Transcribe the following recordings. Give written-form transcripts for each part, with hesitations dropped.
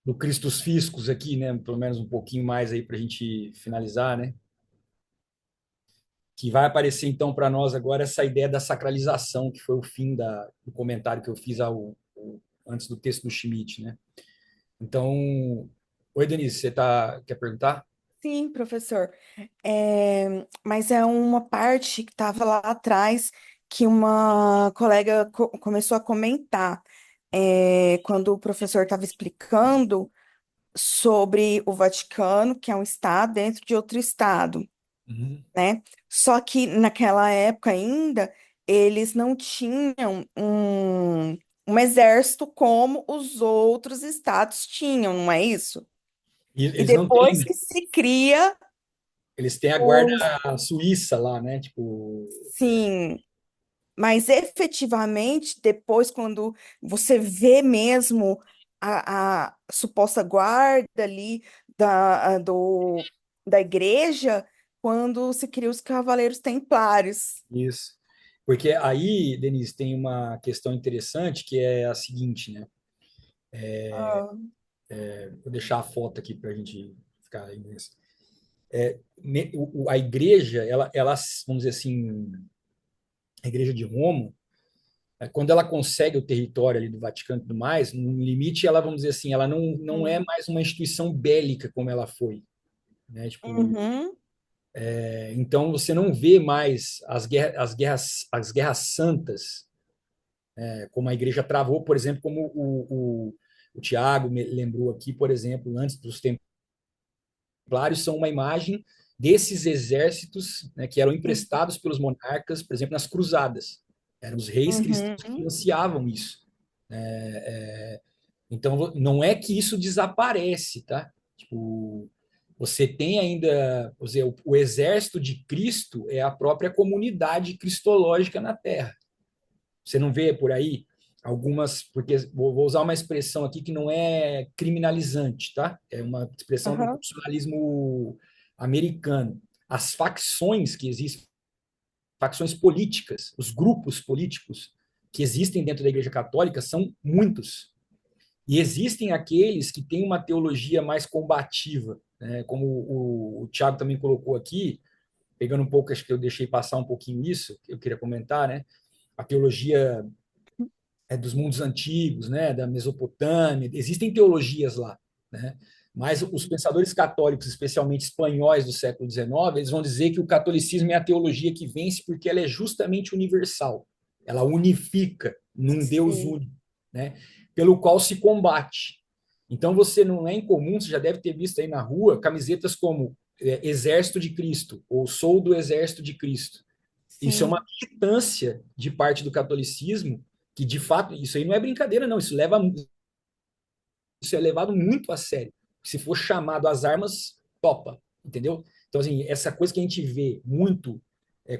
do Christus Fiscus aqui, né? Pelo menos um pouquinho mais aí para a gente finalizar, né? Que vai aparecer então para nós agora essa ideia da sacralização, que foi o fim do comentário que eu fiz antes do texto do Schmitt, né? Então, oi, Denise, quer perguntar? Sim, professor. Mas é uma parte que estava lá atrás que uma colega começou a comentar, quando o professor estava explicando sobre o Vaticano, que é um estado dentro de outro estado, Uhum. né? Só que naquela época ainda eles não tinham um exército como os outros estados tinham, não é isso? E E eles não têm, depois né? que se cria Eles têm a guarda os suíça lá, né? Tipo, sim, mas efetivamente, depois, quando você vê mesmo a suposta guarda ali da igreja, quando se cria os Cavaleiros Templários. isso. Porque aí, Denise, tem uma questão interessante que é a seguinte, né? Ah, Vou deixar a foto aqui para a gente ficar aí nesse. A igreja, vamos dizer assim, a igreja de Roma, quando ela consegue o território ali do Vaticano e tudo mais, no limite, ela, vamos dizer assim, ela não é hum. mais uma instituição bélica como ela foi, né? Tipo, Uhum, então você não vê mais as guerras santas, como a igreja travou, por exemplo, como o Tiago me lembrou aqui, por exemplo, antes dos templários, são uma imagem desses exércitos, né, que eram sim, emprestados pelos monarcas, por exemplo, nas cruzadas. Eram os reis cristãos que uhum, financiavam isso. Então, não é que isso desaparece, tá? Tipo, você tem ainda, vou dizer, o exército de Cristo é a própria comunidade cristológica na Terra. Você não vê por aí algumas, porque vou usar uma expressão aqui que não é criminalizante, tá? É uma expressão do aham, constitucionalismo americano. As facções que existem, facções políticas, os grupos políticos que existem dentro da Igreja Católica são muitos. E existem aqueles que têm uma teologia mais combativa, né? Como o Tiago também colocou aqui, pegando um pouco, acho que eu deixei passar um pouquinho isso, que eu queria comentar, né? A teologia dos mundos antigos, né, da Mesopotâmia, existem teologias lá, né? Mas os pensadores católicos, especialmente espanhóis do século XIX, eles vão dizer que o catolicismo é a teologia que vence porque ela é justamente universal. Ela unifica num Deus sim, único, né? Pelo qual se combate. Então você não é incomum, você já deve ter visto aí na rua camisetas como Exército de Cristo ou Sou do Exército de Cristo. Isso é uma sim, militância de parte do catolicismo que, de fato, isso aí não é brincadeira, não. Isso é levado muito a sério. Se for chamado às armas, topa, entendeu? Então, assim, essa coisa que a gente vê muito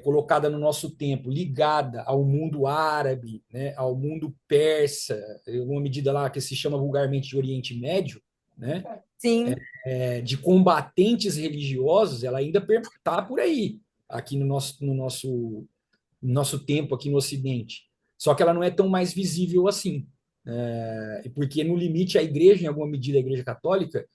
colocada no nosso tempo, ligada ao mundo árabe, né, ao mundo persa, uma medida lá que se chama vulgarmente de Oriente Médio, né, sim, de combatentes religiosos, ela ainda está por aí, aqui no nosso tempo aqui no Ocidente. Só que ela não é tão mais visível assim. Porque, no limite, a igreja, em alguma medida, a igreja católica,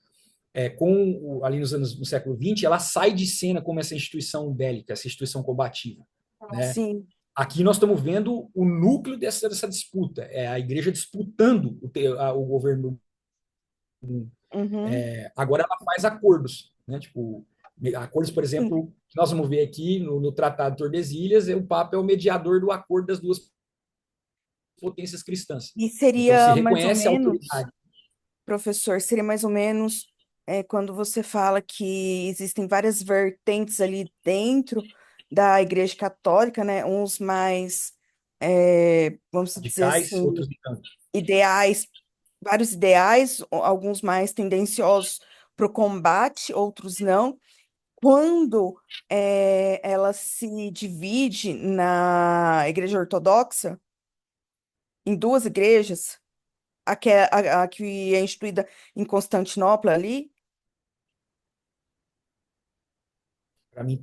ali no século XX, ela sai de cena como essa instituição bélica, essa instituição combativa. Né? sim, Aqui nós estamos vendo o núcleo dessa disputa, é a igreja disputando o governo. uhum, Agora ela faz acordos, né? Tipo, acordos, por sim. exemplo, que nós vamos ver aqui no Tratado de Tordesilhas, o Papa é o mediador do acordo das duas potências cristãs. E Então se seria mais ou reconhece a menos, autoridade. professor, seria mais ou menos quando você fala que existem várias vertentes ali dentro da Igreja Católica, né? Uns mais, vamos dizer Radicais, assim, outros não. ideais, vários ideais, alguns mais tendenciosos para o combate, outros não. Quando ela se divide na Igreja Ortodoxa, em duas igrejas, a que é instituída em Constantinopla ali. Para mim,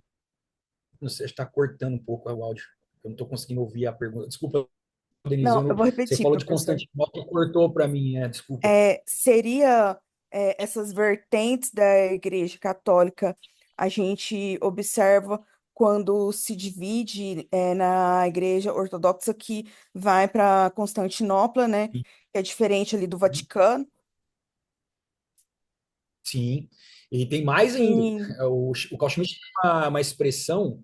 não sei, está cortando um pouco o áudio. Eu não estou conseguindo ouvir a pergunta. Desculpa, Denise, Não, eu vou você repetir, falou de professor. Constantinopla e cortou para mim, desculpa. Seria. essas vertentes da Igreja Católica a gente observa quando se divide na Igreja Ortodoxa que vai para Constantinopla, né? Que é diferente ali do Vaticano. Sim. E tem mais ainda. Sim. O Carl Schmitt tem uma expressão,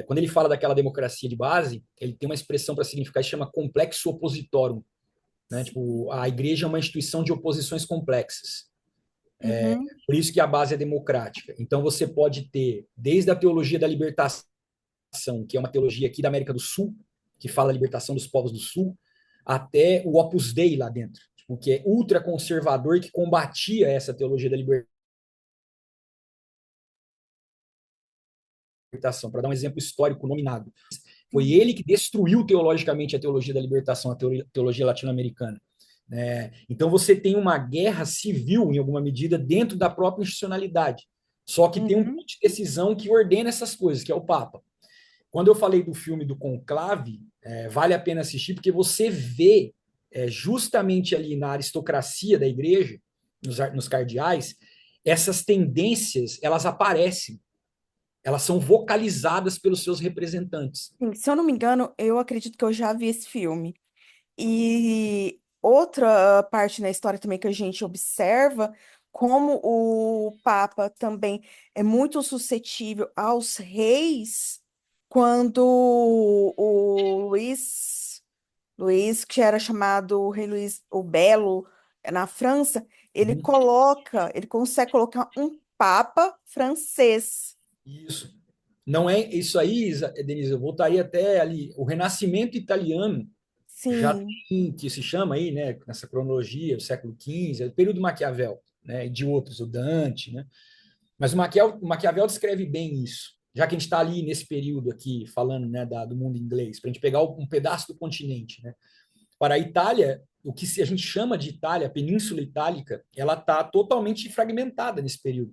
quando ele fala daquela democracia de base, ele tem uma expressão para significar que chama complexo oppositórum, né? Tipo, a igreja é uma instituição de oposições complexas. Uhum, Por isso que a base é democrática. Então você pode ter desde a teologia da libertação, que é uma teologia aqui da América do Sul, que fala a libertação dos povos do Sul, até o Opus Dei lá dentro, tipo, que é ultraconservador, que combatia essa teologia da libertação. Para dar um exemplo histórico nominado, foi uhum, ele que destruiu teologicamente a teologia da libertação, a teologia latino-americana. Então você tem uma guerra civil, em alguma medida, dentro da própria institucionalidade. Só que tem um uhum. ponto de decisão que ordena essas coisas, que é o Papa. Quando eu falei do filme do Conclave, vale a pena assistir, porque você vê justamente ali na aristocracia da igreja, nos cardeais, essas tendências, elas aparecem, elas são vocalizadas pelos seus representantes. Sim, se eu não me engano, eu acredito que eu já vi esse filme. E outra parte na história também que a gente observa, como o Papa também é muito suscetível aos reis, quando o Luís, que era chamado Rei Luís o Belo, na França, Uhum. ele consegue colocar um Papa francês. Isso. Não é isso aí, Denise, eu voltaria até ali, o Renascimento italiano já Sim, tem, que se chama aí, né, nessa cronologia, o século XV, é o período Maquiavel, né, e de outros, o Dante, né, mas o Maquiavel descreve bem isso, já que a gente está ali nesse período aqui, falando, né, do mundo inglês, para a gente pegar um pedaço do continente, né, para a Itália, o que a gente chama de Itália, a Península Itálica, ela está totalmente fragmentada nesse período.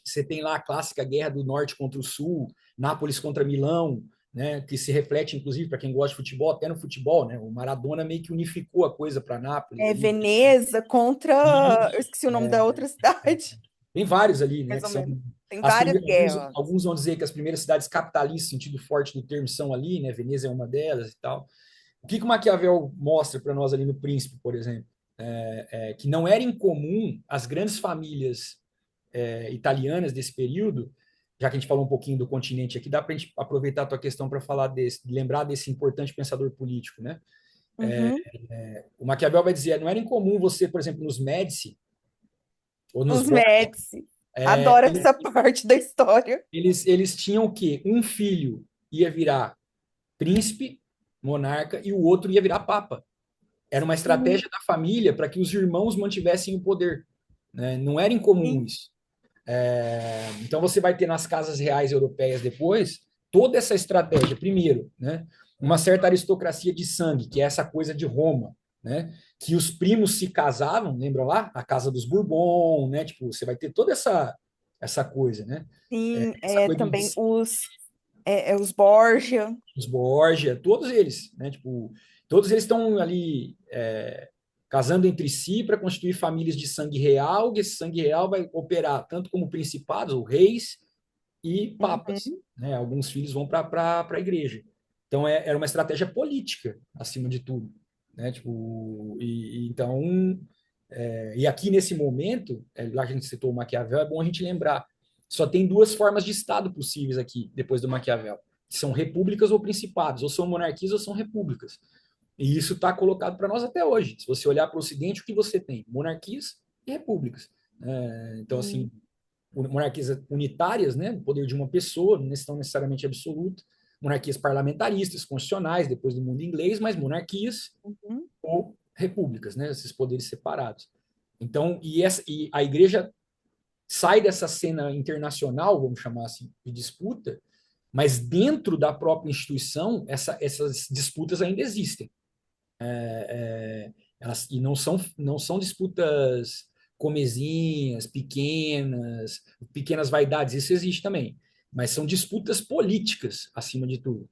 Você tem lá a clássica guerra do norte contra o sul, Nápoles contra Milão, né, que se reflete, inclusive, para quem gosta de futebol, até no futebol, né, o Maradona meio que unificou a coisa para Nápoles ali. Veneza contra. Eu Isso. esqueci o nome da outra cidade, Tem vários ali, né, mais que ou são menos. Tem várias guerras. alguns vão dizer que as primeiras cidades capitalistas, no sentido forte do termo, são ali, né, Veneza é uma delas e tal. O que o Maquiavel mostra para nós ali no Príncipe, por exemplo? Que não era incomum as grandes famílias italianas desse período, já que a gente falou um pouquinho do continente aqui, dá para a gente aproveitar a tua questão para falar lembrar desse importante pensador político, né? Uhum. O Maquiavel vai dizer, não era incomum você, por exemplo, nos Médici ou nos Os Borgia, Médici. Adoro essa parte da história. eles tinham o quê? Um filho ia virar príncipe, monarca, e o outro ia virar papa. Era uma Sim, estratégia da família para que os irmãos mantivessem o poder. Né? Não era incomum sim, isso. Então você vai ter nas casas reais europeias depois toda essa estratégia. Primeiro, né, uma certa aristocracia de sangue, que é essa coisa de Roma, né, que os primos se casavam, lembram lá? A casa dos Bourbon, né? Tipo, você vai ter toda essa coisa, né? sim. Essa coisa Também os Borgia. dos Borgia, todos eles, né? Tipo, todos eles estão ali casando entre si para constituir famílias de sangue real, e esse sangue real vai operar tanto como principados ou reis e papas, Uhum. né? Alguns filhos vão para a igreja. Então era uma estratégia política acima de tudo, né? Tipo, então e aqui nesse momento, lá que a gente citou o Maquiavel, é bom a gente lembrar, só tem duas formas de Estado possíveis aqui depois do Maquiavel, que são repúblicas ou principados, ou são monarquias ou são repúblicas. E isso está colocado para nós até hoje. Se você olhar para o Ocidente, o que você tem? Monarquias e repúblicas. Então, assim, Sim. monarquias unitárias, né, o poder de uma pessoa, não estão necessariamente absoluto, monarquias parlamentaristas, constitucionais, depois do mundo inglês, mas monarquias Uhum. ou repúblicas, né, esses poderes separados. Então, e a igreja sai dessa cena internacional, vamos chamar assim, de disputa, mas dentro da própria instituição, essas disputas ainda existem. E não são disputas comezinhas, pequenas vaidades, isso existe também, mas são disputas políticas, acima de tudo.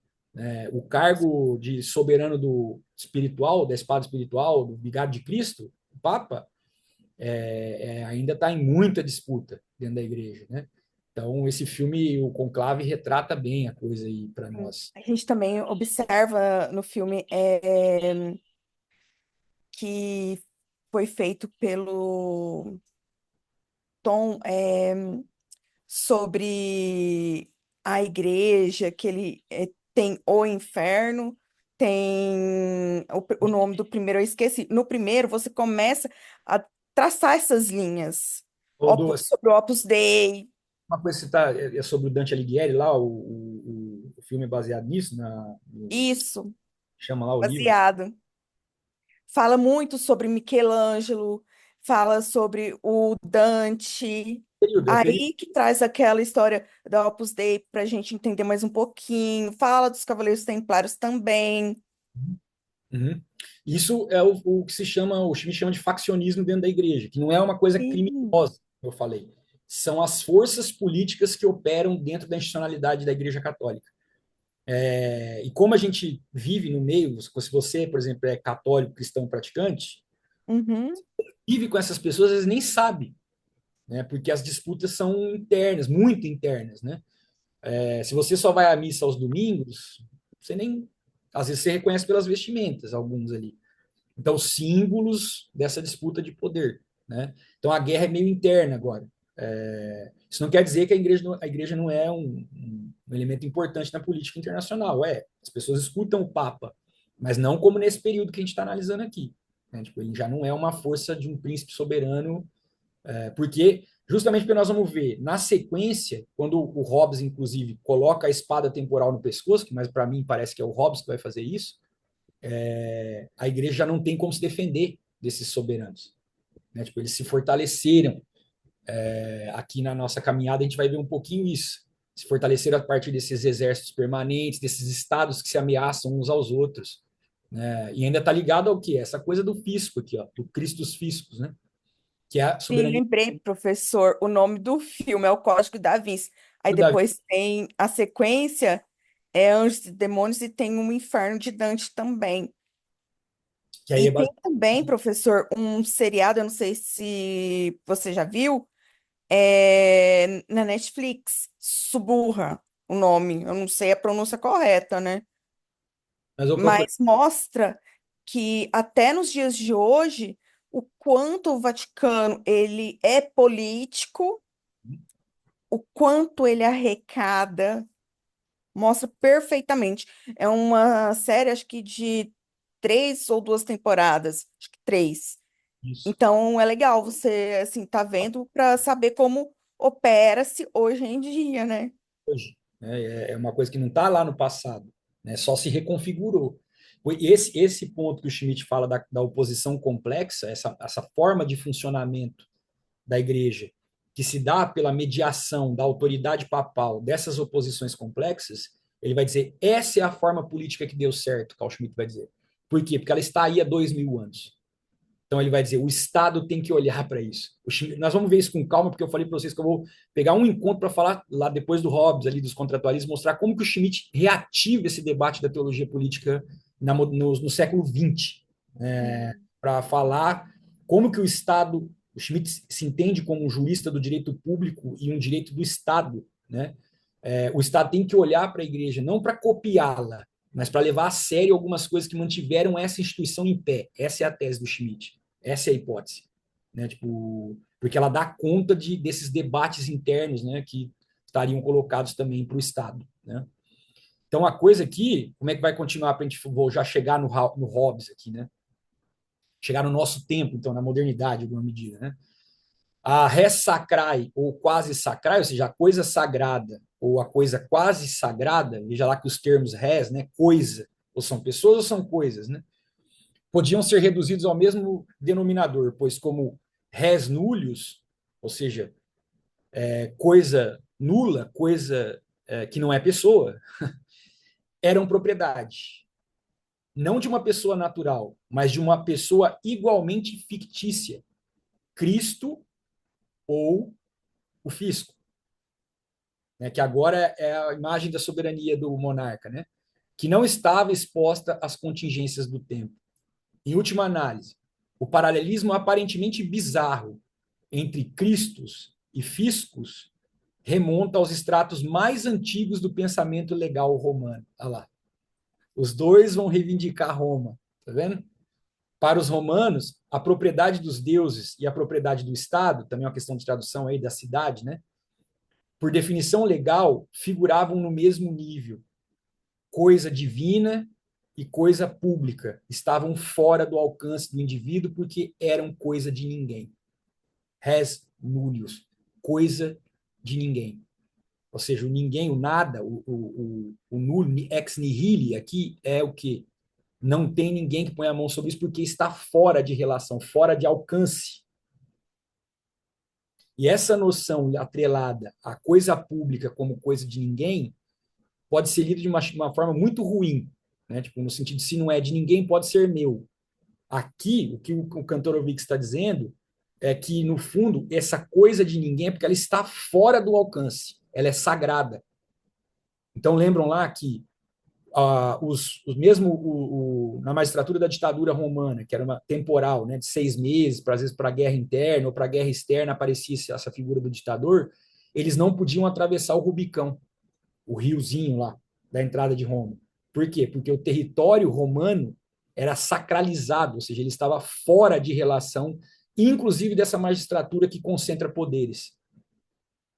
O cargo de soberano do espiritual, da espada espiritual, do vigário de Cristo, o Papa, ainda está em muita disputa dentro da igreja, né? Então, esse filme, o Conclave, retrata bem a coisa aí para nós. A gente também observa no filme que foi feito pelo Tom sobre a igreja, que ele tem o inferno, tem o nome do primeiro, eu esqueci. No primeiro, você começa a traçar essas linhas. Ô, Douglas, Sobre o Opus Dei, uma coisa que você tá, é sobre o Dante Alighieri lá, o filme é baseado nisso, isso, chama lá o livro. baseado. Fala muito sobre Michelangelo, fala sobre o Dante. Período, é período. Aí que traz aquela história da Opus Dei para a gente entender mais um pouquinho. Fala dos Cavaleiros Templários também. Uhum. Isso é o que se chama, o Schmitt chama de faccionismo dentro da igreja, que não é uma coisa Sim. criminosa, como eu falei. São as forças políticas que operam dentro da institucionalidade da Igreja Católica. E como a gente vive no meio, se você, por exemplo, é católico, cristão praticante, Uhum, vive com essas pessoas, às vezes nem sabe, né? Porque as disputas são internas, muito internas, né? Se você só vai à missa aos domingos, você nem, às vezes você reconhece pelas vestimentas, alguns ali. Então, símbolos dessa disputa de poder, né? Então, a guerra é meio interna agora. Isso não quer dizer que a igreja não é um elemento importante na política internacional. As pessoas escutam o Papa, mas não como nesse período que a gente está analisando aqui. Né? Tipo, ele já não é uma força de um príncipe soberano, porque justamente porque nós vamos ver na sequência, quando o Hobbes, inclusive, coloca a espada temporal no pescoço, que mas para mim parece que é o Hobbes que vai fazer isso, a igreja já não tem como se defender desses soberanos. Né? Tipo, eles se fortaleceram. Aqui na nossa caminhada, a gente vai ver um pouquinho isso. Se fortaleceram a partir desses exércitos permanentes, desses estados que se ameaçam uns aos outros. Né? E ainda está ligado ao quê? Essa coisa do fisco aqui, ó, do Christus Fiscus, né? Que é a sim, soberania lembrei, professor, o nome do filme é O Código da Vinci. Aí do Davi. depois tem a sequência, é Anjos e Demônios, e tem um Inferno de Dante também. Que aí E é tem base... também, professor, um seriado, eu não sei se você já viu, na Netflix, Suburra, o nome, eu não sei a pronúncia correta, né? Mas eu procuro. Mas mostra que até nos dias de hoje, o quanto o Vaticano ele é político, o quanto ele arrecada, mostra perfeitamente. É uma série, acho que de 3 ou 2 temporadas, acho que 3. Isso. Então é legal você assim tá vendo para saber como opera-se hoje em dia, né? Hoje. Né? É uma coisa que não está lá no passado, né? Só se reconfigurou. Esse ponto que o Schmidt fala da oposição complexa, essa forma de funcionamento da igreja, que se dá pela mediação da autoridade papal dessas oposições complexas, ele vai dizer, essa é a forma política que deu certo, Carl Schmitt vai dizer. Por quê? Porque ela está aí há 2000 anos. Então ele vai dizer, o Estado tem que olhar para isso. Nós vamos ver isso com calma, porque eu falei para vocês que eu vou pegar um encontro para falar lá depois do Hobbes, ali dos contratualistas, mostrar como que o Schmitt reativa esse debate da teologia política no século XX, Hum. para falar como que o Estado, o Schmitt se entende como um jurista do direito público e um direito do Estado, né? O Estado tem que olhar para a igreja, não para copiá-la, mas para levar a sério algumas coisas que mantiveram essa instituição em pé. Essa é a tese do Schmitt. Essa é a hipótese. Né? Tipo, porque ela dá conta desses debates internos, né, que estariam colocados também para o Estado. Né? Então, a coisa aqui, como é que vai continuar para a gente já chegar no Hobbes aqui, né? Chegar no nosso tempo, então, na modernidade, em alguma medida, né? A res sacrae, ou quase sacrae, ou seja, a coisa sagrada, ou a coisa quase sagrada, veja lá que os termos res, né, coisa, ou são pessoas ou são coisas, né, podiam ser reduzidos ao mesmo denominador, pois como res nullius, ou seja, coisa nula, coisa que não é pessoa, eram propriedade, não de uma pessoa natural, mas de uma pessoa igualmente fictícia, Cristo ou o fisco. Né, que agora é a imagem da soberania do monarca, né, que não estava exposta às contingências do tempo. Em última análise, O paralelismo aparentemente bizarro entre cristos e fiscos remonta aos estratos mais antigos do pensamento legal romano. Olha lá. Os dois vão reivindicar Roma, tá vendo? Para os romanos, a propriedade dos deuses e a propriedade do Estado, também é uma questão de tradução aí da cidade, né? Por definição legal, figuravam no mesmo nível. Coisa divina e coisa pública estavam fora do alcance do indivíduo porque eram coisa de ninguém. Res nullius, coisa de ninguém. Ou seja, o ninguém, o nada, o null ex nihilo aqui é o que não tem ninguém que põe a mão sobre isso porque está fora de relação, fora de alcance. E essa noção atrelada à coisa pública como coisa de ninguém pode ser lida de uma forma muito ruim, né? Tipo, no sentido de se não é de ninguém, pode ser meu. Aqui, o que o Kantorovich está dizendo é que, no fundo, essa coisa de ninguém é porque ela está fora do alcance, ela é sagrada. Então, lembram lá que mesmo na magistratura da ditadura romana, que era uma temporal, né, de 6 meses, às vezes para a guerra interna ou para a guerra externa aparecia essa figura do ditador, eles não podiam atravessar o Rubicão, o riozinho lá da entrada de Roma. Por quê? Porque o território romano era sacralizado, ou seja, ele estava fora de relação, inclusive dessa magistratura que concentra poderes.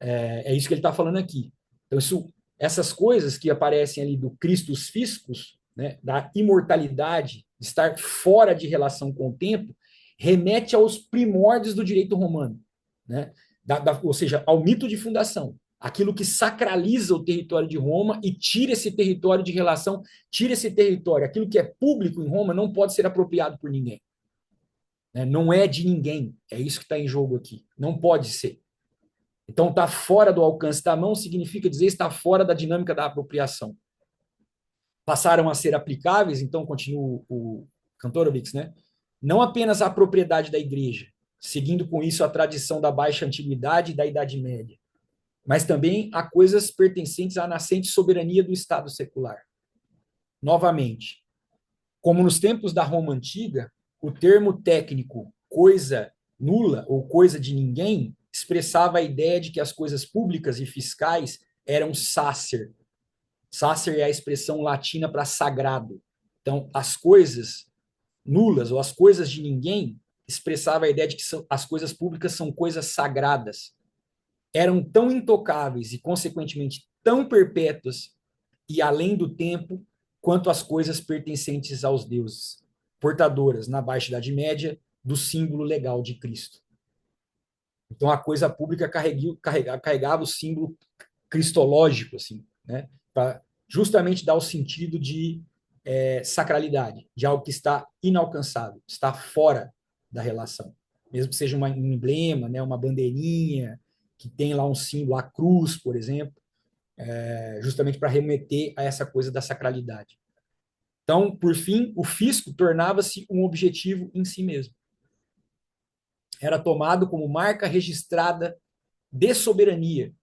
É isso que ele está falando aqui. Então, essas coisas que aparecem ali do Christus Fiscus, né, da imortalidade, de estar fora de relação com o tempo, remete aos primórdios do direito romano, né? Ou seja, ao mito de fundação, aquilo que sacraliza o território de Roma e tira esse território de relação, tira esse território, aquilo que é público em Roma não pode ser apropriado por ninguém, né? Não é de ninguém, é isso que está em jogo aqui, não pode ser. Então, está fora do alcance da mão significa dizer está fora da dinâmica da apropriação. Passaram a ser aplicáveis, então, continua o Kantorovich, né? Não apenas à propriedade da igreja, seguindo com isso a tradição da baixa antiguidade e da Idade Média, mas também a coisas pertencentes à nascente soberania do Estado secular. Novamente, como nos tempos da Roma Antiga, o termo técnico coisa nula ou coisa de ninguém expressava a ideia de que as coisas públicas e fiscais eram sacer. Sacer é a expressão latina para sagrado. Então, as coisas nulas ou as coisas de ninguém expressava a ideia de que as coisas públicas são coisas sagradas. Eram tão intocáveis e, consequentemente, tão perpétuas e além do tempo quanto as coisas pertencentes aos deuses, portadoras, na Baixa Idade Média, do símbolo legal de Cristo. Então, a coisa pública carregava o símbolo cristológico, assim, né, para justamente dar o sentido de sacralidade, de algo que está inalcançável, está fora da relação. Mesmo que seja um emblema, né, uma bandeirinha, que tem lá um símbolo, a cruz, por exemplo, justamente para remeter a essa coisa da sacralidade. Então, por fim, o fisco tornava-se um objetivo em si mesmo. Era tomado como marca registrada de soberania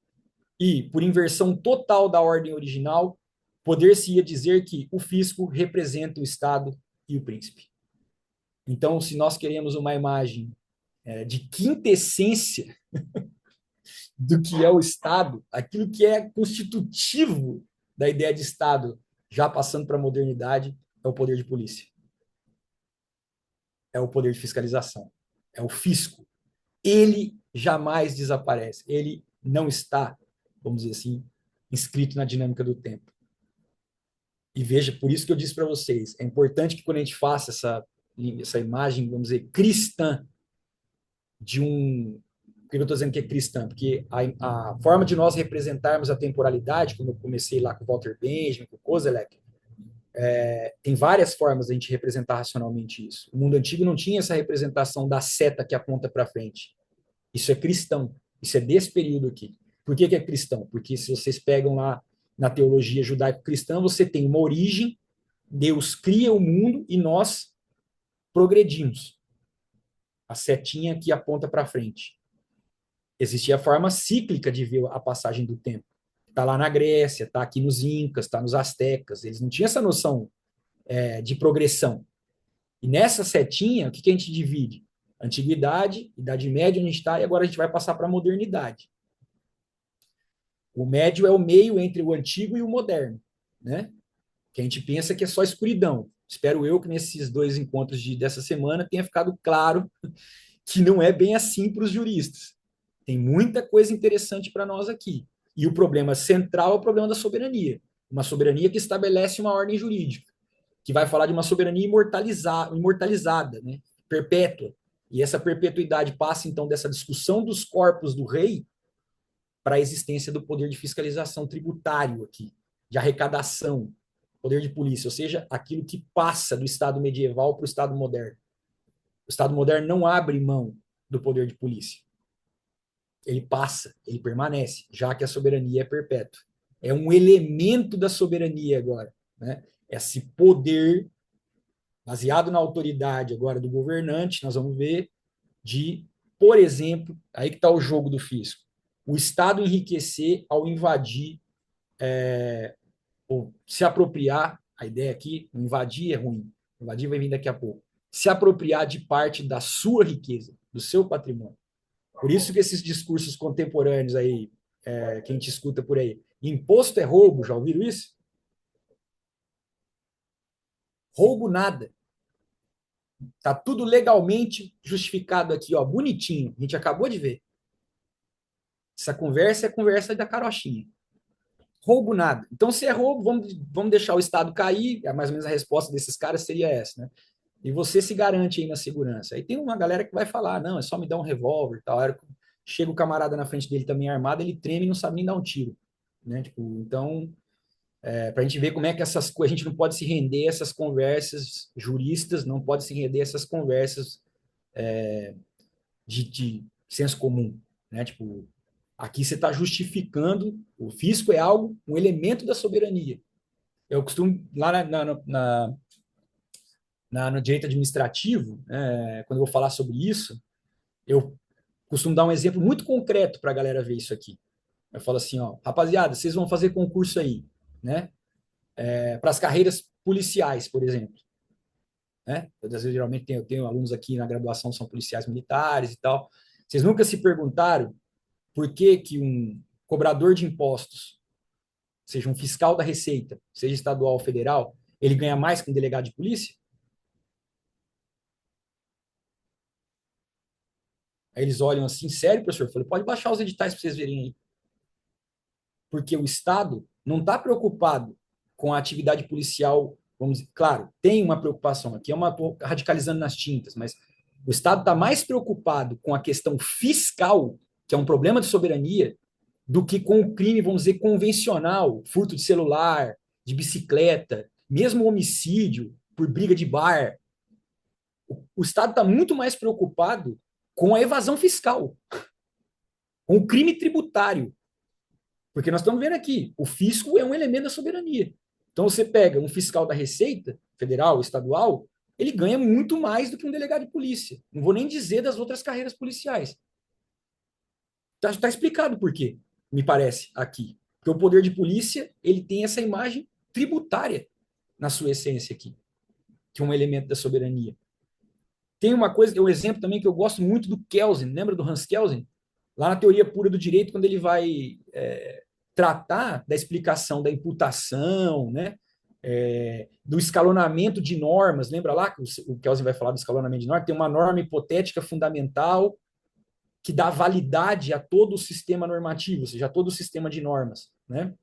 e, por inversão total da ordem original, poder-se-ia dizer que o fisco representa o Estado e o príncipe. Então, se nós queremos uma imagem de quintessência do que é o Estado, aquilo que é constitutivo da ideia de Estado, já passando para a modernidade, é o poder de polícia. É o poder de fiscalização. É o fisco. Ele jamais desaparece. Ele não está, vamos dizer assim, inscrito na dinâmica do tempo. E veja, por isso que eu disse para vocês, é importante que quando a gente faça essa imagem, vamos dizer, cristã, de um... Por que eu estou dizendo que é cristã? Porque a forma de nós representarmos a temporalidade, como eu comecei lá com o Walter Benjamin, com o Kozelek, tem várias formas de a gente representar racionalmente isso. O mundo antigo não tinha essa representação da seta que aponta para frente. Isso é cristão. Isso é desse período aqui. Por que é cristão? Porque se vocês pegam lá na teologia judaico-cristã, você tem uma origem, Deus cria o mundo e nós progredimos. A setinha que aponta para frente. Existia a forma cíclica de ver a passagem do tempo. Está lá na Grécia, está aqui nos Incas, está nos Astecas. Eles não tinham essa noção de progressão. E nessa setinha, o que a gente divide? Antiguidade, Idade Média, onde a gente está, e agora a gente vai passar para a modernidade. O médio é o meio entre o antigo e o moderno, né? Que a gente pensa que é só escuridão. Espero eu que nesses dois encontros dessa semana tenha ficado claro que não é bem assim para os juristas. Tem muita coisa interessante para nós aqui. E o problema central é o problema da soberania. Uma soberania que estabelece uma ordem jurídica, que vai falar de uma soberania imortalizada, né? Perpétua. E essa perpetuidade passa, então, dessa discussão dos corpos do rei para a existência do poder de fiscalização tributário aqui, de arrecadação, poder de polícia, ou seja, aquilo que passa do Estado medieval para o Estado moderno. O Estado moderno não abre mão do poder de polícia. Ele passa, ele permanece, já que a soberania é perpétua. É um elemento da soberania agora, né? Esse poder baseado na autoridade agora do governante, nós vamos ver de, por exemplo, aí que está o jogo do fisco, o Estado enriquecer ao invadir, ou se apropriar, a ideia aqui, invadir é ruim, invadir vai vir daqui a pouco, se apropriar de parte da sua riqueza, do seu patrimônio. Por isso que esses discursos contemporâneos aí, que a gente escuta por aí, imposto é roubo, já ouviram isso? Roubo nada. Tá tudo legalmente justificado aqui, ó, bonitinho. A gente acabou de ver. Essa conversa é a conversa da carochinha. Roubo nada. Então, se é roubo, vamos deixar o Estado cair. Mais ou menos a resposta desses caras seria essa, né? E você se garante aí na segurança. Aí tem uma galera que vai falar, não, é só me dar um revólver, tal. Chega o camarada na frente dele também armado, ele treme e não sabe nem dar um tiro, né? Tipo, então, para a gente ver como é que essas coisas, a gente não pode se render a essas conversas juristas, não pode se render a essas conversas de senso comum, né? Tipo, aqui você está justificando, o fisco é algo, um elemento da soberania. Eu costumo, lá no direito administrativo, quando eu vou falar sobre isso, eu costumo dar um exemplo muito concreto para a galera ver isso aqui. Eu falo assim, ó, rapaziada, vocês vão fazer concurso aí, né? Para as carreiras policiais, por exemplo. Né? Eu, às vezes, geralmente, eu tenho alunos aqui na graduação que são policiais militares e tal. Vocês nunca se perguntaram por que que um cobrador de impostos, seja um fiscal da Receita, seja estadual ou federal, ele ganha mais que um delegado de polícia? Aí eles olham assim, sério, professor? Eu falei, pode baixar os editais para vocês verem aí. Porque o Estado não está preocupado com a atividade policial, vamos dizer, claro, tem uma preocupação aqui, estou radicalizando nas tintas, mas o Estado está mais preocupado com a questão fiscal, que é um problema de soberania, do que com o crime, vamos dizer, convencional, furto de celular, de bicicleta, mesmo homicídio por briga de bar. O Estado está muito mais preocupado com a evasão fiscal, com o crime tributário. Porque nós estamos vendo aqui, o fisco é um elemento da soberania. Então você pega um fiscal da Receita, federal, estadual, ele ganha muito mais do que um delegado de polícia. Não vou nem dizer das outras carreiras policiais. Tá explicado por quê, me parece, aqui. Porque o poder de polícia, ele tem essa imagem tributária na sua essência aqui, que é um elemento da soberania. Tem uma coisa, um exemplo também que eu gosto muito do Kelsen, lembra do Hans Kelsen? Lá na Teoria Pura do Direito, quando ele vai tratar da explicação da imputação, né? Do escalonamento de normas, lembra lá que o Kelsen vai falar do escalonamento de normas? Tem uma norma hipotética fundamental que dá validade a todo o sistema normativo, ou seja, a todo o sistema de normas, né?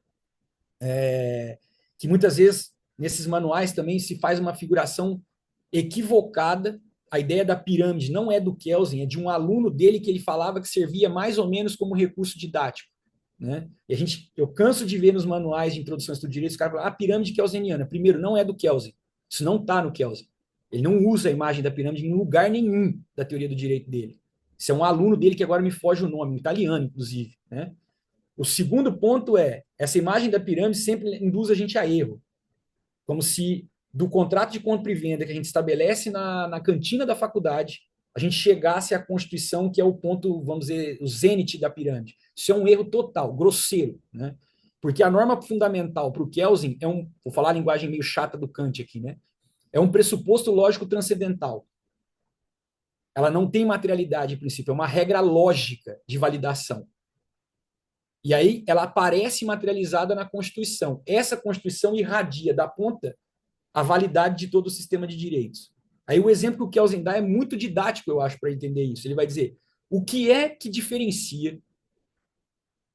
Que muitas vezes nesses manuais também se faz uma figuração equivocada. A ideia da pirâmide não é do Kelsen, é de um aluno dele que ele falava que servia mais ou menos como recurso didático. Né? E eu canso de ver nos manuais de introdução ao estudo de direito, os caras falam, a pirâmide kelseniana. Primeiro, não é do Kelsen. Isso não está no Kelsen. Ele não usa a imagem da pirâmide em lugar nenhum da teoria do direito dele. Isso é um aluno dele que agora me foge o nome, um italiano, inclusive. Né? O segundo ponto é, essa imagem da pirâmide sempre induz a gente a erro. Como se do contrato de compra e venda que a gente estabelece na cantina da faculdade, a gente chegasse à Constituição, que é o ponto, vamos dizer, o zênite da pirâmide. Isso é um erro total, grosseiro, né? Porque a norma fundamental para o Kelsen vou falar a linguagem meio chata do Kant aqui, né? É um pressuposto lógico transcendental. Ela não tem materialidade em princípio, é uma regra lógica de validação. E aí ela aparece materializada na Constituição. Essa Constituição irradia da ponta a validade de todo o sistema de direitos. Aí o exemplo que o Kelsen dá é muito didático, eu acho, para entender isso. Ele vai dizer, o que é que diferencia,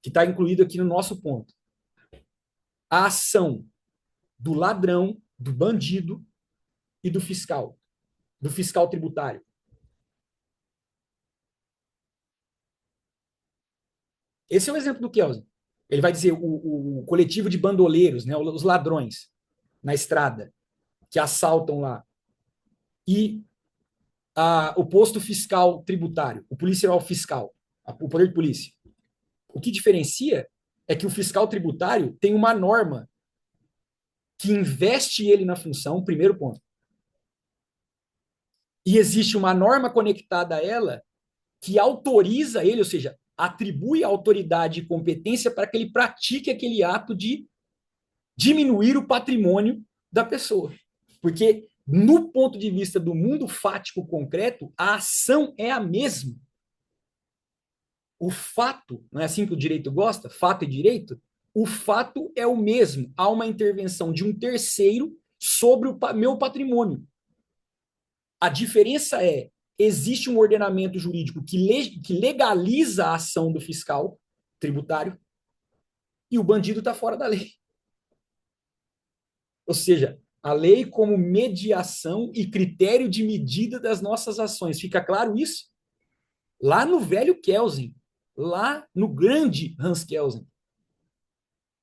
que está incluído aqui no nosso ponto, a ação do ladrão, do bandido e do fiscal tributário. Esse é o exemplo do Kelsen. Ele vai dizer o coletivo de bandoleiros, né, os ladrões na estrada, que assaltam lá. E o posto fiscal tributário, o policial fiscal, o poder de polícia. O que diferencia é que o fiscal tributário tem uma norma que investe ele na função, primeiro ponto. E existe uma norma conectada a ela que autoriza ele, ou seja, atribui autoridade e competência para que ele pratique aquele ato de diminuir o patrimônio da pessoa. Porque, no ponto de vista do mundo fático concreto, a ação é a mesma. O fato, não é assim que o direito gosta? Fato e direito? O fato é o mesmo. Há uma intervenção de um terceiro sobre o meu patrimônio. A diferença é, existe um ordenamento jurídico que legaliza a ação do fiscal tributário e o bandido está fora da lei. Ou seja, a lei como mediação e critério de medida das nossas ações. Fica claro isso? Lá no velho Kelsen, lá no grande Hans Kelsen.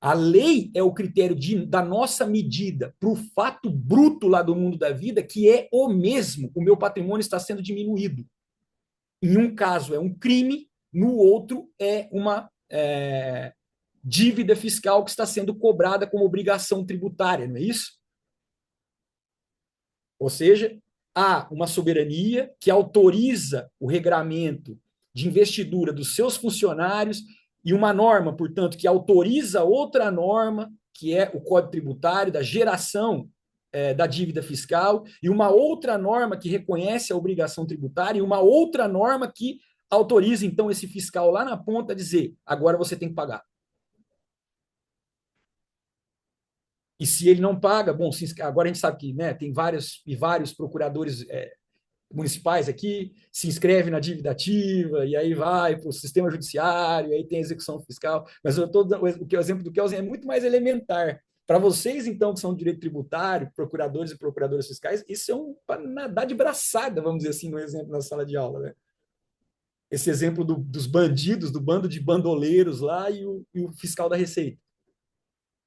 A lei é o critério da nossa medida para o fato bruto lá do mundo da vida, que é o mesmo. O meu patrimônio está sendo diminuído. Em um caso é um crime, no outro é uma dívida fiscal que está sendo cobrada como obrigação tributária, não é isso? Ou seja, há uma soberania que autoriza o regramento de investidura dos seus funcionários e uma norma, portanto, que autoriza outra norma, que é o Código Tributário, da geração da dívida fiscal, e uma outra norma que reconhece a obrigação tributária, e uma outra norma que autoriza, então, esse fiscal lá na ponta a dizer, agora você tem que pagar. E se ele não paga, bom, agora a gente sabe que tem vários procuradores municipais aqui, se inscreve na dívida ativa, e aí vai para o sistema judiciário, e aí tem a execução fiscal. Mas o exemplo do Kelsen é muito mais elementar. Para vocês, então, que são de direito tributário, procuradores e procuradoras fiscais, isso é para nadar de braçada, vamos dizer assim, no exemplo na sala de aula, né? Esse exemplo dos bandidos, do bando de bandoleiros lá e o fiscal da Receita.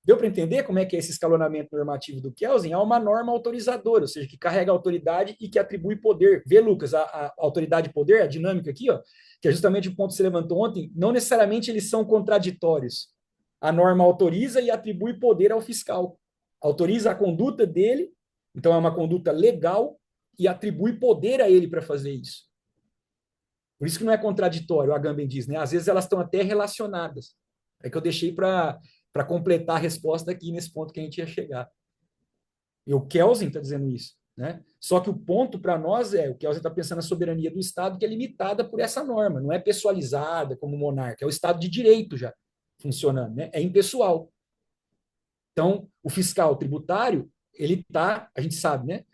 Deu para entender como é que é esse escalonamento normativo do Kelsen? Há uma norma autorizadora, ou seja, que carrega a autoridade e que atribui poder. Vê, Lucas, a autoridade e poder, a dinâmica aqui, ó, que é justamente o ponto que você levantou ontem, não necessariamente eles são contraditórios. A norma autoriza e atribui poder ao fiscal. Autoriza a conduta dele, então é uma conduta legal, e atribui poder a ele para fazer isso. Por isso que não é contraditório, o Agamben diz, né? Às vezes elas estão até relacionadas. É que eu deixei para completar a resposta aqui nesse ponto que a gente ia chegar. E o Kelsen está dizendo isso. Né? Só que o ponto para nós o Kelsen está pensando na soberania do Estado, que é limitada por essa norma, não é pessoalizada como monarca, é o Estado de direito já funcionando, né? É impessoal. Então, o fiscal tributário, ele está, a gente sabe, né?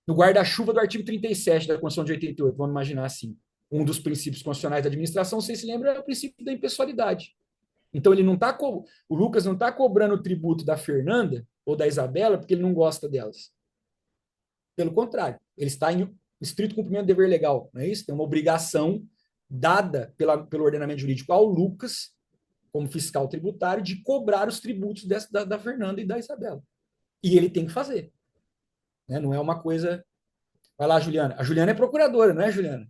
No guarda-chuva do artigo 37 da Constituição de 88, vamos imaginar assim. Um dos princípios constitucionais da administração, vocês se lembram, é o princípio da impessoalidade. Então, ele não tá o Lucas não está cobrando o tributo da Fernanda ou da Isabela porque ele não gosta delas. Pelo contrário, ele está em estrito cumprimento do dever legal, não é isso? Tem uma obrigação dada pelo ordenamento jurídico ao Lucas, como fiscal tributário, de cobrar os tributos da Fernanda e da Isabela. E ele tem que fazer. Né? Não é uma coisa... Vai lá, Juliana. A Juliana é procuradora, não é, Juliana?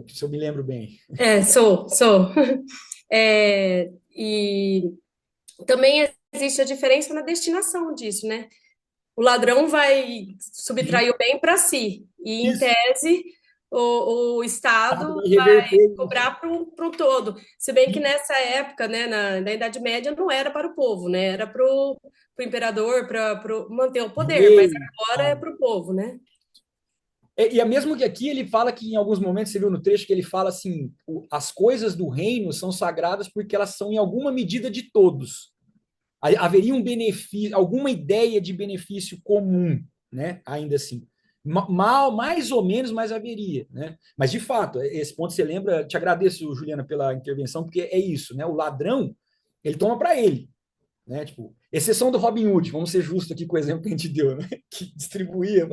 Se eu me lembro bem. Sou. E também existe a diferença na destinação disso, né? O ladrão vai subtrair o bem para si, e em Isso. tese o Vai Estado vai reverter isso. cobrar para o todo. Se bem que nessa época, né, na Idade Média, não era para o povo, né? Era para o imperador, para manter o poder, mas Rei. agora é para o povo, né? E é mesmo que aqui ele fala que em alguns momentos, você viu no trecho que ele fala assim, as coisas do reino são sagradas porque elas são em alguma medida de todos. Haveria um benefício, alguma ideia de benefício comum, né? Ainda assim. Mal, mais ou menos, mas haveria, né? Mas, de fato, esse ponto você lembra, te agradeço, Juliana, pela intervenção, porque é isso, né? O ladrão, ele toma para ele, né? Tipo, exceção do Robin Hood, vamos ser justos aqui com o exemplo que a gente deu, né? Que distribuía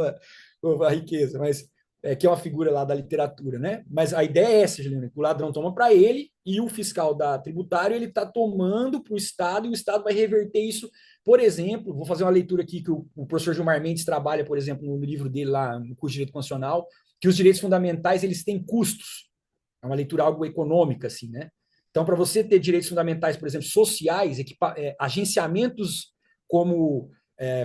a riqueza, mas que é uma figura lá da literatura, né? Mas a ideia é essa, Juliana, que o ladrão toma para ele e o fiscal da tributário ele está tomando para o Estado e o Estado vai reverter isso. Por exemplo, vou fazer uma leitura aqui que o professor Gilmar Mendes trabalha, por exemplo, no livro dele lá no curso de Direito Constitucional, que os direitos fundamentais eles têm custos. É uma leitura algo econômica, assim, né? Então, para você ter direitos fundamentais, por exemplo, sociais, agenciamentos como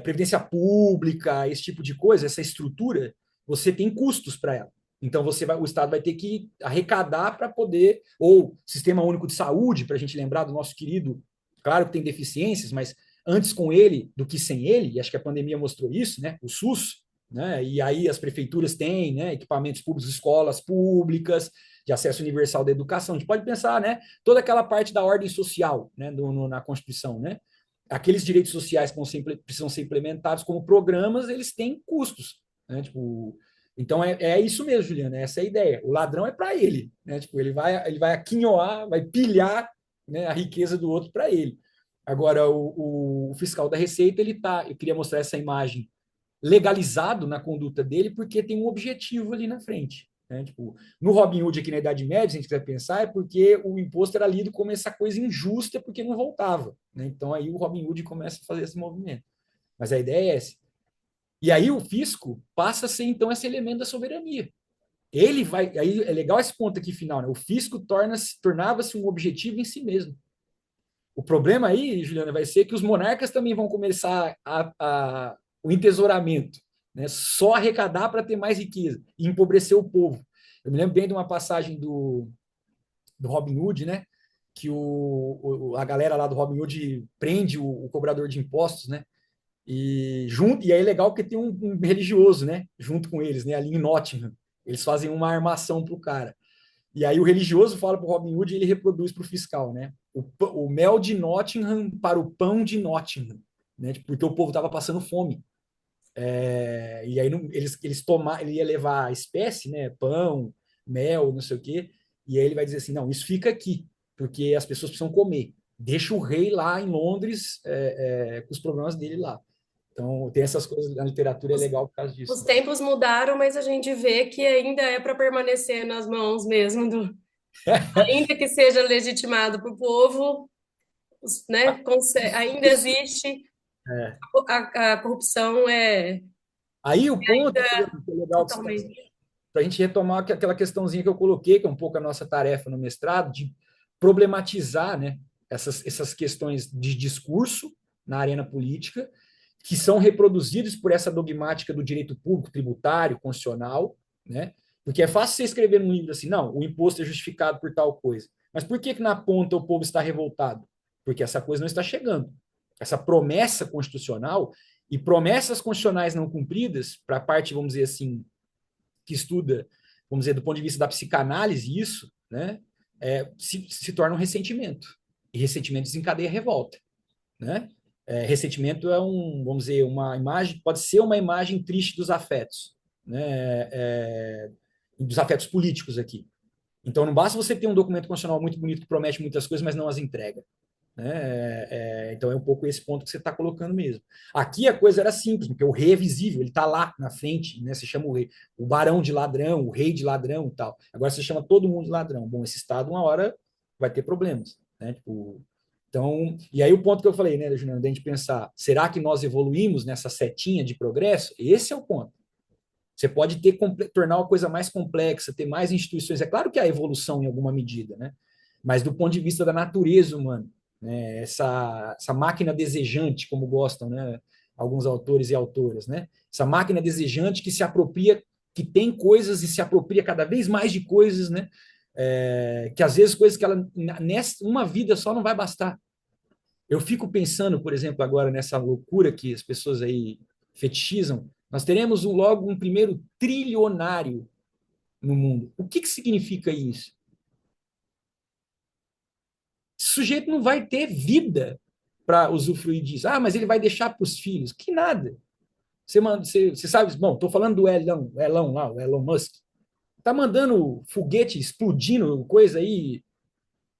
previdência pública, esse tipo de coisa, essa estrutura, você tem custos para ela. Então, o Estado vai ter que arrecadar para poder, ou Sistema Único de Saúde, para a gente lembrar do nosso querido, claro que tem deficiências, mas antes com ele do que sem ele, e acho que a pandemia mostrou isso, né? O SUS, né? E aí as prefeituras têm, né? Equipamentos públicos, escolas públicas, de acesso universal da educação. A gente pode pensar, né? Toda aquela parte da ordem social, né? Na Constituição, né? Aqueles direitos sociais que precisam ser implementados como programas, eles têm custos, né? Tipo, então é isso mesmo, Juliana, essa é a ideia. O ladrão é para ele, né? Tipo, ele vai aquinhoar, vai pilhar, né, a riqueza do outro para ele. Agora, o fiscal da Receita, eu queria mostrar essa imagem legalizado na conduta dele porque tem um objetivo ali na frente. Né? Tipo, no Robin Hood, aqui na Idade Média, se a gente quiser pensar, é porque o imposto era lido como essa coisa injusta porque não voltava. Né? Então aí o Robin Hood começa a fazer esse movimento. Mas a ideia é essa. E aí o fisco passa a ser, então, esse elemento da soberania. Ele vai. Aí é legal esse ponto aqui final, né? O fisco tornava-se um objetivo em si mesmo. O problema aí, Juliana, vai ser que os monarcas também vão começar o entesouramento, né? Só arrecadar para ter mais riqueza e empobrecer o povo. Eu me lembro bem de uma passagem do Robin Hood, né? Que a galera lá do Robin Hood prende o cobrador de impostos, né? E aí é legal porque tem um religioso, né? Junto com eles, né? Ali em Nottingham. Eles fazem uma armação pro cara. E aí o religioso fala para o Robin Hood e ele reproduz para o fiscal, né? O mel de Nottingham para o pão de Nottingham, né? Porque o povo estava passando fome. E aí ele ia levar a espécie, né? Pão, mel, não sei o quê. E aí ele vai dizer assim, não, isso fica aqui, porque as pessoas precisam comer. Deixa o rei lá em Londres com os problemas dele lá. Então tem essas coisas na literatura é Os, legal por causa disso. os tempos mudaram, mas a gente vê que ainda é para permanecer nas mãos mesmo do, ainda que seja legitimado para o povo, né? Ainda Isso. existe É. a corrupção é Aí o ponto que é legal que você está totalmente. para a gente retomar aquela questãozinha que eu coloquei, que é um pouco a nossa tarefa no mestrado, de problematizar, né, essas questões de discurso na arena política, que são reproduzidos por essa dogmática do direito público, tributário, constitucional, né? Porque é fácil você escrever num livro assim, não, o imposto é justificado por tal coisa. Mas por que na ponta o povo está revoltado? Porque essa coisa não está chegando. Essa promessa constitucional e promessas constitucionais não cumpridas, para a parte, vamos dizer assim, que estuda, vamos dizer, do ponto de vista da psicanálise, isso, né, se torna um ressentimento. E ressentimento desencadeia revolta, né? Ressentimento vamos dizer, uma imagem, pode ser uma imagem triste dos afetos, né? Dos afetos políticos aqui. Então, não basta você ter um documento constitucional muito bonito que promete muitas coisas, mas não as entrega. Né? Então é um pouco esse ponto que você está colocando mesmo. Aqui a coisa era simples, porque o rei é visível, ele está lá na frente, né? Você chama o rei, o barão de ladrão, o rei de ladrão e tal. Agora você chama todo mundo de ladrão. Bom, esse estado uma hora vai ter problemas, né? Tipo, então, e aí o ponto que eu falei, né, Juliana, da gente pensar, será que nós evoluímos nessa setinha de progresso? Esse é o ponto. Você pode tornar uma coisa mais complexa, ter mais instituições. É claro que há evolução em alguma medida, né? Mas do ponto de vista da natureza humana, né? Essa máquina desejante, como gostam, né? Alguns autores e autoras, né? Essa máquina desejante que se apropria que tem coisas e se apropria cada vez mais de coisas, né? Que às vezes coisas que ela, nessa uma vida só não vai bastar. Eu fico pensando, por exemplo, agora nessa loucura que as pessoas aí fetichizam, nós teremos logo um primeiro trilionário no mundo. O que significa isso? Esse sujeito não vai ter vida para usufruir disso. Ah, mas ele vai deixar para os filhos. Que nada. Você sabe, bom, estou falando do Elon lá, o Elon Musk. Tá mandando foguete explodindo, coisa aí,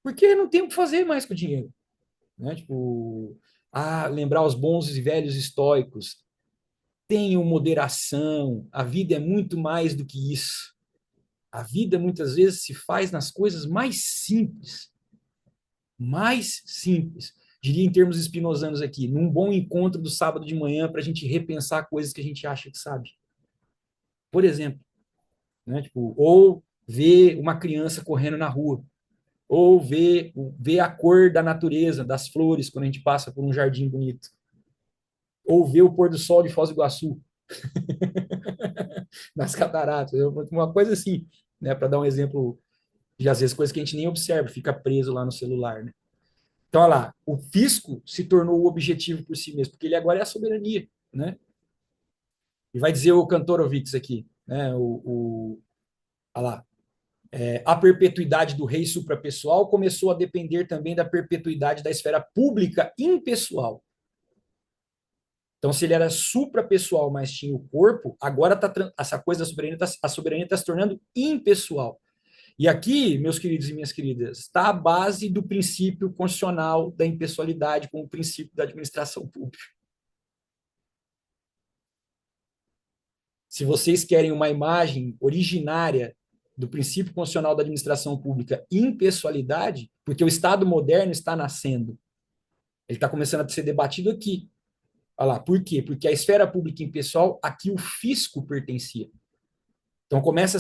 porque não tem o que fazer mais com o dinheiro. Né? Tipo, lembrar os bons e velhos estoicos. Tenham moderação, a vida é muito mais do que isso. A vida muitas vezes se faz nas coisas mais simples. Mais simples. Diria em termos espinosanos aqui, num bom encontro do sábado de manhã para a gente repensar coisas que a gente acha que sabe. Por exemplo, né? Tipo, ou ver uma criança correndo na rua, ou ver a cor da natureza, das flores, quando a gente passa por um jardim bonito, ou ver o pôr do sol de Foz do Iguaçu, nas cataratas, uma coisa assim, né? Para dar um exemplo de, às vezes, coisas que a gente nem observa, fica preso lá no celular, né? Então, olha lá, o fisco se tornou o objetivo por si mesmo, porque ele agora é a soberania, né? E vai dizer o Kantorovitz aqui, né? Olha lá, a perpetuidade do rei suprapessoal começou a depender também da perpetuidade da esfera pública impessoal. Então, se ele era suprapessoal, mas tinha o corpo, agora essa coisa da soberania, a soberania está se tornando impessoal. E aqui, meus queridos e minhas queridas, está a base do princípio constitucional da impessoalidade como princípio da administração pública. Se vocês querem uma imagem originária do princípio constitucional da administração pública impessoalidade, porque o Estado moderno está nascendo. Ele está começando a ser debatido aqui. Olha lá, por quê? Porque a esfera pública impessoal, aqui o fisco pertencia. Então começa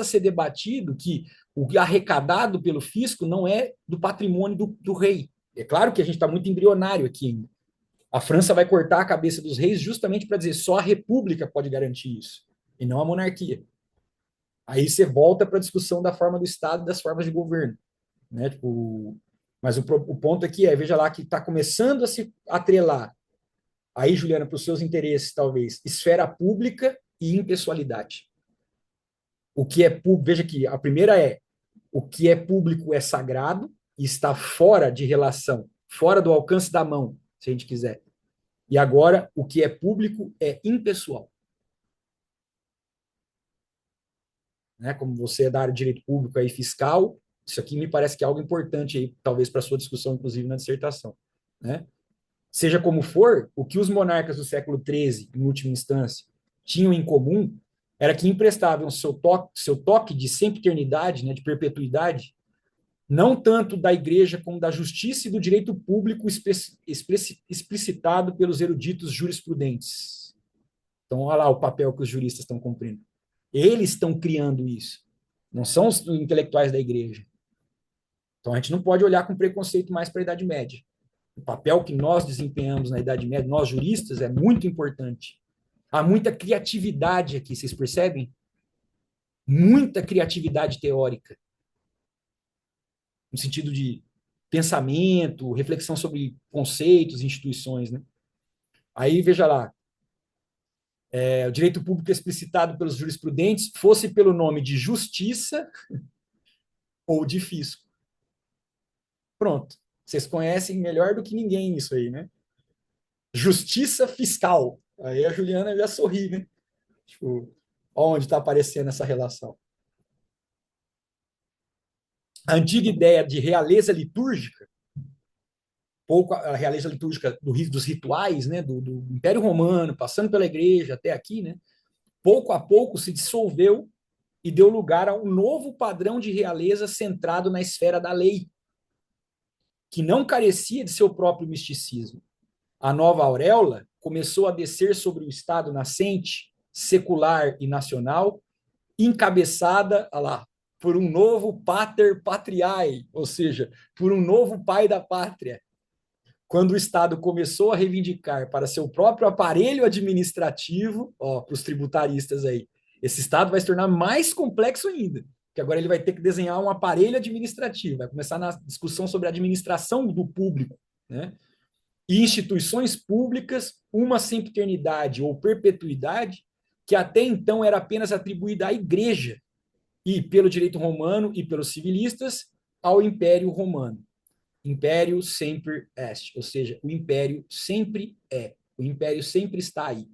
a ser debatido que o arrecadado pelo fisco não é do patrimônio do rei. É claro que a gente está muito embrionário aqui ainda. A França vai cortar a cabeça dos reis justamente para dizer só a república pode garantir isso, e não a monarquia. Aí você volta para a discussão da forma do Estado e das formas de governo. Né? Tipo, mas o ponto aqui veja lá que está começando a se atrelar, aí, Juliana, para os seus interesses, talvez, esfera pública e impessoalidade. O que é público, veja aqui, a primeira o que é público é sagrado e está fora de relação, fora do alcance da mão, se a gente quiser. E agora, o que é público é impessoal. Né? Como você é da área de direito público e fiscal, isso aqui me parece que é algo importante aí, talvez para a sua discussão, inclusive na dissertação. Né? Seja como for, o que os monarcas do século XIII, em última instância, tinham em comum era que emprestavam seu toque de sempiternidade, né, de perpetuidade, não tanto da igreja como da justiça e do direito público explicitado pelos eruditos jurisprudentes. Então, olha lá o papel que os juristas estão cumprindo. Eles estão criando isso. Não são os intelectuais da igreja. Então, a gente não pode olhar com preconceito mais para a Idade Média. O papel que nós desempenhamos na Idade Média, nós juristas, é muito importante. Há muita criatividade aqui, vocês percebem? Muita criatividade teórica. No sentido de pensamento, reflexão sobre conceitos, instituições, né? Aí, veja lá, o direito público explicitado pelos jurisprudentes fosse pelo nome de justiça ou de fisco. Pronto. Vocês conhecem melhor do que ninguém isso aí, né? Justiça fiscal. Aí a Juliana já sorri, né? Tipo, onde está aparecendo essa relação? A antiga ideia de realeza litúrgica, pouco a realeza litúrgica dos rituais, né, do Império Romano, passando pela igreja até aqui, né, pouco a pouco se dissolveu e deu lugar a um novo padrão de realeza centrado na esfera da lei, que não carecia de seu próprio misticismo. A nova auréola começou a descer sobre o Estado nascente, secular e nacional, encabeçada, olha lá, por um novo pater patriae, ou seja, por um novo pai da pátria. Quando o Estado começou a reivindicar para seu próprio aparelho administrativo, para os tributaristas aí, Esse Estado vai se tornar mais complexo ainda, porque agora ele vai ter que desenhar um aparelho administrativo, vai começar na discussão sobre a administração do público, né? E instituições públicas, uma sempiternidade ou perpetuidade, que até então era apenas atribuída à Igreja, e pelo direito romano e pelos civilistas, ao Império Romano. Império semper est, ou seja, o Império sempre é, o Império sempre está aí.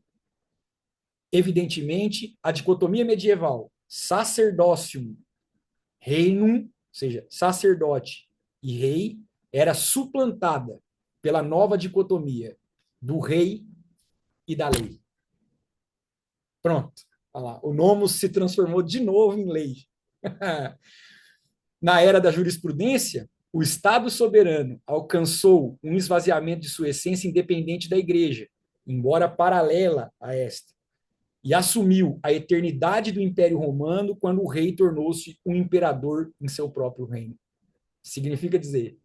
Evidentemente, a dicotomia medieval, sacerdócio, reinum, ou seja, sacerdote e rei, era suplantada pela nova dicotomia do rei e da lei. Pronto. Olha lá, o nomos se transformou de novo em lei. Na era da jurisprudência, o Estado soberano alcançou um esvaziamento de sua essência independente da Igreja, embora paralela a esta, e assumiu a eternidade do Império Romano quando o rei tornou-se um imperador em seu próprio reino. Significa dizer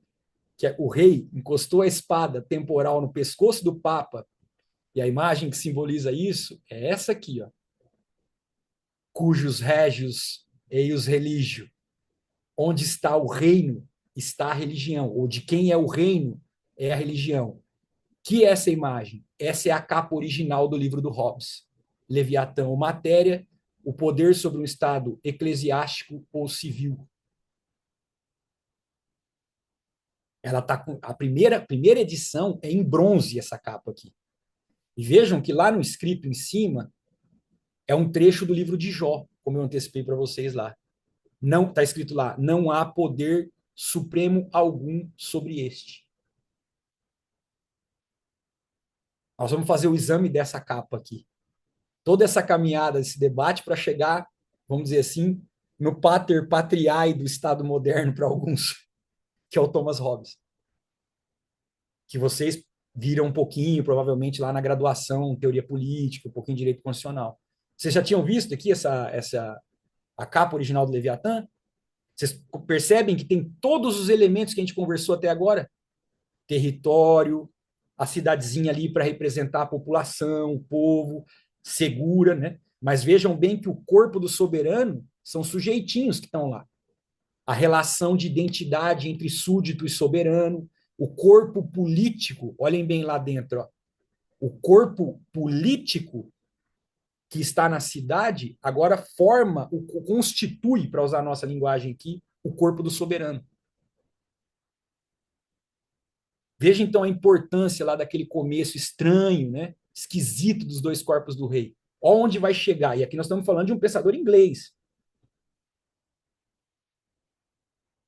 que o rei encostou a espada temporal no pescoço do Papa, e a imagem que simboliza isso é essa aqui, ó. Cujos régios eius religio. Onde está o reino, está a religião. Ou de quem é o reino, é a religião. Que é essa imagem? Essa é a capa original do livro do Hobbes. Leviatã ou matéria, o poder sobre um estado eclesiástico ou civil. Ela tá com a primeira edição é em bronze essa capa aqui. E vejam que lá no escrito em cima é um trecho do livro de Jó, como eu antecipei para vocês lá. Não está escrito lá, não há poder supremo algum sobre este. Nós vamos fazer o exame dessa capa aqui. Toda essa caminhada, esse debate para chegar, vamos dizer assim, no pater patriae do Estado moderno para alguns, que é o Thomas Hobbes. Que vocês viram um pouquinho, provavelmente, lá na graduação, teoria política, um pouquinho de direito constitucional. Vocês já tinham visto aqui a capa original do Leviatã? Vocês percebem que tem todos os elementos que a gente conversou até agora? Território, a cidadezinha ali para representar a população, o povo, segura, né? Mas vejam bem que o corpo do soberano são sujeitinhos que estão lá. A relação de identidade entre súdito e soberano, o corpo político, olhem bem lá dentro, ó. O corpo político que está na cidade agora constitui, para usar a nossa linguagem aqui, o corpo do soberano. Veja então a importância lá daquele começo estranho, né? Esquisito dos dois corpos do rei. Onde vai chegar? E aqui nós estamos falando de um pensador inglês.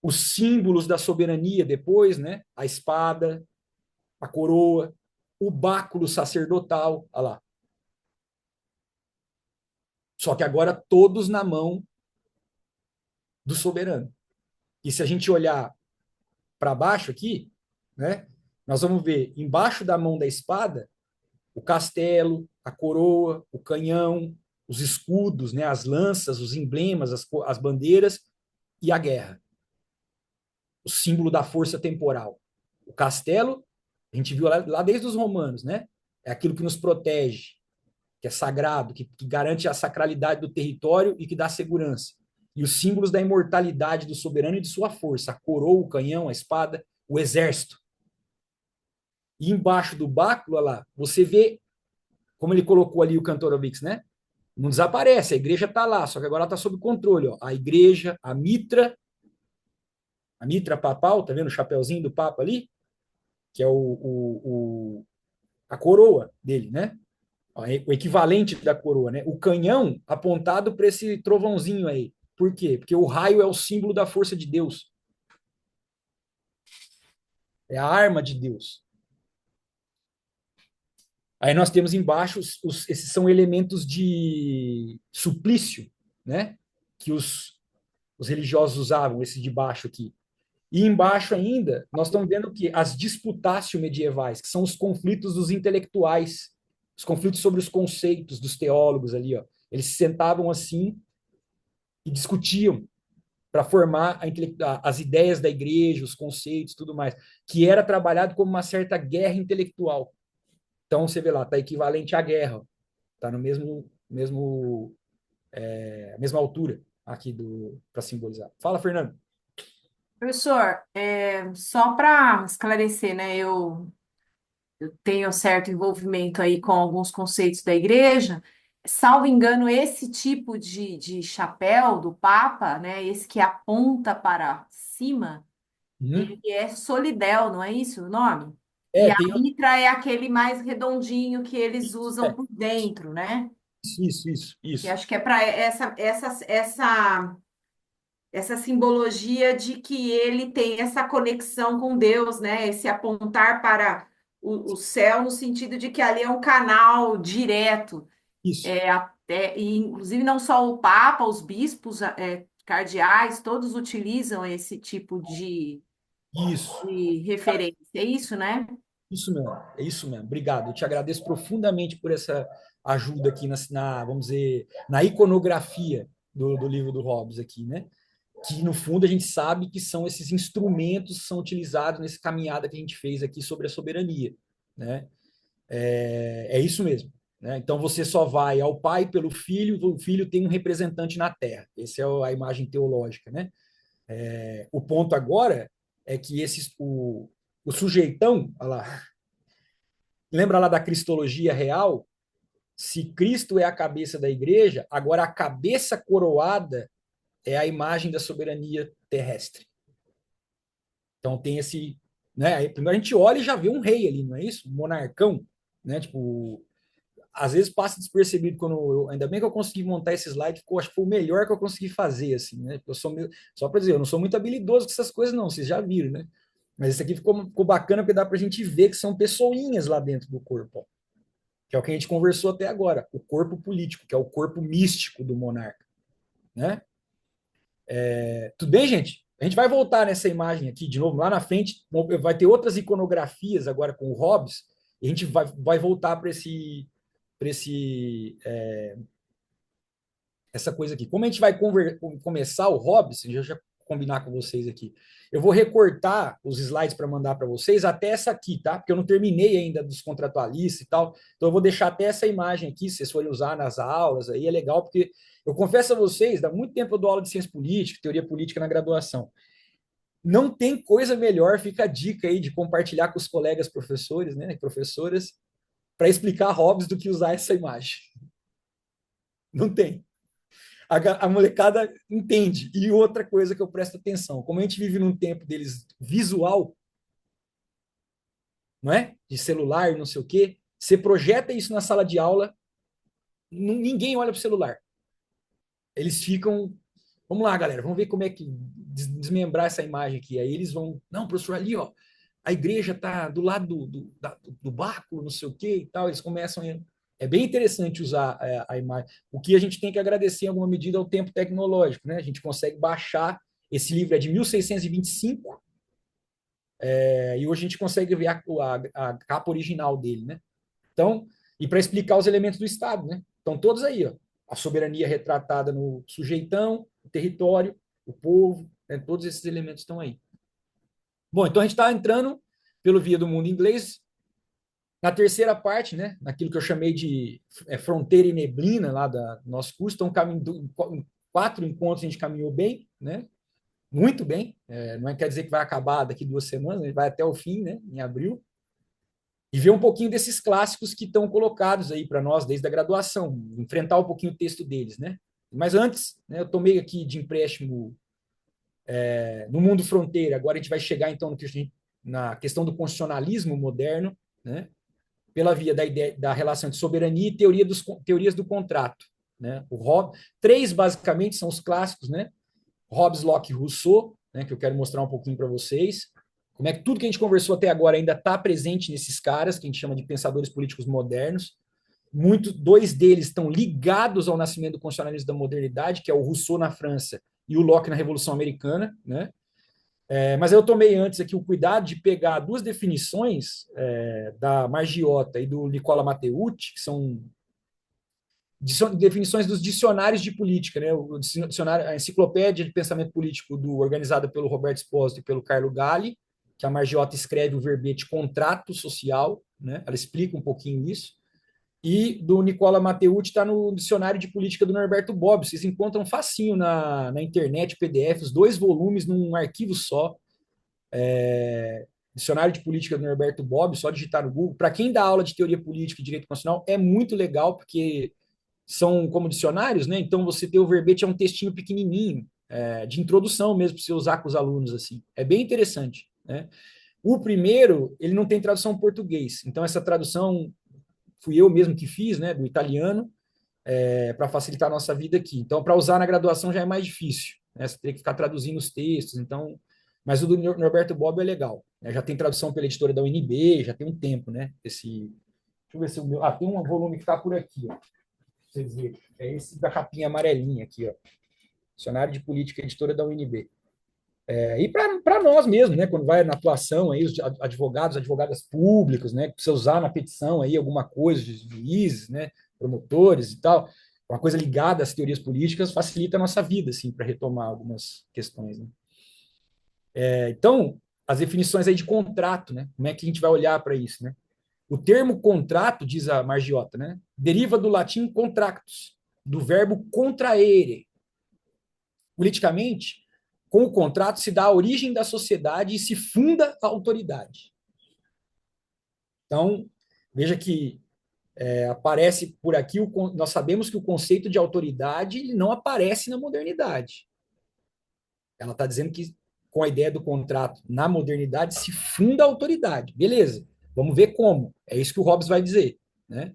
Os símbolos da soberania depois, né? A espada, a coroa, o báculo sacerdotal, olha lá. Só que agora todos na mão do soberano. E se a gente olhar para baixo aqui, né? Nós vamos ver embaixo da mão da espada o castelo, a coroa, o canhão, os escudos, né? As lanças, os emblemas, as bandeiras e a guerra. O símbolo da força temporal. O castelo, a gente viu lá desde os romanos, né? É aquilo que nos protege, que é sagrado, que garante a sacralidade do território e que dá segurança. E os símbolos da imortalidade do soberano e de sua força, a coroa, o canhão, a espada, o exército. E embaixo do báculo, olha lá, você vê como ele colocou ali o Kantorowicz, né? Não desaparece, a igreja está lá, só que agora está sob controle. Ó. A igreja, a mitra papal, tá vendo o chapeuzinho do papa ali? Que é a coroa dele, né? O equivalente da coroa, né? O canhão apontado para esse trovãozinho aí. Por quê? Porque o raio é o símbolo da força de Deus. É a arma de Deus. Aí nós temos embaixo, esses são elementos de suplício, né? Que os religiosos usavam, esse de baixo aqui. E embaixo ainda, nós estamos vendo que as disputatio medievais, que são os conflitos dos intelectuais, os conflitos sobre os conceitos dos teólogos ali, ó. Eles se sentavam assim e discutiam para formar as ideias da igreja, os conceitos, tudo mais, que era trabalhado como uma certa guerra intelectual. Então, você vê lá, está equivalente à guerra, está no mesmo a mesma altura aqui para simbolizar. Fala, Fernando. Professor, só para esclarecer, né? Eu tenho certo envolvimento aí com alguns conceitos da igreja. Salvo engano, esse tipo de chapéu do Papa, né? Esse que aponta para cima, Uhum. ele é solidel, não é isso o nome? E É, a tem mitra é aquele mais redondinho que eles usam é, por dentro, né? isso. Que acho que é para essa simbologia de que ele tem essa conexão com Deus, né? Esse apontar para o céu no sentido de que ali é um canal direto. Isso, E, inclusive não só o Papa, os bispos, cardeais, todos utilizam esse tipo isso. de referência. É isso, né? Isso mesmo, é isso mesmo. Obrigado. Eu te agradeço profundamente por essa ajuda aqui vamos dizer, na iconografia do livro do Hobbes aqui, né? Que no fundo a gente sabe que são esses instrumentos que são utilizados nessa caminhada que a gente fez aqui sobre a soberania, né? É isso mesmo, né? Então você só vai ao Pai pelo Filho, o Filho tem um representante na Terra. Essa é a imagem teológica, né? O ponto agora é que o sujeitão, olha lá, lembra lá da cristologia real? Se Cristo é a cabeça da igreja, agora a cabeça coroada é a imagem da soberania terrestre. Então tem esse, né? Primeiro a gente olha e já vê um rei ali, não é isso? Um monarcão, né? Tipo, às vezes passa despercebido ainda bem que eu consegui montar esse slide, acho que foi o melhor que eu consegui fazer, assim, né? Só para dizer, eu não sou muito habilidoso com essas coisas, não, vocês já viram, né? Mas isso aqui ficou bacana porque dá para a gente ver que são pessoinhas lá dentro do corpo, ó, que é o que a gente conversou até agora, o corpo político, que é o corpo místico do monarca, né? Tudo bem, gente? A gente vai voltar nessa imagem aqui de novo. Lá na frente vai ter outras iconografias agora com o Hobbes, e a gente vai voltar para essa coisa aqui. Como a gente vai começar o Hobbes, eu já combinar com vocês aqui. Eu vou recortar os slides para mandar para vocês até essa aqui, tá? Porque eu não terminei ainda dos contratualistas e tal. Então eu vou deixar até essa imagem aqui, se vocês forem usar nas aulas, aí é legal, porque eu confesso a vocês, há muito tempo eu dou aula de ciência política, teoria política na graduação. Não tem coisa melhor, fica a dica aí de compartilhar com os colegas professores, né, e professoras, para explicar Hobbes do que usar essa imagem. Não tem. A molecada entende. E outra coisa que eu presto atenção, como a gente vive num tempo deles visual, não é? De celular, não sei o quê, você projeta isso na sala de aula, ninguém olha para o celular. Eles ficam, vamos lá, galera, vamos ver como é que desmembrar essa imagem aqui. Aí eles vão, não, professor, ali, ó, a igreja está do lado do báculo, não sei o quê e tal. Eles começam a... É bem interessante usar a imagem. O que a gente tem que agradecer em alguma medida é o tempo tecnológico, né? A gente consegue baixar. Esse livro é de 1625, e hoje a gente consegue ver a capa original dele, né? Então, e para explicar os elementos do Estado, né? Então, todos aí, ó, a soberania retratada no sujeitão, o território, o povo, né? Todos esses elementos estão aí. Bom, então a gente está entrando pelo Via do Mundo Inglês na terceira parte, né? Naquilo que eu chamei de fronteira e neblina lá do nosso curso. Então, em 4 encontros a gente caminhou bem, né? Muito bem. Não quer dizer que vai acabar daqui 2 semanas, a gente vai até o fim, né? Em abril. E ver um pouquinho desses clássicos que estão colocados aí para nós desde a graduação, enfrentar um pouquinho o texto deles, né? Mas antes, né, eu tomei aqui de empréstimo no Mundo Fronteira. Agora a gente vai chegar então na questão do constitucionalismo moderno, né? Pela via da ideia da relação de soberania e teorias do contrato, né? Três basicamente são os clássicos, né? Hobbes, Locke e Rousseau, né? Que eu quero mostrar um pouquinho para vocês. Como é que tudo que a gente conversou até agora ainda está presente nesses caras, que a gente chama de pensadores políticos modernos. Dois deles estão ligados ao nascimento do constitucionalismo da modernidade, que é o Rousseau na França e o Locke na Revolução Americana, né? Mas eu tomei antes aqui o cuidado de pegar duas definições da Margiota e do Nicola Matteucci, que são definições dos dicionários de política, né? O dicionário, a enciclopédia de pensamento político organizada pelo Roberto Espósito e pelo Carlo Galli, que a Margiota escreve o verbete contrato social, né? Ela explica um pouquinho isso. E do Nicola Matteucci está no Dicionário de Política do Norberto Bobbio. Vocês encontram facinho na internet, PDF, os 2 volumes num arquivo só. Dicionário de Política do Norberto Bobbio, só digitar no Google. Para quem dá aula de teoria política e direito constitucional, é muito legal, porque são como dicionários, né? Então você tem o verbete, é um textinho pequenininho, de introdução mesmo, para você usar com os alunos, assim. É bem interessante, né? O primeiro, ele não tem tradução em português, então essa tradução fui eu mesmo que fiz, né, do italiano, para facilitar a nossa vida aqui. Então, para usar na graduação já é mais difícil, né? Você tem que ficar traduzindo os textos, então... Mas o do Norberto Bobbio é legal, né? Já tem tradução pela editora da UNB, já tem um tempo, né? Deixa eu ver se o meu... tem um volume que está por aqui, ó. Vocês verem. É esse da capinha amarelinha aqui, ó. Dicionário de Política, editora da UNB. E para nós mesmo, né, quando vai na atuação aí, os advogados, advogadas públicos, né, que precisa usar na petição aí alguma coisa de juízes, né, promotores e tal, uma coisa ligada às teorias políticas facilita a nossa vida, assim, para retomar algumas questões, né? Então, as definições aí de contrato, né, como é que a gente vai olhar para isso, né? O termo contrato, diz a Margiota, né, deriva do latim contractus, do verbo contraere. Politicamente, com o contrato se dá a origem da sociedade e se funda a autoridade. Então, veja que aparece por aqui, nós sabemos que o conceito de autoridade ele não aparece na modernidade. Ela está dizendo que, com a ideia do contrato na modernidade, se funda a autoridade. Beleza, vamos ver como. É isso que o Hobbes vai dizer, né?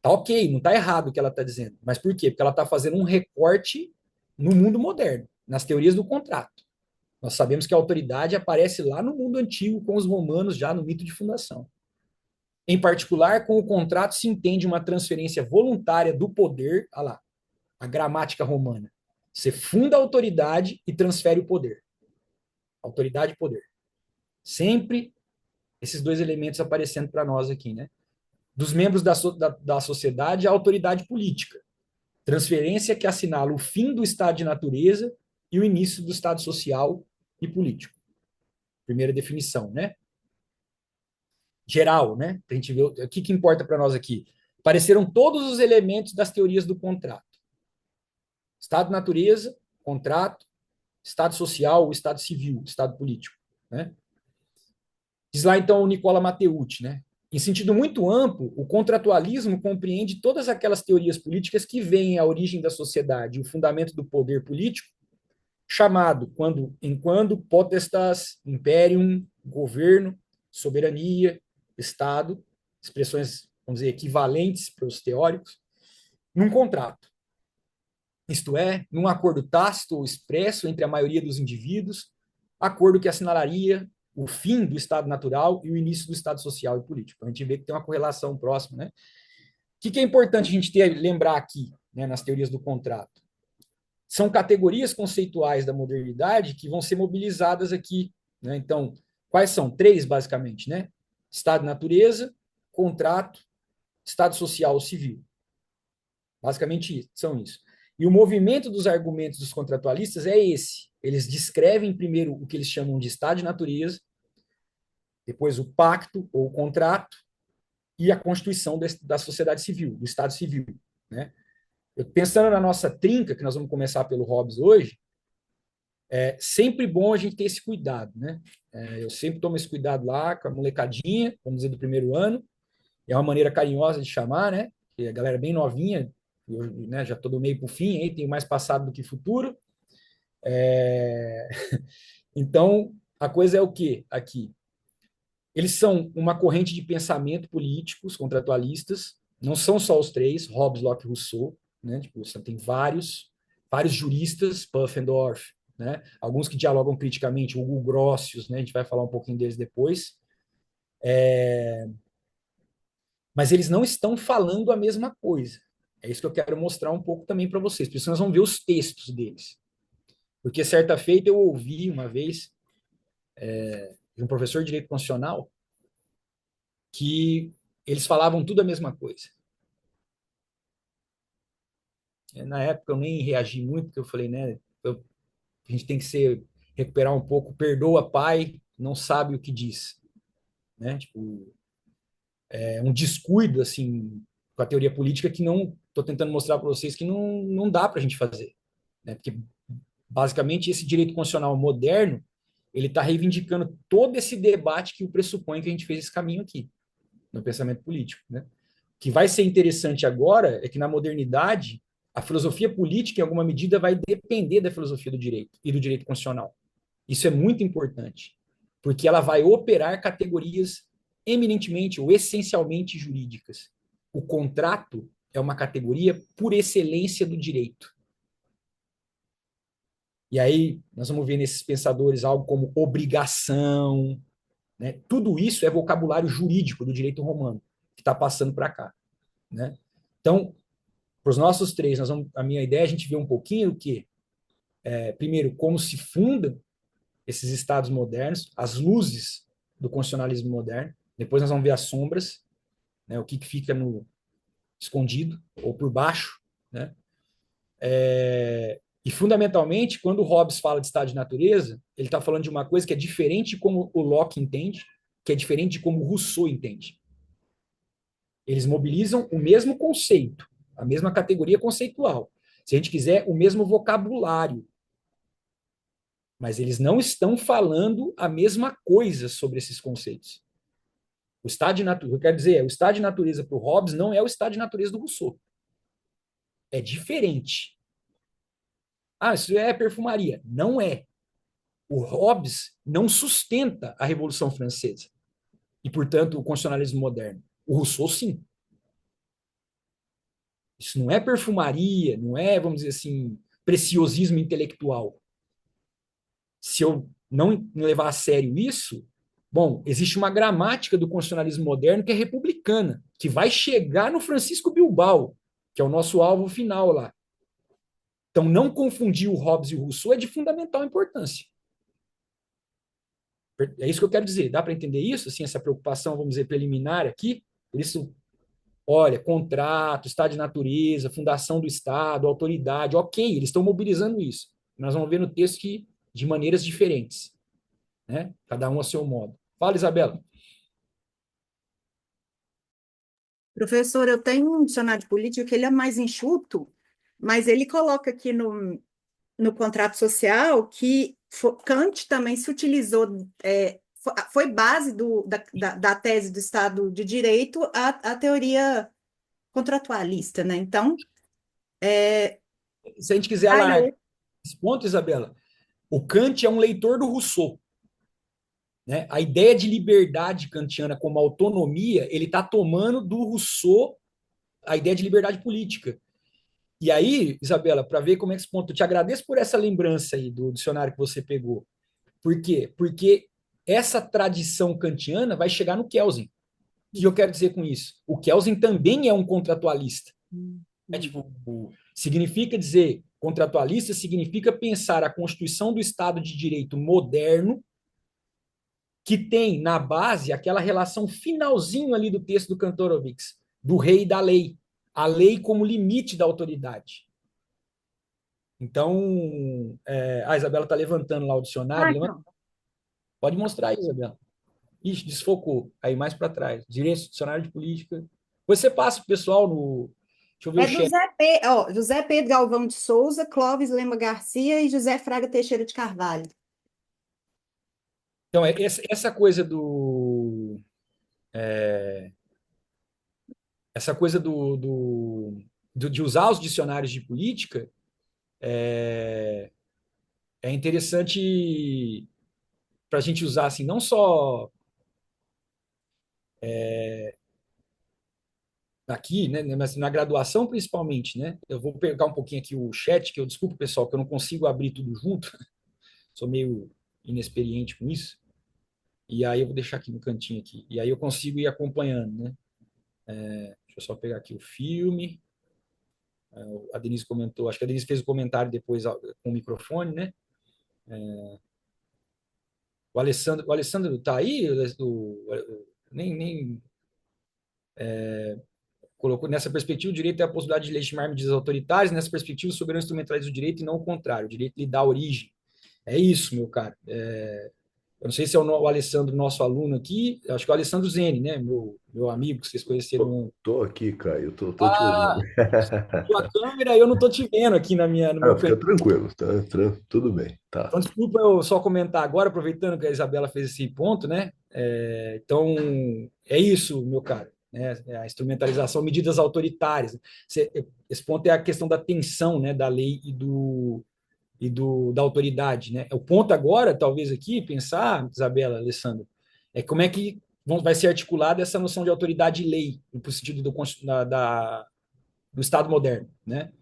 Tá ok, não está errado o que ela está dizendo. Mas por quê? Porque ela está fazendo um recorte no mundo moderno, nas teorias do contrato. Nós sabemos que a autoridade aparece lá no mundo antigo com os romanos, já no mito de fundação. Em particular, com o contrato se entende uma transferência voluntária do poder, olha lá, a gramática romana. Você funda a autoridade e transfere o poder. Autoridade e poder. Sempre esses 2 elementos aparecendo para nós aqui, né? Dos membros da sociedade, a autoridade política. Transferência que assinala o fim do estado de natureza e o início do estado social e político. Primeira definição, né? Geral, né? Para a gente ver o que importa para nós aqui. Apareceram todos os elementos das teorias do contrato. Estado de natureza, contrato, estado social, estado civil, estado político, né? Diz lá, então, o Nicola Matteucci, né? Em sentido muito amplo, o contratualismo compreende todas aquelas teorias políticas que veem a origem da sociedade e o fundamento do poder político, chamado, quando potestas, imperium, governo, soberania, Estado, expressões, vamos dizer, equivalentes para os teóricos, num contrato. Isto é, num acordo tácito ou expresso entre a maioria dos indivíduos, acordo que assinalaria o fim do Estado natural e o início do Estado social e político. A gente vê que tem uma correlação próxima, né? O que é importante a gente lembrar aqui, né, nas teorias do contrato? São categorias conceituais da modernidade que vão ser mobilizadas aqui, né? Então, quais são? 3, basicamente, né? Estado de natureza, contrato, estado social ou civil. Basicamente, são isso. E o movimento dos argumentos dos contratualistas é esse. Eles descrevem primeiro o que eles chamam de estado de natureza, depois o pacto ou o contrato e a constituição da sociedade civil, do estado civil, né? Pensando na nossa trinca, que nós vamos começar pelo Hobbes hoje, é sempre bom a gente ter esse cuidado, né? Eu sempre tomo esse cuidado lá com a molecadinha, vamos dizer, do primeiro ano. É uma maneira carinhosa de chamar, né? Porque a galera é bem novinha, eu, né, já estou do meio para o fim, aí tenho mais passado do que futuro. Então, a coisa é o quê aqui? Eles são uma corrente de pensamento políticos, contratualistas, não são só os 3, Hobbes, Locke e Rousseau, né? Tipo, você tem vários juristas, Pufendorf, né? Alguns que dialogam criticamente, Hugo Grotius, né? A gente vai falar um pouquinho deles depois. Mas eles não estão falando a mesma coisa. É isso que eu quero mostrar um pouco também para vocês. Por isso nós vamos ver os textos deles. Porque certa feita eu ouvi uma vez de um professor de direito constitucional que eles falavam tudo a mesma coisa. Na época eu nem reagi muito, porque eu falei, né, a gente tem que recuperar um pouco, perdoa pai, não sabe o que diz, né? Tipo, um descuido assim com a teoria política que não estou tentando mostrar para vocês que não dá para a gente fazer, né? Porque basicamente esse direito constitucional moderno ele está reivindicando todo esse debate que o pressupõe que a gente fez esse caminho aqui no pensamento político, né? O que vai ser interessante agora é que na modernidade a filosofia política em alguma medida vai depender da filosofia do direito e do direito constitucional. Isso é muito importante, porque ela vai operar categorias eminentemente ou essencialmente jurídicas. O contrato é uma categoria por excelência do direito. E aí nós vamos ver nesses pensadores algo como obrigação, né? Tudo isso é vocabulário jurídico do direito romano que está passando para cá, né? Então, para os nossos três, a minha ideia é a gente ver um pouquinho o que, primeiro, como se fundam esses estados modernos, as luzes do constitucionalismo moderno. Depois nós vamos ver as sombras, né? O que fica no escondido ou por baixo, né? E, fundamentalmente, quando o Hobbes fala de estado de natureza, ele está falando de uma coisa que é diferente de como o Locke entende, que é diferente de como o Rousseau entende. Eles mobilizam o mesmo conceito, a mesma categoria conceitual. Se a gente quiser, o mesmo vocabulário. Mas eles não estão falando a mesma coisa sobre esses conceitos. O estado de natureza, eu quero dizer, o estado de natureza para o Hobbes não é o estado de natureza do Rousseau. É diferente. Ah, isso é perfumaria. Não é. O Hobbes não sustenta a Revolução Francesa e, portanto, o constitucionalismo moderno. O Rousseau, sim. Isso não é perfumaria, não é, vamos dizer assim, preciosismo intelectual. Se eu não levar a sério isso, bom, existe uma gramática do constitucionalismo moderno que é republicana, que vai chegar no Francisco Bilbao, que é o nosso alvo final lá. Então, não confundir o Hobbes e o Rousseau é de fundamental importância. É isso que eu quero dizer. Dá para entender isso? Assim, essa preocupação, vamos dizer, preliminar aqui? Por isso, olha, contrato, estado de natureza, fundação do Estado, autoridade, ok, eles estão mobilizando isso. Nós vamos ver no texto que de maneiras diferentes, né? Cada um a seu modo. Fala, Isabela. Professor, eu tenho um dicionário de política que ele é mais enxuto, mas ele coloca aqui no contrato social que Kant também se utilizou, foi base da tese do Estado de Direito a teoria contratualista, né? Então, se a gente quiser alargar esse ponto, Isabela, o Kant é um leitor do Rousseau. Né? A ideia de liberdade kantiana como autonomia, ele está tomando do Rousseau a ideia de liberdade política. E aí, Isabela, para ver como é que esse ponto, eu te agradeço por essa lembrança aí do dicionário que você pegou. Por quê? Porque essa tradição kantiana vai chegar no Kelsen. O que eu quero dizer com isso? O Kelsen também é um contratualista. Significa dizer, contratualista significa pensar a constituição do Estado de Direito moderno, que tem na base aquela relação finalzinho ali do texto do Kantorowicz, do rei e da lei. A lei como limite da autoridade. Então, a Isabela está levantando lá o dicionário. Pode mostrar aí, Isabela. Ixi, desfocou. Aí mais para trás. Direito, dicionário de política. Depois você passa para o pessoal no. Deixa eu ver o chat. José Pedro Galvão de Souza, Clóvis Lema Garcia e José Fraga Teixeira de Carvalho. Então, essa coisa essa coisa de usar os dicionários de política é interessante para a gente usar assim, não só aqui, né, mas na graduação principalmente, né? Eu vou pegar um pouquinho aqui o chat, que eu desculpo, pessoal, que eu não consigo abrir tudo junto, sou meio inexperiente com isso, e aí eu vou deixar aqui no cantinho aqui, e aí eu consigo ir acompanhando, né? Deixa eu só pegar aqui o filme. A Denise comentou, acho que a Denise fez o comentário depois com o microfone, né? O Alessandro tá aí? Nem colocou nessa perspectiva, o direito é a possibilidade de legitimar medidas autoritárias, nessa perspectiva, o soberano instrumentaliza o direito e não o contrário, o direito lhe dá origem. É isso, meu caro. Eu não sei se é o Alessandro, nosso aluno aqui, acho que é o Alessandro Zene, né? Meu amigo, que vocês conheceram. Tô aqui, Caio, tô te ouvindo. Sua câmera, eu não estou te vendo aqui no Ah, meu fica canto. tranquilo, tudo bem, tá. Então, desculpa eu só comentar agora, aproveitando que a Isabela fez esse ponto, né? Então, é isso, meu caro, né? A instrumentalização, medidas autoritárias. Esse ponto é a questão da tensão, né, da lei da autoridade, né? O ponto agora, talvez aqui, pensar, Isabela, Alessandro, é como é que vai ser articulada essa noção de autoridade e lei, no sentido do Estado moderno, né?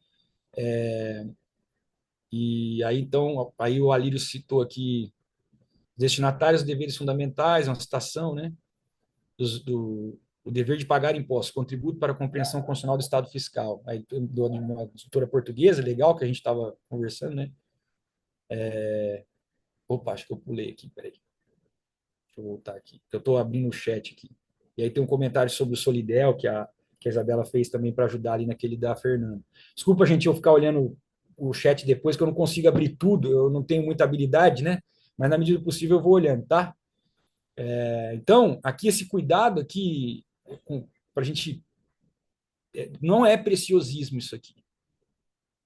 E aí, então, aí o Alírio citou aqui destinatários de deveres fundamentais, uma citação, né? O dever de pagar impostos, contributo para a compreensão constitucional do Estado fiscal. Aí, de uma doutora portuguesa, legal, que a gente estava conversando, né? Opa, acho que eu pulei aqui, peraí. Deixa eu voltar aqui. Eu estou abrindo o chat aqui. E aí tem um comentário sobre o Solidel, que a Isabela fez também para ajudar ali naquele da Fernanda. Desculpa, gente, eu ficar olhando o chat depois, que eu não consigo abrir tudo, eu não tenho muita habilidade, né? Mas na medida do possível eu vou olhando, tá? Então, aqui esse cuidado aqui, para a gente. Não é preciosismo isso aqui.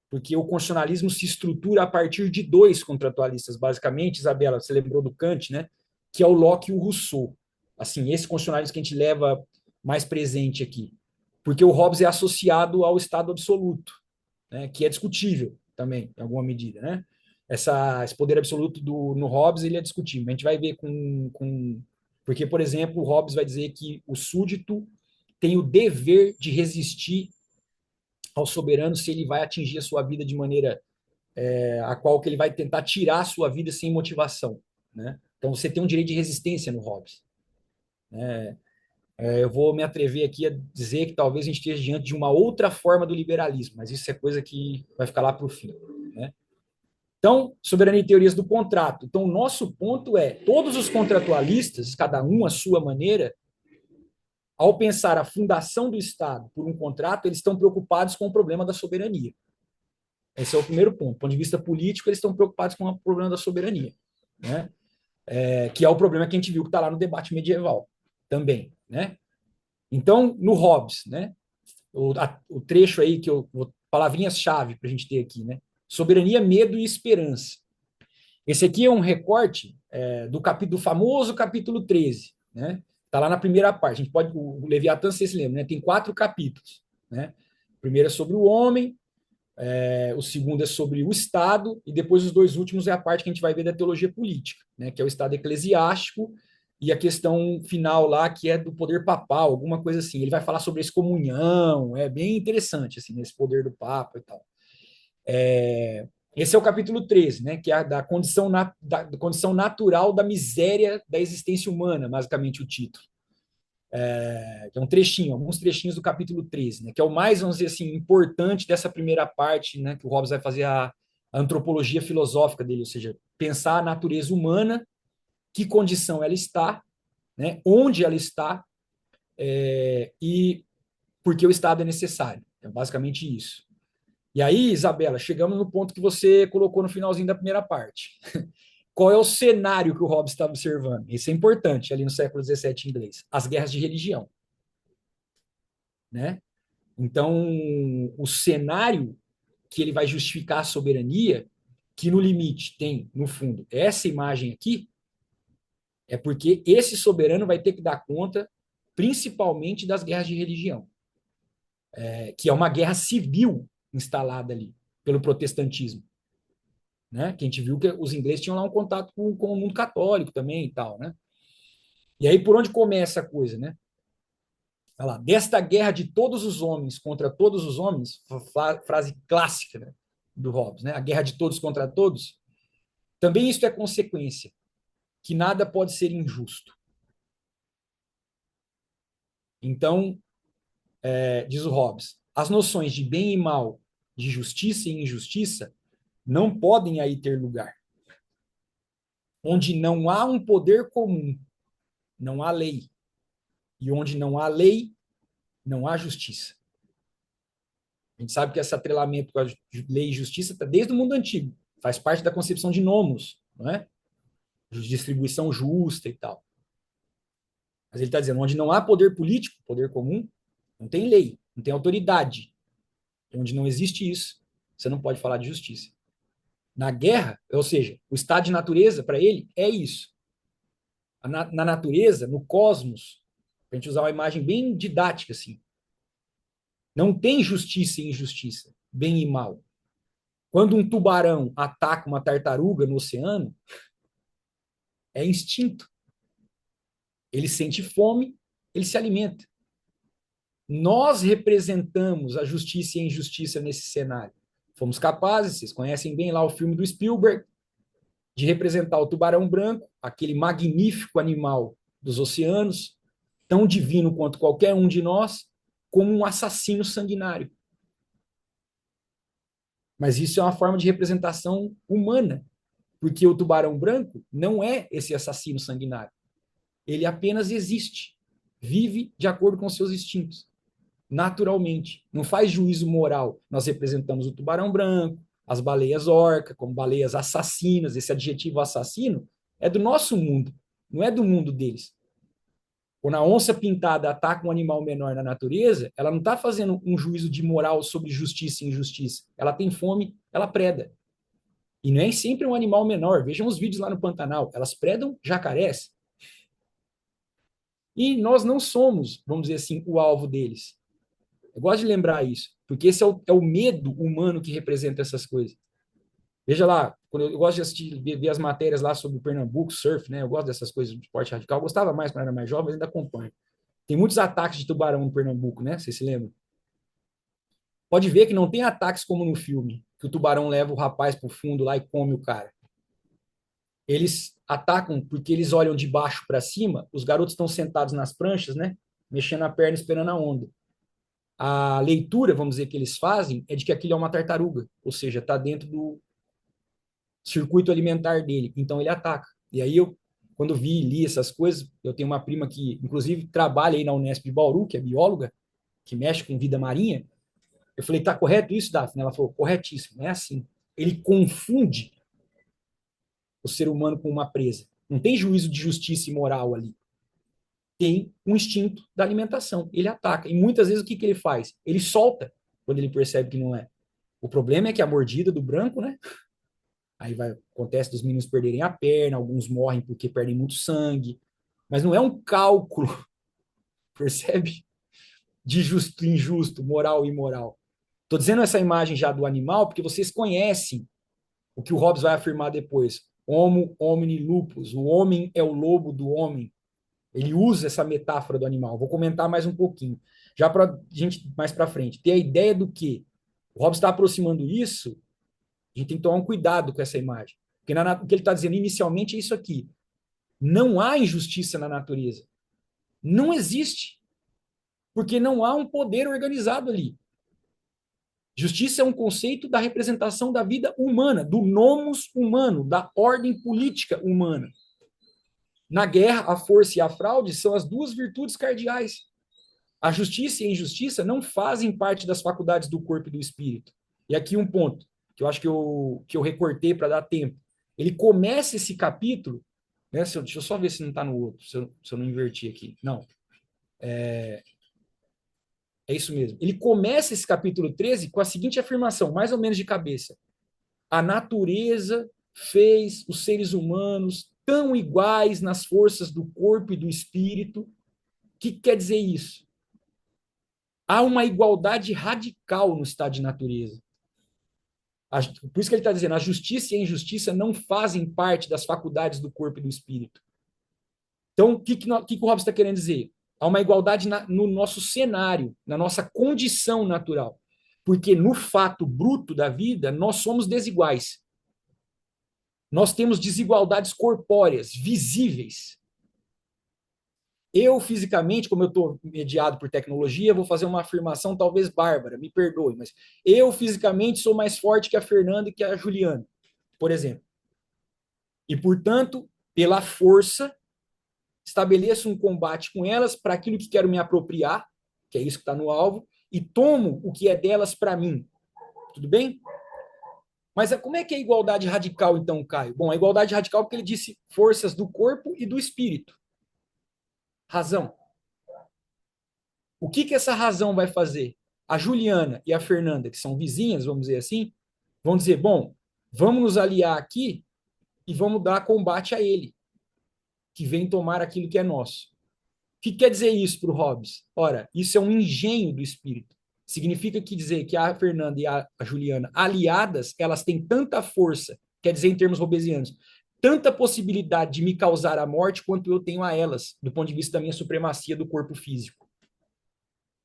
Porque o constitucionalismo se estrutura a partir de dois contratualistas, basicamente, Isabela, você lembrou do Kant, né? Que é o Locke e o Rousseau. Assim, esse constitucionalismo que a gente leva mais presente aqui. Porque o Hobbes é associado ao Estado absoluto, né? Que é discutível também, em alguma medida, né? Esse poder absoluto no Hobbes ele é discutível. A gente vai ver porque, por exemplo, o Hobbes vai dizer que o súdito tem o dever de resistir ao soberano se ele vai atingir a sua vida de maneira a qual que ele vai tentar tirar a sua vida sem motivação, né? Então você tem um direito de resistência no Hobbes, né? Eu vou me atrever aqui a dizer que talvez a gente esteja diante de uma outra forma do liberalismo, mas isso é coisa que vai ficar lá para o fim, né? Então, soberania e teorias do contrato. Então, o nosso ponto é, todos os contratualistas, cada um à sua maneira, ao pensar a fundação do Estado por um contrato, eles estão preocupados com o problema da soberania. Esse é o primeiro ponto. Do ponto de vista político, eles estão preocupados com o problema da soberania, né? Que é o problema que a gente viu que está lá no debate medieval também, né? Então, no Hobbes, né? O trecho aí que palavrinhas-chave para a gente ter aqui, né? Soberania, medo e esperança. Esse aqui é um recorte do famoso capítulo 13, né? Está lá na primeira parte. A gente pode, o Leviatã, vocês se lembram, né? Tem 4 capítulos, né? O primeiro é sobre o homem, o segundo é sobre o Estado, e depois os 2 últimos é a parte que a gente vai ver da teologia política, né? Que é o Estado eclesiástico e a questão final lá, que é do poder papal, alguma coisa assim. Ele vai falar sobre a excomunhão, é bem interessante, assim, esse poder do Papa e tal. Esse é o capítulo 13, né? Que é da condição natural da miséria da existência humana, basicamente o título. Que é um trechinho, alguns trechinhos do capítulo 13, né, que é o mais, vamos dizer assim, importante dessa primeira parte, né, que o Hobbes vai fazer a antropologia filosófica dele, ou seja, pensar a natureza humana, que condição ela está, né, onde ela está, e por que o Estado é necessário. É basicamente isso. E aí, Isabela, chegamos no ponto que você colocou no finalzinho da primeira parte. Qual é o cenário que o Hobbes está observando? Isso é importante ali no século XVII em inglês. As guerras de religião, né? Então, o cenário que ele vai justificar a soberania, que no limite tem, no fundo, essa imagem aqui, é porque esse soberano vai ter que dar conta, principalmente das guerras de religião, que é uma guerra civil instalada ali pelo protestantismo, né? Que a gente viu que os ingleses tinham lá um contato com o mundo católico também e tal, né? E aí por onde começa a coisa, né? Olha lá, desta guerra de todos os homens contra todos os homens, frase clássica, né, do Hobbes, né? A guerra de todos contra todos. Também isto é consequência, que nada pode ser injusto. Então, diz o Hobbes, as noções de bem e mal, de justiça e injustiça, não podem aí ter lugar. Onde não há um poder comum, não há lei. E onde não há lei, não há justiça. A gente sabe que esse atrelamento com a lei e justiça está desde o mundo antigo. Faz parte da concepção de nomos, não é? distribuição justa e tal. Mas ele está dizendo, onde não há poder político, poder comum, não tem lei, não tem autoridade. Onde não existe isso, você não pode falar de justiça. Na guerra, ou seja, o estado de natureza, para ele, é isso. Na natureza, no cosmos, para a gente usar uma imagem bem didática, assim, não tem justiça e injustiça, bem e mal. Quando um tubarão ataca uma tartaruga no oceano, é instinto. Ele sente fome, ele se alimenta. Nós representamos a justiça e a injustiça nesse cenário. Fomos capazes, vocês conhecem bem lá o filme do Spielberg, de representar o tubarão branco, aquele magnífico animal dos oceanos, tão divino quanto qualquer um de nós, como um assassino sanguinário. Mas isso é uma forma de representação humana, porque o tubarão branco não é esse assassino sanguinário. Ele apenas existe, vive de acordo com seus instintos, naturalmente. Não faz juízo moral. Nós representamos o tubarão branco, as baleias orca, como baleias assassinas. Esse adjetivo assassino é do nosso mundo, não é do mundo deles. Quando a onça pintada ataca um animal menor na natureza, ela não está fazendo um juízo de moral sobre justiça e injustiça. Ela tem fome, ela preda. E nem sempre é um animal menor. Vejam os vídeos lá no Pantanal. Elas predam jacarés. E nós não somos, vamos dizer assim, o alvo deles. Eu gosto de lembrar isso, porque esse é o medo humano que representa essas coisas. Veja lá, quando eu gosto de assistir, ver as matérias lá sobre o Pernambuco, surf, né? Eu gosto dessas coisas de esporte radical. Eu gostava mais quando era mais jovem, mas ainda acompanho. Tem muitos ataques de tubarão no Pernambuco, né? Vocês se lembram? Pode ver que não tem ataques como no filme, que o tubarão leva o rapaz para o fundo lá e come o cara. Eles atacam porque eles olham de baixo para cima, os garotos estão sentados nas pranchas, né? Mexendo a perna, esperando a onda. A leitura, vamos dizer, que eles fazem é de que aquilo é uma tartaruga, ou seja, está dentro do circuito alimentar dele, então ele ataca. E aí quando vi e li essas coisas, eu tenho uma prima que, inclusive, trabalha aí na Unesp de Bauru, que é bióloga, que mexe com vida marinha. Eu falei, tá correto isso, Daphne? Ela falou, corretíssimo, é assim. Ele confunde o ser humano com uma presa. Não tem juízo de justiça e moral ali. Tem um instinto da alimentação. Ele ataca. E muitas vezes o que ele faz? Ele solta quando ele percebe que não é. O problema é que a mordida do branco, né? Aí acontece dos meninos perderem a perna, alguns morrem porque perdem muito sangue. Mas não é um cálculo, percebe? De justo e injusto, moral e imoral. Estou dizendo essa imagem já do animal porque vocês conhecem o que o Hobbes vai afirmar depois. Homo homini lupus. O homem é o lobo do homem. Ele usa essa metáfora do animal. Vou comentar mais um pouquinho. Já para gente mais para frente. Ter a ideia do que o Hobbes está aproximando isso, a gente tem que tomar um cuidado com essa imagem. Porque o que ele está dizendo inicialmente é isso aqui. Não há injustiça na natureza. Não existe. Porque não há um poder organizado ali. Justiça é um conceito da representação da vida humana, do nomos humano, da ordem política humana. Na guerra, a força e a fraude são as duas virtudes cardeais. A justiça e a injustiça não fazem parte das faculdades do corpo e do espírito. E aqui um ponto, que eu acho que eu recortei para dar tempo. Ele começa esse capítulo, né, deixa eu só ver se não está no outro, se eu não inverti aqui. Não. É isso mesmo. Ele começa esse capítulo 13 com a seguinte afirmação, mais ou menos de cabeça. A natureza fez os seres humanos tão iguais nas forças do corpo e do espírito. O que quer dizer isso? Há uma igualdade radical no estado de natureza. Por isso que ele está dizendo, a justiça e a injustiça não fazem parte das faculdades do corpo e do espírito. Então, o que o Hobbes está querendo dizer? Há uma igualdade no nosso cenário, na nossa condição natural. Porque no fato bruto da vida, nós somos desiguais. Nós temos desigualdades corpóreas, visíveis. Eu, fisicamente, como eu estou mediado por tecnologia, vou fazer uma afirmação talvez bárbara, me perdoe, mas eu, fisicamente, sou mais forte que a Fernanda e que a Juliana, por exemplo. E, portanto, pela força, estabeleço um combate com elas para aquilo que quero me apropriar, que é isso que está no alvo, e tomo o que é delas para mim. Tudo bem? Mas como é que é a igualdade radical, então, Caio? Bom, a igualdade radical é porque ele disse forças do corpo e do espírito. Razão. O que essa razão vai fazer? A Juliana e a Fernanda, que são vizinhas, vamos dizer assim, vão dizer, bom, vamos nos aliar aqui e vamos dar combate a ele, que vem tomar aquilo que é nosso. O que quer dizer isso para o Hobbes? Ora, isso é um engenho do espírito. Significa que dizer que a Fernanda e a Juliana, aliadas, elas têm tanta força, quer dizer, em termos hobbesianos, tanta possibilidade de me causar a morte quanto eu tenho a elas, do ponto de vista da minha supremacia do corpo físico.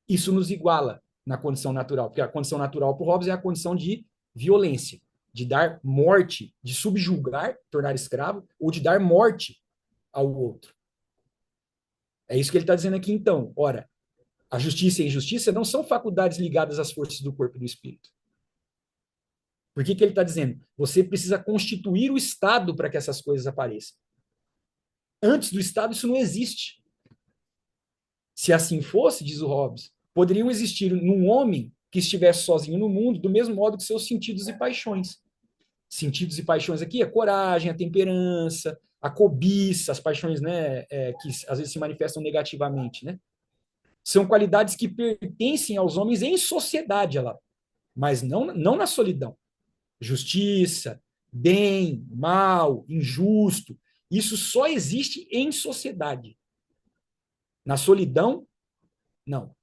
Isso nos iguala na condição natural, porque a condição natural para o Hobbes é a condição de violência, de dar morte, de subjugar, tornar escravo, ou de dar morte ao outro. É isso que ele está dizendo aqui, então. Ora, a justiça e a injustiça não são faculdades ligadas às forças do corpo e do espírito. Por que ele está dizendo? Você precisa constituir o Estado para que essas coisas apareçam. Antes do Estado, isso não existe. Se assim fosse, diz o Hobbes, poderiam existir num homem que estivesse sozinho no mundo, do mesmo modo que seus sentidos e paixões. Sentidos e paixões aqui, a coragem, a temperança, a cobiça, as paixões, né, que às vezes se manifestam negativamente, né? São qualidades que pertencem aos homens em sociedade, lá, mas não na solidão. Justiça, bem, mal, injusto, isso só existe em sociedade. Na solidão, não.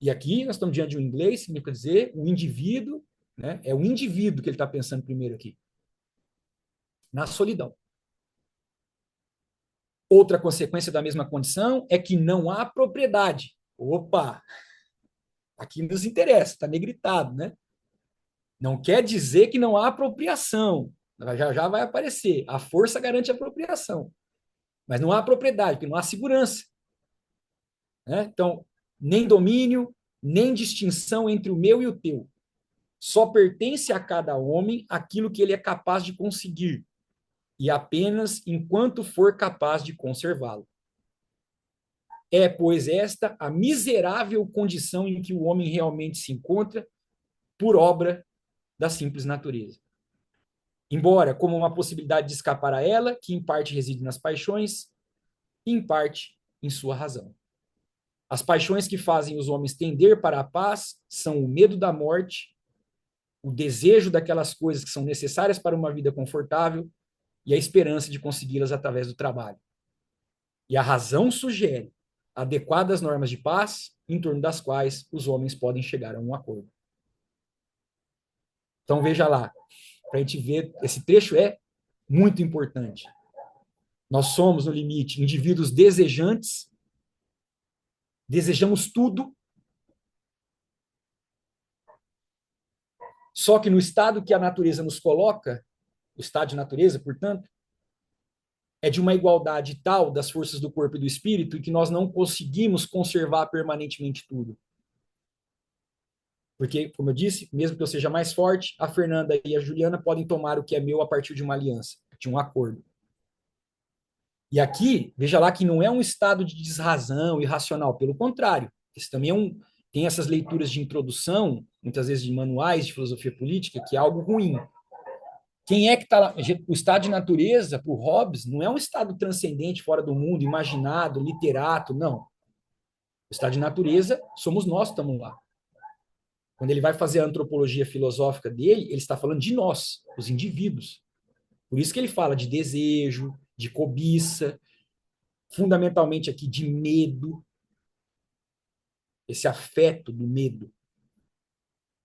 E aqui nós estamos diante de um inglês, significa dizer o indivíduo, né? É o indivíduo que ele está pensando primeiro aqui. Na solidão. Outra consequência da mesma condição é que não há propriedade. Opa! Aqui nos interessa, está negritado, né? Não quer dizer que não há apropriação. Já vai aparecer. A força garante a apropriação. Mas não há propriedade, porque não há segurança. Né? Então, nem domínio, nem distinção entre o meu e o teu. Só pertence a cada homem aquilo que ele é capaz de conseguir, e apenas enquanto for capaz de conservá-lo. É, pois, esta a miserável condição em que o homem realmente se encontra por obra da simples natureza. Embora como uma possibilidade de escapar a ela, que em parte reside nas paixões, e em parte em sua razão. As paixões que fazem os homens tender para a paz são o medo da morte, o desejo daquelas coisas que são necessárias para uma vida confortável e a esperança de consegui-las através do trabalho. E a razão sugere adequadas normas de paz em torno das quais os homens podem chegar a um acordo. Então, veja lá, para a gente ver, esse trecho é muito importante. Nós somos, no limite, indivíduos desejantes, desejamos tudo, só que no estado que a natureza nos coloca, o estado de natureza, portanto, é de uma igualdade tal das forças do corpo e do espírito que nós não conseguimos conservar permanentemente tudo. Porque, como eu disse, mesmo que eu seja mais forte, a Fernanda e a Juliana podem tomar o que é meu a partir de uma aliança, de um acordo. E aqui, veja lá que não é um estado de desrazão irracional, pelo contrário. Esse também tem essas leituras de introdução, muitas vezes de manuais de filosofia política, que é algo ruim. Quem é que está lá? O estado de natureza, para o Hobbes, não é um estado transcendente, fora do mundo, imaginado, literato, não. O estado de natureza somos nós que estamos lá. Quando ele vai fazer a antropologia filosófica dele, ele está falando de nós, os indivíduos. Por isso que ele fala de desejo, de cobiça, fundamentalmente aqui de medo, esse afeto do medo,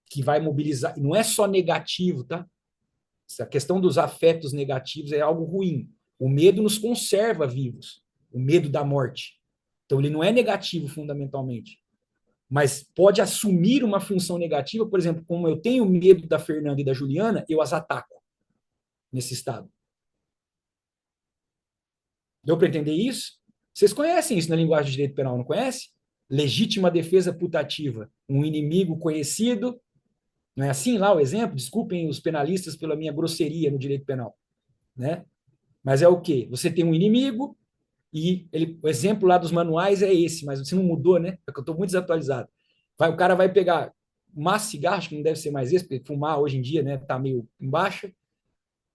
que vai mobilizar, não é só negativo, tá? Essa questão dos afetos negativos é algo ruim. O medo nos conserva vivos, o medo da morte. Então, ele não é negativo fundamentalmente, mas pode assumir uma função negativa, por exemplo, como eu tenho medo da Fernanda e da Juliana, eu as ataco nesse estado. Deu para entender isso? Vocês conhecem isso na linguagem de direito penal, não conhece? Legítima defesa putativa. Um inimigo conhecido. Não é assim lá o exemplo? Desculpem os penalistas pela minha grosseria no direito penal. Né? Mas é o quê? Você tem um inimigo e o exemplo lá dos manuais é esse, mas você não mudou, né? É que eu estou muito desatualizado. O cara vai pegar maço de cigarro, acho que não deve ser mais esse, porque fumar hoje em dia, né, tá meio em baixa,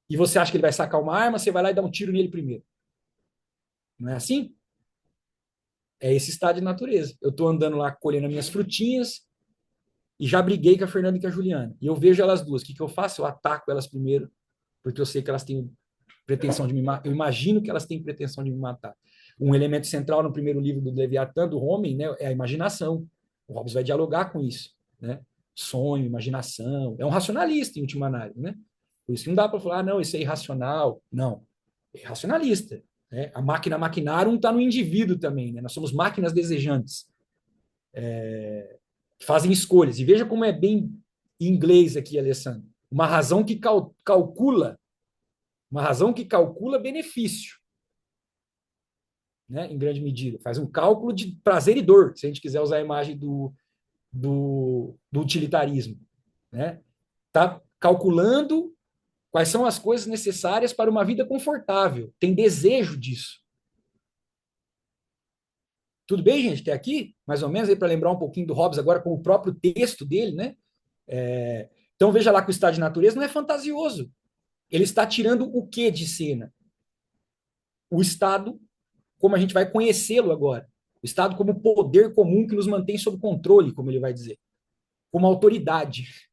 e você acha que ele vai sacar uma arma, você vai lá e dá um tiro nele primeiro. Não é assim? É esse estado de natureza. Eu estou andando lá colhendo as minhas frutinhas e já briguei com a Fernanda e com a Juliana. E eu vejo elas duas. O que eu faço? Eu ataco elas primeiro, porque eu sei que elas têm pretensão de me matar. Eu imagino que elas têm pretensão de me matar. Um elemento central no primeiro livro do Leviatã, do homem, né, é a imaginação. O Hobbes vai dialogar com isso, né? Sonho, imaginação. É um racionalista, em última análise, né? Por isso que não dá para falar, não, isso é irracional. Não, é racionalista. Né? A máquina maquinárum está no indivíduo também, né? Nós somos máquinas desejantes, que fazem escolhas. E veja como é bem em inglês aqui, Alessandro. Uma razão que calcula benefício, né? Em grande medida. Faz um cálculo de prazer e dor, se a gente quiser usar a imagem do utilitarismo. Né? Está calculando quais são as coisas necessárias para uma vida confortável. Tem desejo disso. Tudo bem, gente? Até aqui? Mais ou menos, aí para lembrar um pouquinho do Hobbes agora com o próprio texto dele, né? Então veja lá que o estado de natureza não é fantasioso. Ele está tirando o que de cena? O estado como a gente vai conhecê-lo agora. O estado como poder comum que nos mantém sob controle, como ele vai dizer. Como autoridade.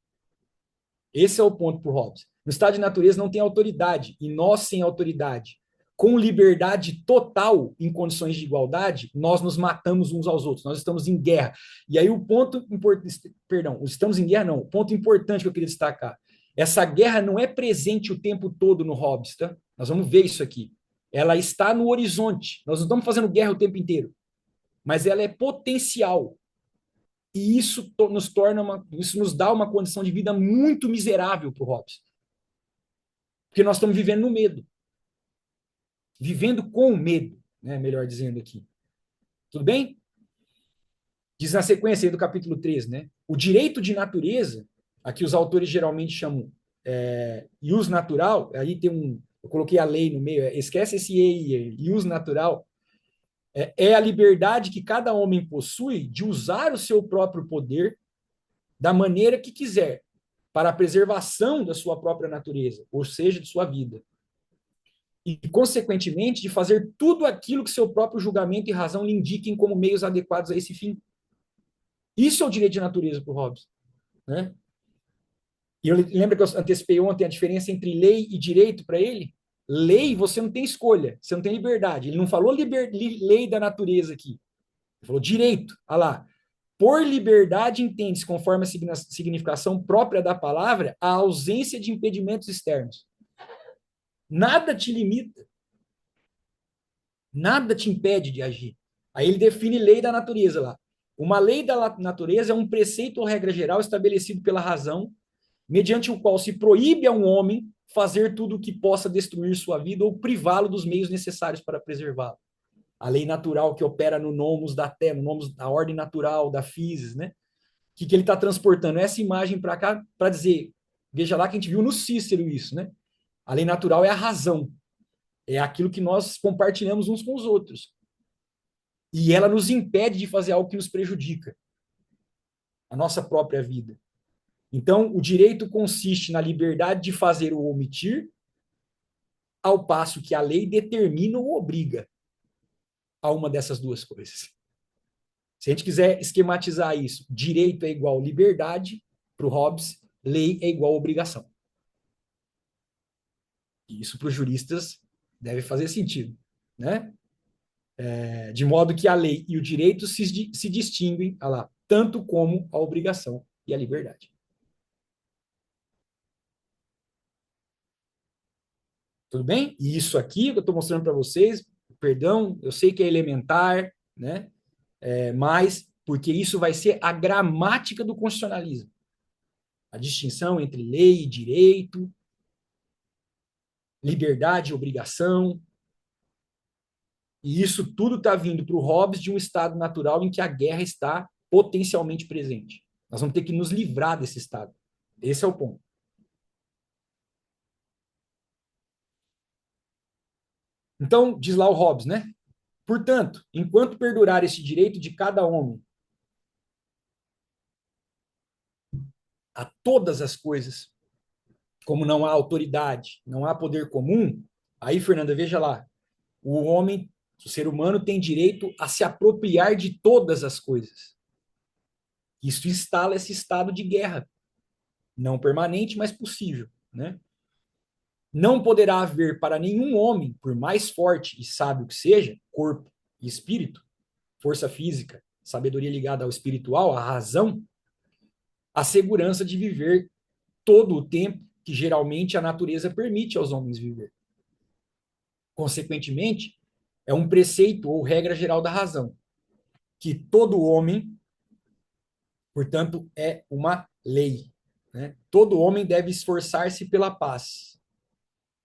Esse é o ponto para o Hobbes. No estado de natureza não tem autoridade, e nós sem autoridade, com liberdade total em condições de igualdade, nós nos matamos uns aos outros, nós estamos em guerra. E aí o ponto importante, perdão, estamos em guerra não, o ponto importante que eu queria destacar, essa guerra não é presente o tempo todo no Hobbes, tá? Nós vamos ver isso aqui. Ela está no horizonte, nós não estamos fazendo guerra o tempo inteiro, mas ela é potencial. E isso isso nos dá uma condição de vida muito miserável para o Hobbes. Porque nós estamos vivendo no medo. Vivendo com medo, né? Melhor dizendo aqui. Tudo bem? Diz na sequência aí do capítulo 13, né? O direito de natureza, aqui os autores geralmente chamam ius natural, aí tem eu coloquei a lei no meio, esquece esse ius natural, é a liberdade que cada homem possui de usar o seu próprio poder da maneira que quiser, para a preservação da sua própria natureza, ou seja, de sua vida. E, consequentemente, de fazer tudo aquilo que seu próprio julgamento e razão lhe indiquem como meios adequados a esse fim. Isso é o direito de natureza para o Hobbes. Né? E eu lembro que eu antecipei ontem a diferença entre lei e direito para ele. Lei, você não tem escolha, você não tem liberdade. Ele não falou lei da natureza aqui. Ele falou direito. Olha lá. Por liberdade entende-se, conforme a significação própria da palavra, a ausência de impedimentos externos. Nada te limita. Nada te impede de agir. Aí ele define lei da natureza lá. Uma lei da natureza é um preceito ou regra geral estabelecido pela razão, mediante o qual se proíbe a um homem fazer tudo o que possa destruir sua vida ou privá-lo dos meios necessários para preservá-la. A lei natural que opera no nomos da terra, no nomos da ordem natural, da physis, né? O que ele está transportando? Essa imagem para cá para dizer, veja lá que a gente viu no Cícero isso, né? A lei natural é a razão, é aquilo que nós compartilhamos uns com os outros. E ela nos impede de fazer algo que nos prejudica, a nossa própria vida. Então, o direito consiste na liberdade de fazer ou omitir, ao passo que a lei determina ou obriga a uma dessas duas coisas. Se a gente quiser esquematizar isso, direito é igual liberdade, para o Hobbes, lei é igual obrigação. E isso para os juristas deve fazer sentido, né? De modo que a lei e o direito se distinguem, lá, tanto como a obrigação e a liberdade. Tudo bem? E isso aqui que eu estou mostrando para vocês, perdão, eu sei que é elementar, né? Mas porque isso vai ser a gramática do constitucionalismo. A distinção entre lei e direito, liberdade e obrigação. E isso tudo está vindo para o Hobbes de um estado natural em que a guerra está potencialmente presente. Nós vamos ter que nos livrar desse estado. Esse é o ponto. Então, diz lá o Hobbes, né? Portanto, enquanto perdurar esse direito de cada homem a todas as coisas, como não há autoridade, não há poder comum, aí, Fernanda, veja lá, o homem, o ser humano tem direito a se apropriar de todas as coisas. Isso instala esse estado de guerra, não permanente, mas possível, né? Não poderá haver para nenhum homem, por mais forte e sábio que seja, corpo e espírito, força física, sabedoria ligada ao espiritual, à razão, a segurança de viver todo o tempo que geralmente a natureza permite aos homens viver. Consequentemente, é um preceito ou regra geral da razão, que todo homem, portanto, é uma lei. Né? Todo homem deve esforçar-se pela paz,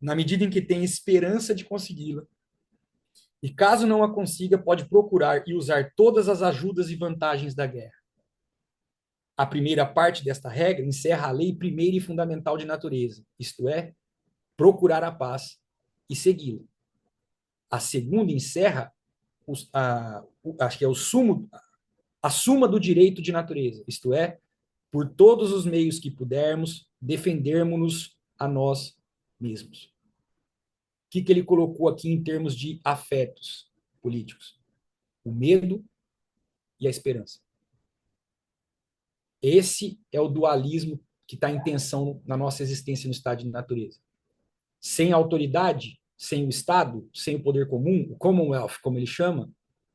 na medida em que tem esperança de consegui-la. E caso não a consiga, pode procurar e usar todas as ajudas e vantagens da guerra. A primeira parte desta regra encerra a lei primeira e fundamental de natureza, isto é, procurar a paz e segui-la. A segunda encerra acho que é a suma do direito de natureza, isto é, por todos os meios que pudermos, defendermos-nos a nós mesmos. O que ele colocou aqui em termos de afetos políticos? O medo e a esperança. Esse é o dualismo que está em tensão na nossa existência no estado de natureza. Sem a autoridade, sem o Estado, sem o poder comum, o Commonwealth, como ele chama,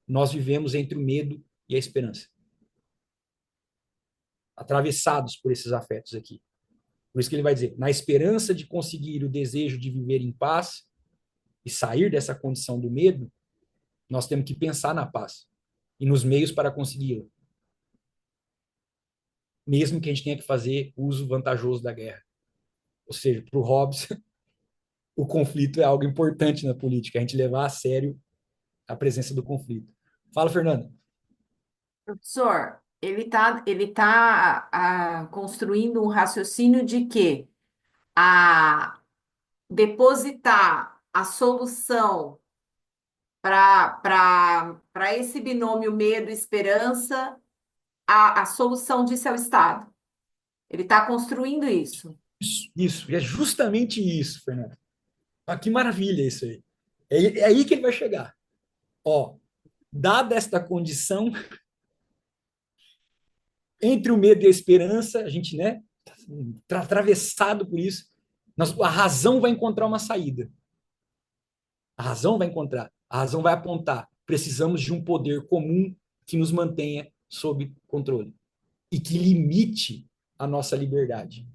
nós vivemos entre o medo e a esperança. Atravessados por esses afetos aqui. Por isso que ele vai dizer, na esperança de conseguir o desejo de viver em paz e sair dessa condição do medo, nós temos que pensar na paz e nos meios para consegui-la. Mesmo que a gente tenha que fazer uso vantajoso da guerra. Ou seja, para o Hobbes, o conflito é algo importante na política, a gente levar a sério a presença do conflito. Fala, Fernando. Professor, ele tá construindo um raciocínio de que a depositar a solução para esse binômio medo e esperança, a solução disso é o Estado. Ele está construindo isso. Isso, é justamente isso, Fernando. Ah, que maravilha isso aí. É aí que ele vai chegar. Ó, dada esta condição, entre o medo e a esperança, a gente, né, tá atravessado por isso, a razão vai encontrar uma saída. A razão vai encontrar, a razão vai apontar. Precisamos de um poder comum que nos mantenha sob controle e que limite a nossa liberdade.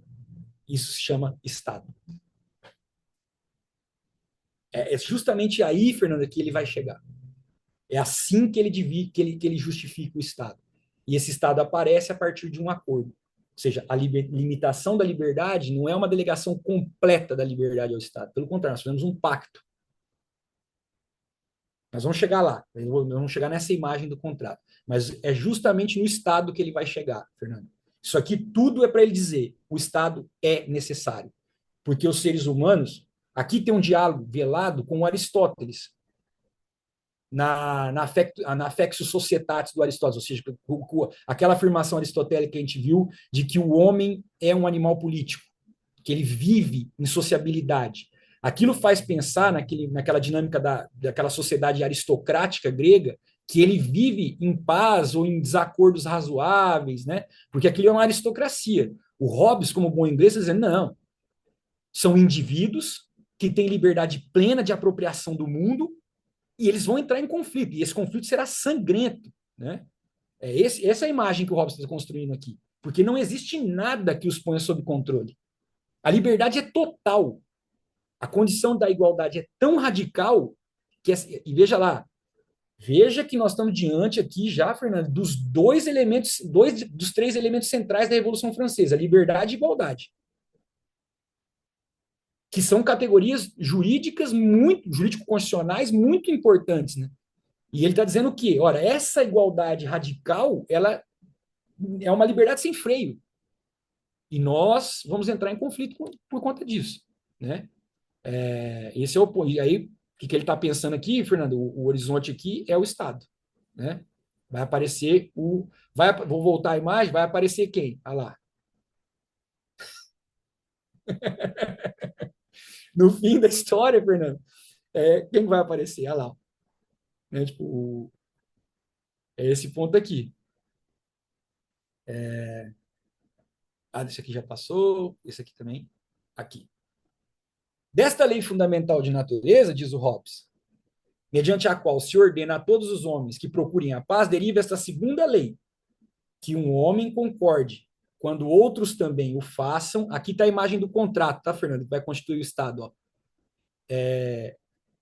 Isso se chama Estado. É justamente aí, Fernanda, que ele vai chegar. É assim que ele justifica o Estado. E esse Estado aparece a partir de um acordo. Ou seja, a limitação da liberdade não é uma delegação completa da liberdade ao Estado. Pelo contrário, nós fazemos um pacto. Nós vamos chegar lá. Nós vamos chegar nessa imagem do contrato. Mas é justamente no Estado que ele vai chegar, Fernando. Isso aqui tudo é para ele dizer: o Estado é necessário. Porque os seres humanos... Aqui tem um diálogo velado com Aristóteles, na Affectio Societatis do Aristóteles, ou seja, aquela afirmação aristotélica que a gente viu de que o homem é um animal político, que ele vive em sociabilidade. Aquilo faz pensar naquela dinâmica daquela sociedade aristocrática grega, que ele vive em paz ou em desacordos razoáveis, né? Porque aquilo é uma aristocracia. O Hobbes, como bom inglês, está dizendo, não, são indivíduos que têm liberdade plena de apropriação do mundo e eles vão entrar em conflito, e esse conflito será sangrento, né? Essa é a imagem que o Hobbes está construindo aqui, porque não existe nada que os ponha sob controle. A liberdade é total. A condição da igualdade é tão radical que, e veja lá, veja que nós estamos diante aqui já, Fernando, dos dos três elementos centrais da Revolução Francesa, liberdade e igualdade, que são categorias jurídicas jurídico-constitucionais muito importantes, né? E ele está dizendo o quê? Ora, essa igualdade radical, ela é uma liberdade sem freio. E nós vamos entrar em conflito por conta disso, né? Esse é o ponto. E aí, o que ele está pensando aqui, Fernando? O horizonte aqui é o Estado, né? Vai aparecer vou voltar a imagem, vai aparecer quem? Olha lá. No fim da história, Fernando, quem vai aparecer? Olha lá. Né? Tipo, é esse ponto aqui. Esse aqui já passou, esse aqui também. Aqui. Desta lei fundamental de natureza, diz o Hobbes, mediante a qual se ordena a todos os homens que procurem a paz, deriva esta segunda lei, que um homem concorde, quando outros também o façam. Aqui está a imagem do contrato, tá, Fernando? Que vai constituir o Estado. Ó.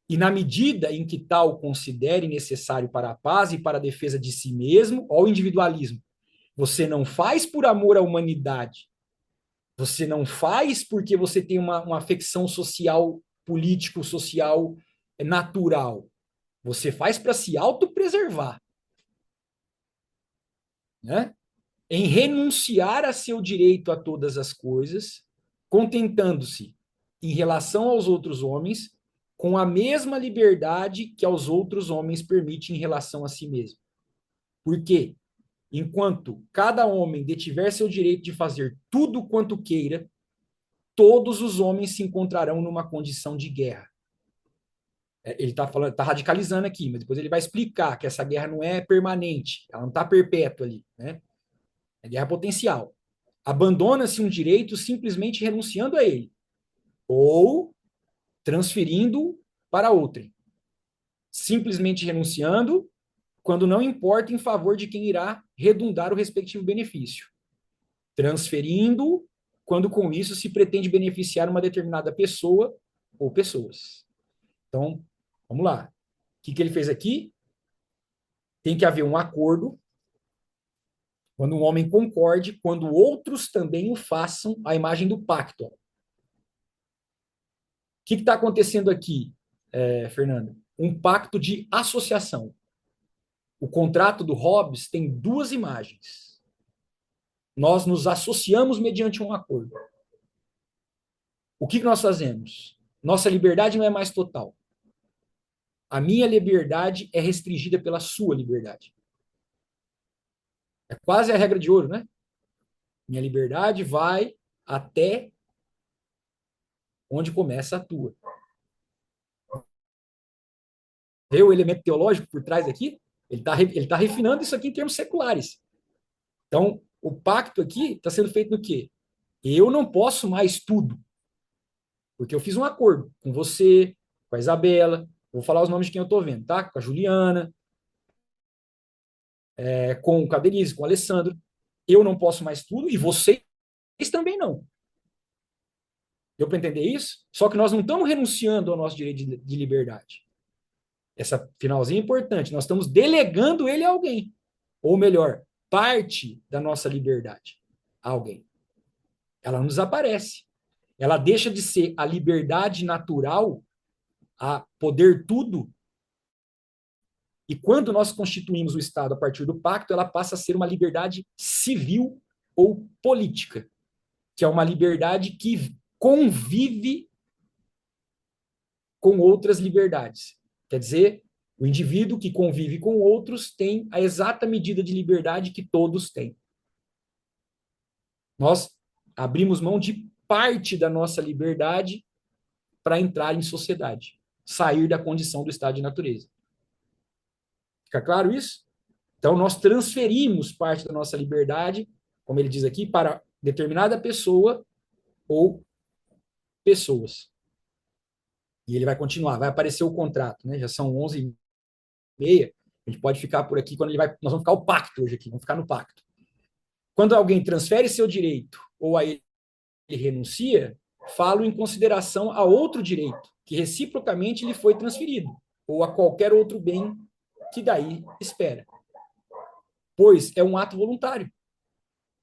E na medida em que tal considere necessário para a paz e para a defesa de si mesmo, ó, o individualismo. Você não faz por amor à humanidade. Você não faz porque você tem uma afecção social, político-social natural. Você faz para se autopreservar. Né? Em renunciar a seu direito a todas as coisas, contentando-se em relação aos outros homens com a mesma liberdade que aos outros homens permite em relação a si mesmo. Por quê? Enquanto cada homem detiver seu direito de fazer tudo quanto queira, todos os homens se encontrarão numa condição de guerra. Ele está radicalizando aqui, mas depois ele vai explicar que essa guerra não é permanente, ela não está perpétua ali, né? É guerra potencial. Abandona-se um direito simplesmente renunciando a ele, ou transferindo para outrem. Simplesmente renunciando quando não importa em favor de quem irá redundar o respectivo benefício. Transferindo quando com isso se pretende beneficiar uma determinada pessoa ou pessoas. Então, vamos lá. O que ele fez aqui? Tem que haver um acordo quando um homem concorde, quando outros também o façam, a imagem do pacto. O que está acontecendo aqui, Fernando? Um pacto de associação. O contrato do Hobbes tem duas imagens. Nós nos associamos mediante um acordo. O que nós fazemos? Nossa liberdade não é mais total. A minha liberdade é restringida pela sua liberdade. É quase a regra de ouro, né? Minha liberdade vai até onde começa a tua. Vê o elemento teológico por trás aqui? Ele tá refinando isso aqui em termos seculares. Então, o pacto aqui está sendo feito no quê? Eu não posso mais tudo. Porque eu fiz um acordo com você, com a Isabela, vou falar os nomes de quem eu estou vendo, tá? Com a Juliana, com a Denise, com o Alessandro. Eu não posso mais tudo e vocês também não. Deu para entender isso? Só que nós não estamos renunciando ao nosso direito de liberdade. Essa finalzinha é importante. Nós estamos delegando ele a alguém. Ou melhor, parte da nossa liberdade a alguém. Ela não desaparece. Ela deixa de ser a liberdade natural, a poder tudo. E quando nós constituímos o Estado a partir do pacto, ela passa a ser uma liberdade civil ou política, que é uma liberdade que convive com outras liberdades. Quer dizer, o indivíduo que convive com outros tem a exata medida de liberdade que todos têm. Nós abrimos mão de parte da nossa liberdade para entrar em sociedade, sair da condição do estado de natureza. Fica claro isso? Então, nós transferimos parte da nossa liberdade, como ele diz aqui, para determinada pessoa ou pessoas. E ele vai continuar, vai aparecer o contrato, né? Já são 11h30, a gente pode ficar por aqui, nós vamos ficar o pacto hoje aqui, vamos ficar no pacto. Quando alguém transfere seu direito ou a ele renuncia, falo em consideração a outro direito, que reciprocamente lhe foi transferido, ou a qualquer outro bem que daí espera. Pois é um ato voluntário.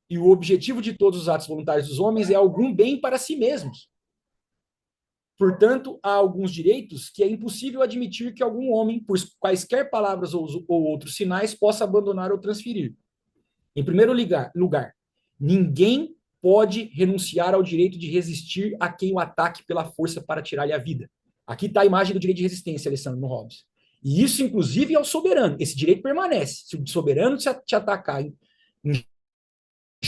E o objetivo de todos os atos voluntários dos homens é algum bem para si mesmos. Portanto, há alguns direitos que é impossível admitir que algum homem, por quaisquer palavras ou outros sinais, possa abandonar ou transferir. Em primeiro lugar, ninguém pode renunciar ao direito de resistir a quem o ataque pela força para tirar-lhe a vida. Aqui está a imagem do direito de resistência, Alessandro, no Hobbes. E isso, inclusive, é o soberano. Esse direito permanece. Se o soberano te atacar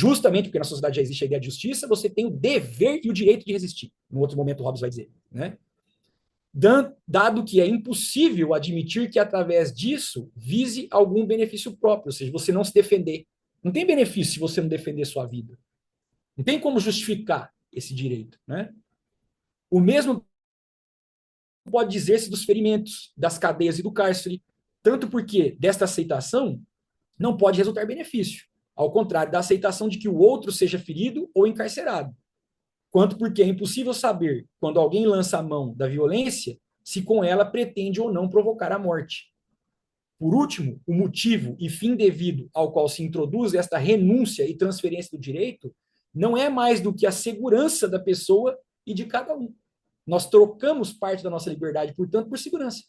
justamente porque na sociedade já existe a ideia de justiça, você tem o dever e o direito de resistir. No outro momento, o Hobbes vai dizer, né? Dado que é impossível admitir que, através disso, vise algum benefício próprio, ou seja, você não se defender. Não tem benefício se você não defender sua vida. Não tem como justificar esse direito, né? O mesmo pode dizer-se dos ferimentos, das cadeias e do cárcere, tanto porque desta aceitação não pode resultar benefício, ao contrário da aceitação de que o outro seja ferido ou encarcerado, quanto porque é impossível saber, quando alguém lança a mão da violência, se com ela pretende ou não provocar a morte. Por último, o motivo e fim devido ao qual se introduz esta renúncia e transferência do direito não é mais do que a segurança da pessoa e de cada um. Nós trocamos parte da nossa liberdade, portanto, por segurança.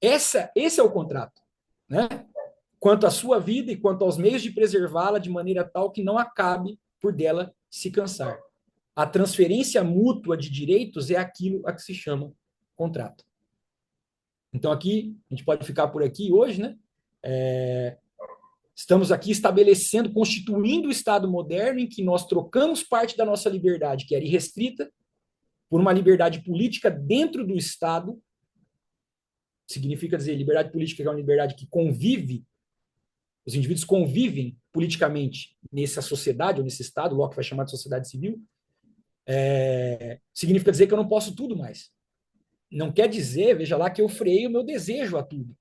Esse é o contrato, né? Quanto à sua vida e quanto aos meios de preservá-la de maneira tal que não acabe por dela se cansar. A transferência mútua de direitos é aquilo a que se chama contrato. Então, aqui, a gente pode ficar por aqui hoje, né? Estamos aqui estabelecendo, constituindo o Estado moderno em que nós trocamos parte da nossa liberdade, que era irrestrita, por uma liberdade política dentro do Estado. Significa dizer, liberdade política é uma liberdade que convive, os indivíduos convivem politicamente nessa sociedade, ou nesse Estado, Locke vai chamar de sociedade civil. Significa dizer que eu não posso tudo mais. Não quer dizer, veja lá, que eu freiei o meu desejo a tudo.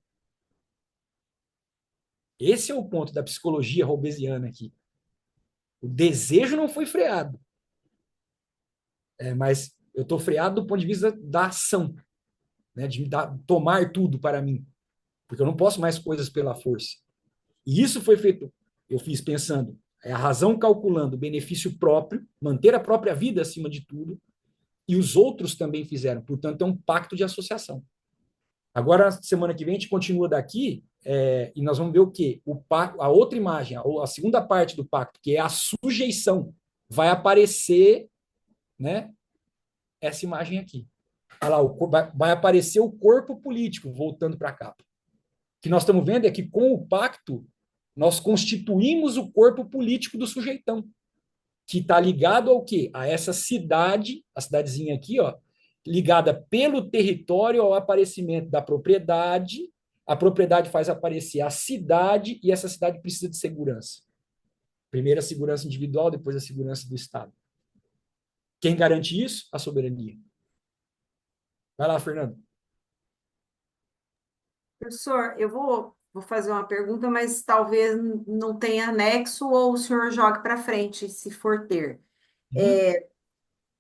Esse é o ponto da psicologia hobbesiana aqui. O desejo não foi freado. Mas eu estou freado do ponto de vista da ação, né, de tomar tudo para mim. Porque eu não posso mais coisas pela força. E isso foi feito, eu fiz pensando, a razão calculando o benefício próprio, manter a própria vida acima de tudo, e os outros também fizeram. Portanto, é um pacto de associação. Agora, semana que vem, a gente continua daqui, e nós vamos ver o quê? A outra imagem, a segunda parte do pacto, que é a sujeição, vai aparecer, né, essa imagem aqui. Olha lá, vai aparecer o corpo político, voltando para cá. O que nós estamos vendo é que, com o pacto, nós constituímos o corpo político do sujeitão, que está ligado ao quê? A essa cidade, a cidadezinha aqui, ó, ligada pelo território ao aparecimento da propriedade. A propriedade faz aparecer a cidade e essa cidade precisa de segurança. Primeiro a segurança individual, depois a segurança do Estado. Quem garante isso? A soberania. Vai lá, Fernando. Professor, eu vou fazer uma pergunta, mas talvez não tenha anexo ou o senhor jogue para frente, se for ter.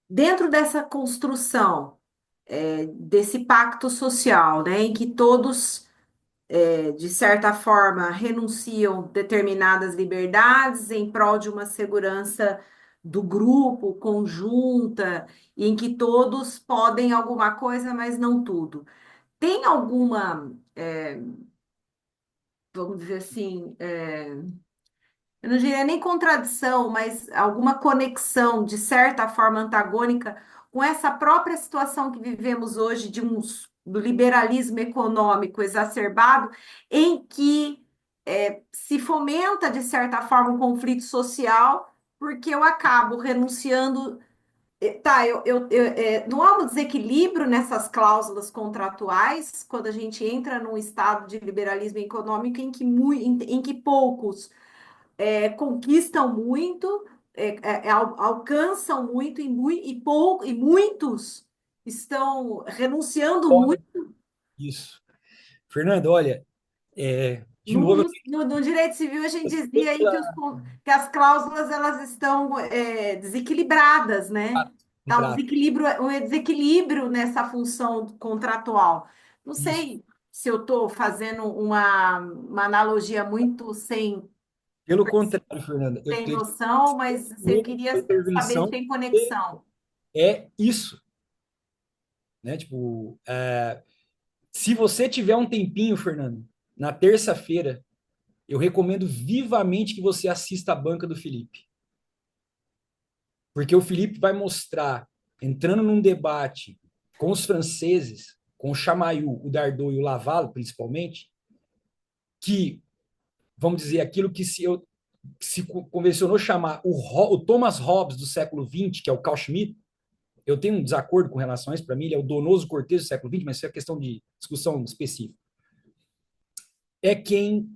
Dentro dessa construção, desse pacto social, né, em que todos, de certa forma, renunciam determinadas liberdades em prol de uma segurança do grupo, conjunta, e em que todos podem alguma coisa, mas não tudo. Tem alguma, vamos dizer assim, eu não diria nem contradição, mas alguma conexão, de certa forma antagônica, com essa própria situação que vivemos hoje de do liberalismo econômico exacerbado, em que se fomenta, de certa forma, um conflito social, porque eu acabo renunciando. Tá, não há um desequilíbrio nessas cláusulas contratuais quando a gente entra num estado de liberalismo econômico em que poucos conquistam muito, alcançam muito e muitos estão renunciando muito. Isso. Fernando, olha, de No, novo, no, no direito civil, a gente dizia aí que as cláusulas elas estão desequilibradas, né? Há contrato. um desequilíbrio nessa função contratual. Não Isso. sei se eu estou fazendo uma analogia muito Pelo contrário, Fernanda, eu sem tenho noção, mas eu queria saber se intervenção tem conexão. é isso, né? Tipo, se você tiver um tempinho, Fernando, na terça-feira, eu recomendo vivamente que você assista a banca do Felipe. Porque o Felipe vai mostrar, entrando num debate com os franceses, com o Chamayou, o Dardot e o Laval, principalmente, que, vamos dizer, aquilo que se convencionou chamar o Thomas Hobbes do século XX, que é o Carl Schmitt. Eu tenho um desacordo com relação a isso, para mim ele é o Donoso Cortez do século XX, mas isso é questão de discussão específica. É quem,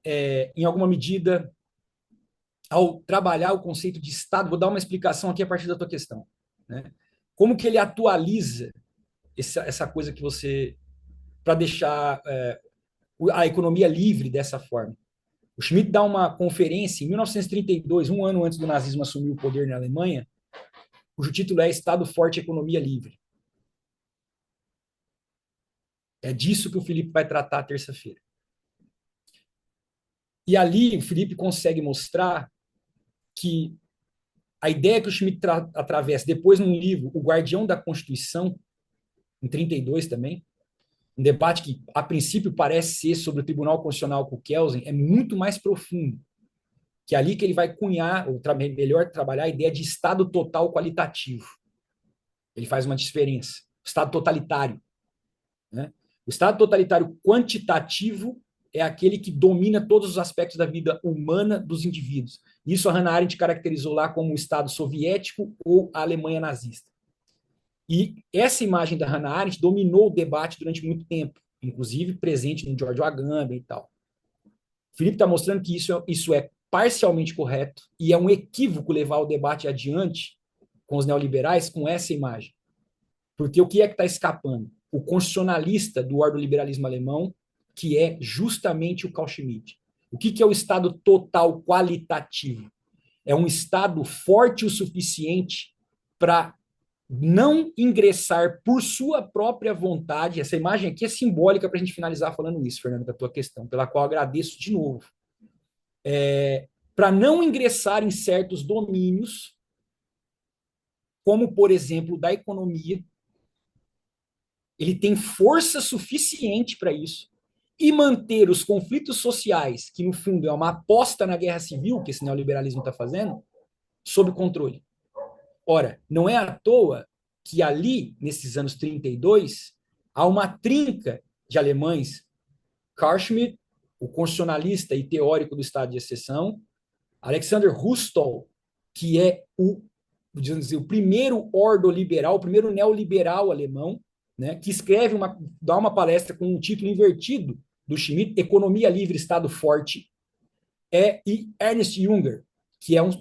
em alguma medida, ao trabalhar o conceito de Estado, vou dar uma explicação aqui a partir da tua questão, né? Como que ele atualiza essa coisa que você, para deixar a economia livre dessa forma. O Schmitt dá uma conferência em 1932, um ano antes do nazismo assumir o poder na Alemanha, cujo título é Estado Forte e Economia Livre. É disso que o Felipe vai tratar terça-feira. E ali o Felipe consegue mostrar que a ideia que o Schmitt atravessa, depois num livro, O Guardião da Constituição, em 32 também, um debate que, a princípio, parece ser sobre o Tribunal Constitucional com o Kelsen, é muito mais profundo, que é ali que ele vai cunhar, ou melhor, trabalhar a ideia de Estado total qualitativo. Ele faz uma diferença. Estado totalitário, né? O Estado totalitário quantitativo é aquele que domina todos os aspectos da vida humana dos indivíduos. Isso a Hannah Arendt caracterizou lá como o Estado soviético ou a Alemanha nazista. E essa imagem da Hannah Arendt dominou o debate durante muito tempo, inclusive presente no George Agamben e tal. O Felipe está mostrando que isso é parcialmente correto e é um equívoco levar o debate adiante com os neoliberais com essa imagem. Porque o que é que está escapando? O constitucionalista do ordoliberalismo alemão, que é justamente o Carl Schmitt. O que é o Estado total qualitativo? É um Estado forte o suficiente para não ingressar por sua própria vontade. Essa imagem aqui é simbólica para a gente finalizar falando isso, Fernando, da tua questão, pela qual agradeço de novo. Para não ingressar em certos domínios, como, por exemplo, da economia, ele tem força suficiente para isso, e manter os conflitos sociais, que no fundo é uma aposta na guerra civil que esse neoliberalismo está fazendo, sob controle. Ora, não é à toa que ali, nesses anos 32, há uma trinca de alemães, Carl Schmitt, o constitucionalista e teórico do estado de exceção, Alexander Husserl, que é o primeiro ordoliberal, o primeiro neoliberal alemão, né, que dá uma palestra com um título invertido do Schmitt, Economia Livre, Estado Forte, e Ernst Jünger, que é um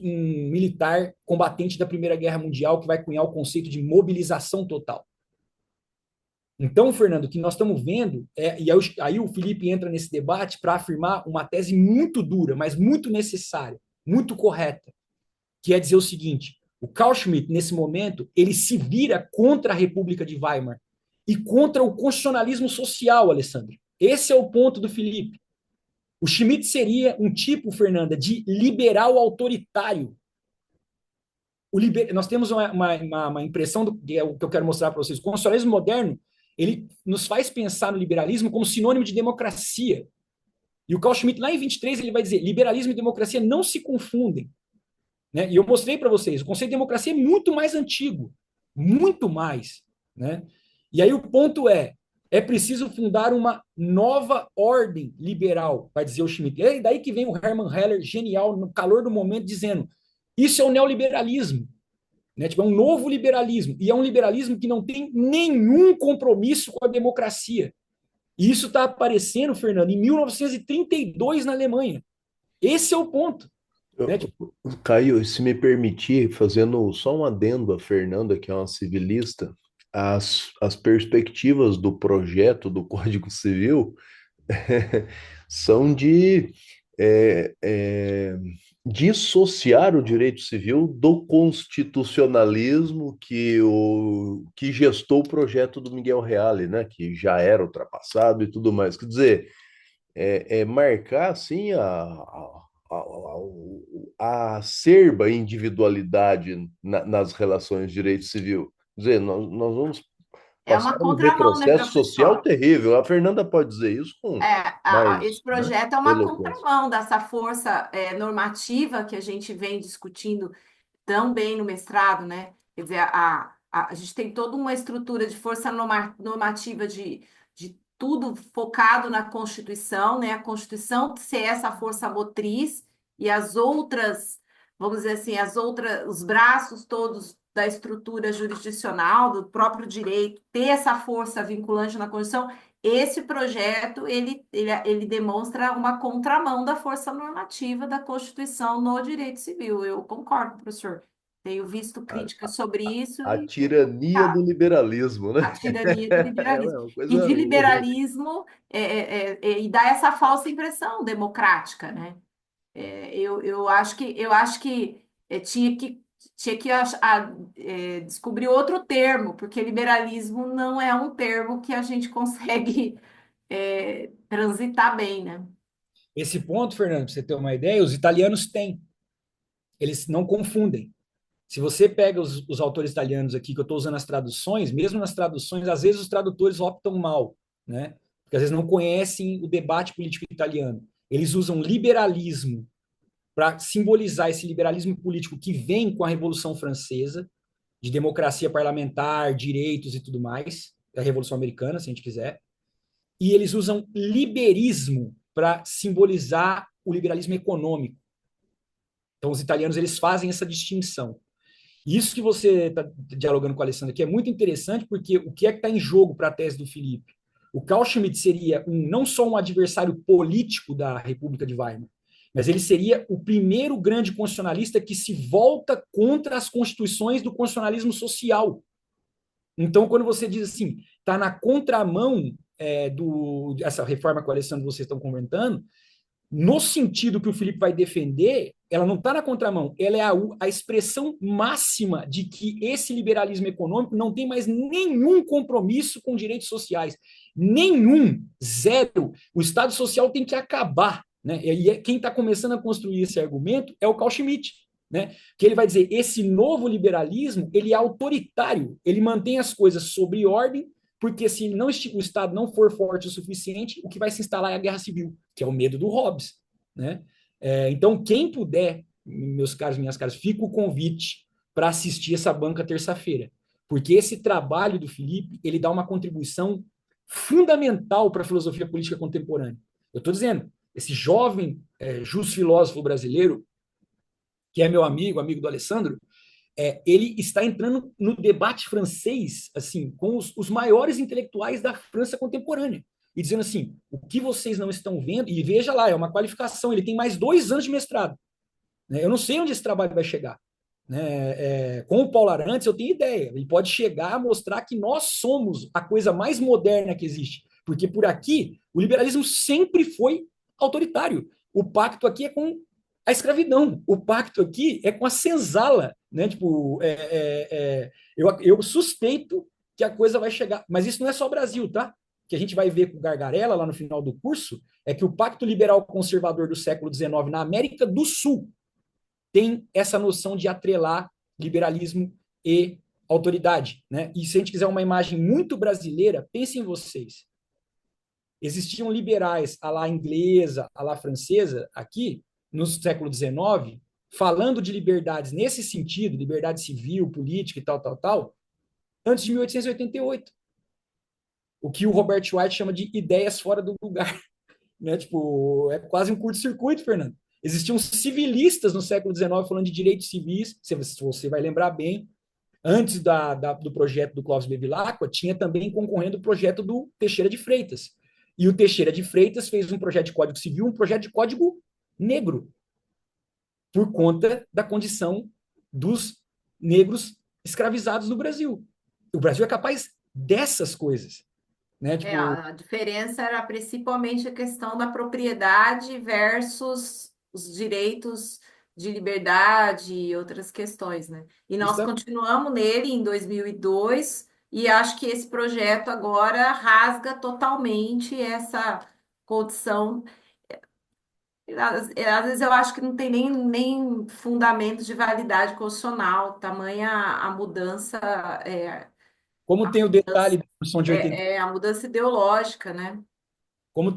militar combatente da Primeira Guerra Mundial, que vai cunhar o conceito de mobilização total. Então, Fernando, o que nós estamos vendo, e aí o Felipe entra nesse debate para afirmar uma tese muito dura, mas muito necessária, muito correta, que é dizer o seguinte: o Carl Schmitt, nesse momento, ele se vira contra a República de Weimar e contra o constitucionalismo social, Alessandro. Esse é o ponto do Felipe. O Schmitt seria um tipo, Fernanda, de liberal autoritário. Nós temos uma impressão, que é o que eu quero mostrar para vocês. O constitucionalismo moderno, ele nos faz pensar no liberalismo como sinônimo de democracia. E o Carl Schmitt, lá em 23, ele vai dizer: liberalismo e democracia não se confundem. Né? E eu mostrei para vocês, o conceito de democracia é muito mais antigo, muito mais. Né? E aí o ponto é preciso fundar uma nova ordem liberal, vai dizer o Schmitt. E daí que vem o Hermann Heller, genial, no calor do momento, dizendo: isso é o neoliberalismo. Né? Tipo, é um novo liberalismo. E é um liberalismo que não tem nenhum compromisso com a democracia. E isso está aparecendo, Fernando, em 1932 na Alemanha. Esse é o ponto. Né? Tipo, Caio, se me permitir, fazendo só um adendo à Fernanda, que é uma civilista, as perspectivas do projeto do Código Civil são de dissociar o direito civil do constitucionalismo que gestou o projeto do Miguel Reale, né, que já era ultrapassado e tudo mais. Quer dizer, marcar assim a acerba individualidade nas relações de direito civil. Quer dizer, nós vamos É passar uma um contramão, né, retrocesso social professor? terrível. A Fernanda pode dizer isso com Esse mais, né, projeto é uma eloquência. contramão dessa força normativa que a gente vem discutindo também no mestrado, né? Quer dizer, a gente tem toda uma estrutura de força normativa de tudo focado na Constituição, né? A Constituição ser essa força motriz e as outras, vamos dizer assim, os braços todos da estrutura jurisdicional, do próprio direito, ter essa força vinculante na Constituição, esse projeto, ele demonstra uma contramão da força normativa da Constituição no direito civil. Eu concordo, professor. Tenho visto A, críticas sobre isso a e tirania do liberalismo, né? a tirania do É liberalismo. uma E coisa de horrível. liberalismo, e dá essa falsa impressão democrática, né? Eu acho que tinha que descobrir outro termo, porque liberalismo não é um termo que a gente consegue transitar bem, né? Esse ponto, Fernando, para você ter uma ideia, os italianos têm. Eles não confundem. Se você pega os autores italianos aqui, que eu estou usando as traduções, mesmo nas traduções, às vezes os tradutores optam mal, né? Porque às vezes não conhecem o debate político italiano. Eles usam liberalismo para simbolizar esse liberalismo político que vem com a Revolução Francesa, de democracia parlamentar, direitos e tudo mais, da Revolução Americana, se a gente quiser. E eles usam liberismo para simbolizar o liberalismo econômico. Então, os italianos eles fazem essa distinção. E isso que você está dialogando com a Alessandra aqui é muito interessante, porque o que é que está em jogo para a tese do Felipe? O Carl Schmitt seria não só um adversário político da República de Weimar, mas ele seria o primeiro grande constitucionalista que se volta contra as constituições do constitucionalismo social. Então, quando você diz assim, está na contramão dessa reforma que o Alessandro vocês estão comentando, no sentido que o Felipe vai defender, ela não está na contramão, ela é a expressão máxima de que esse liberalismo econômico não tem mais nenhum compromisso com direitos sociais. Nenhum, zero. O Estado Social tem que acabar. Né? E quem está começando a construir esse argumento é o Carl Schmitt. Né? Que ele vai dizer, esse novo liberalismo, ele é autoritário, ele mantém as coisas sob ordem, porque se não, o Estado não for forte o suficiente, o que vai se instalar é a guerra civil, que é o medo do Hobbes. Né? Então, quem puder, meus caros, minhas caras, fica o convite para assistir essa banca terça-feira, porque esse trabalho do Felipe, ele dá uma contribuição fundamental para a filosofia política contemporânea. Eu estou dizendo, esse jovem jus-filósofo brasileiro, que é meu amigo do Alessandro, ele está entrando no debate francês, assim, com os maiores intelectuais da França contemporânea, e dizendo assim, o que vocês não estão vendo, e veja lá, é uma qualificação, ele tem mais 2 anos de mestrado, né? Eu não sei onde esse trabalho vai chegar, né? Com o Paulo Arantes eu tenho ideia, ele pode chegar a mostrar que nós somos a coisa mais moderna que existe, porque por aqui o liberalismo sempre foi autoritário, o pacto aqui é com a escravidão, o pacto aqui é com a senzala, né? Tipo, eu suspeito que a coisa vai chegar, mas isso não é só o Brasil, tá? Que a gente vai ver com o Gargarella lá no final do curso, é que o Pacto Liberal Conservador do século XIX na América do Sul tem essa noção de atrelar liberalismo e autoridade, né? E se a gente quiser uma imagem muito brasileira, pensem em vocês. Existiam liberais à la inglesa, à la francesa, aqui, no século XIX, falando de liberdades nesse sentido, liberdade civil, política e tal, antes de 1888. O que o Robert White chama de ideias fora do lugar. Né? Tipo, é quase um curto-circuito, Fernando. Existiam civilistas no século XIX falando de direitos civis, se você vai lembrar bem, antes do projeto do Clóvis Bevilacqua, tinha também concorrendo o projeto do Teixeira de Freitas. E o Teixeira de Freitas fez um projeto de Código Civil, um projeto de Código Negro, por conta da condição dos negros escravizados no Brasil. O Brasil é capaz dessas coisas. Né? Tipo, A diferença era principalmente a questão da propriedade versus os direitos de liberdade e outras questões, né? E nós continuamos nele em 2002 e acho que esse projeto agora rasga totalmente essa condição. Às vezes eu acho que não tem nem fundamento de validade constitucional, tamanha a mudança, como tem o detalhe da Constituição de 80, a mudança ideológica, né? como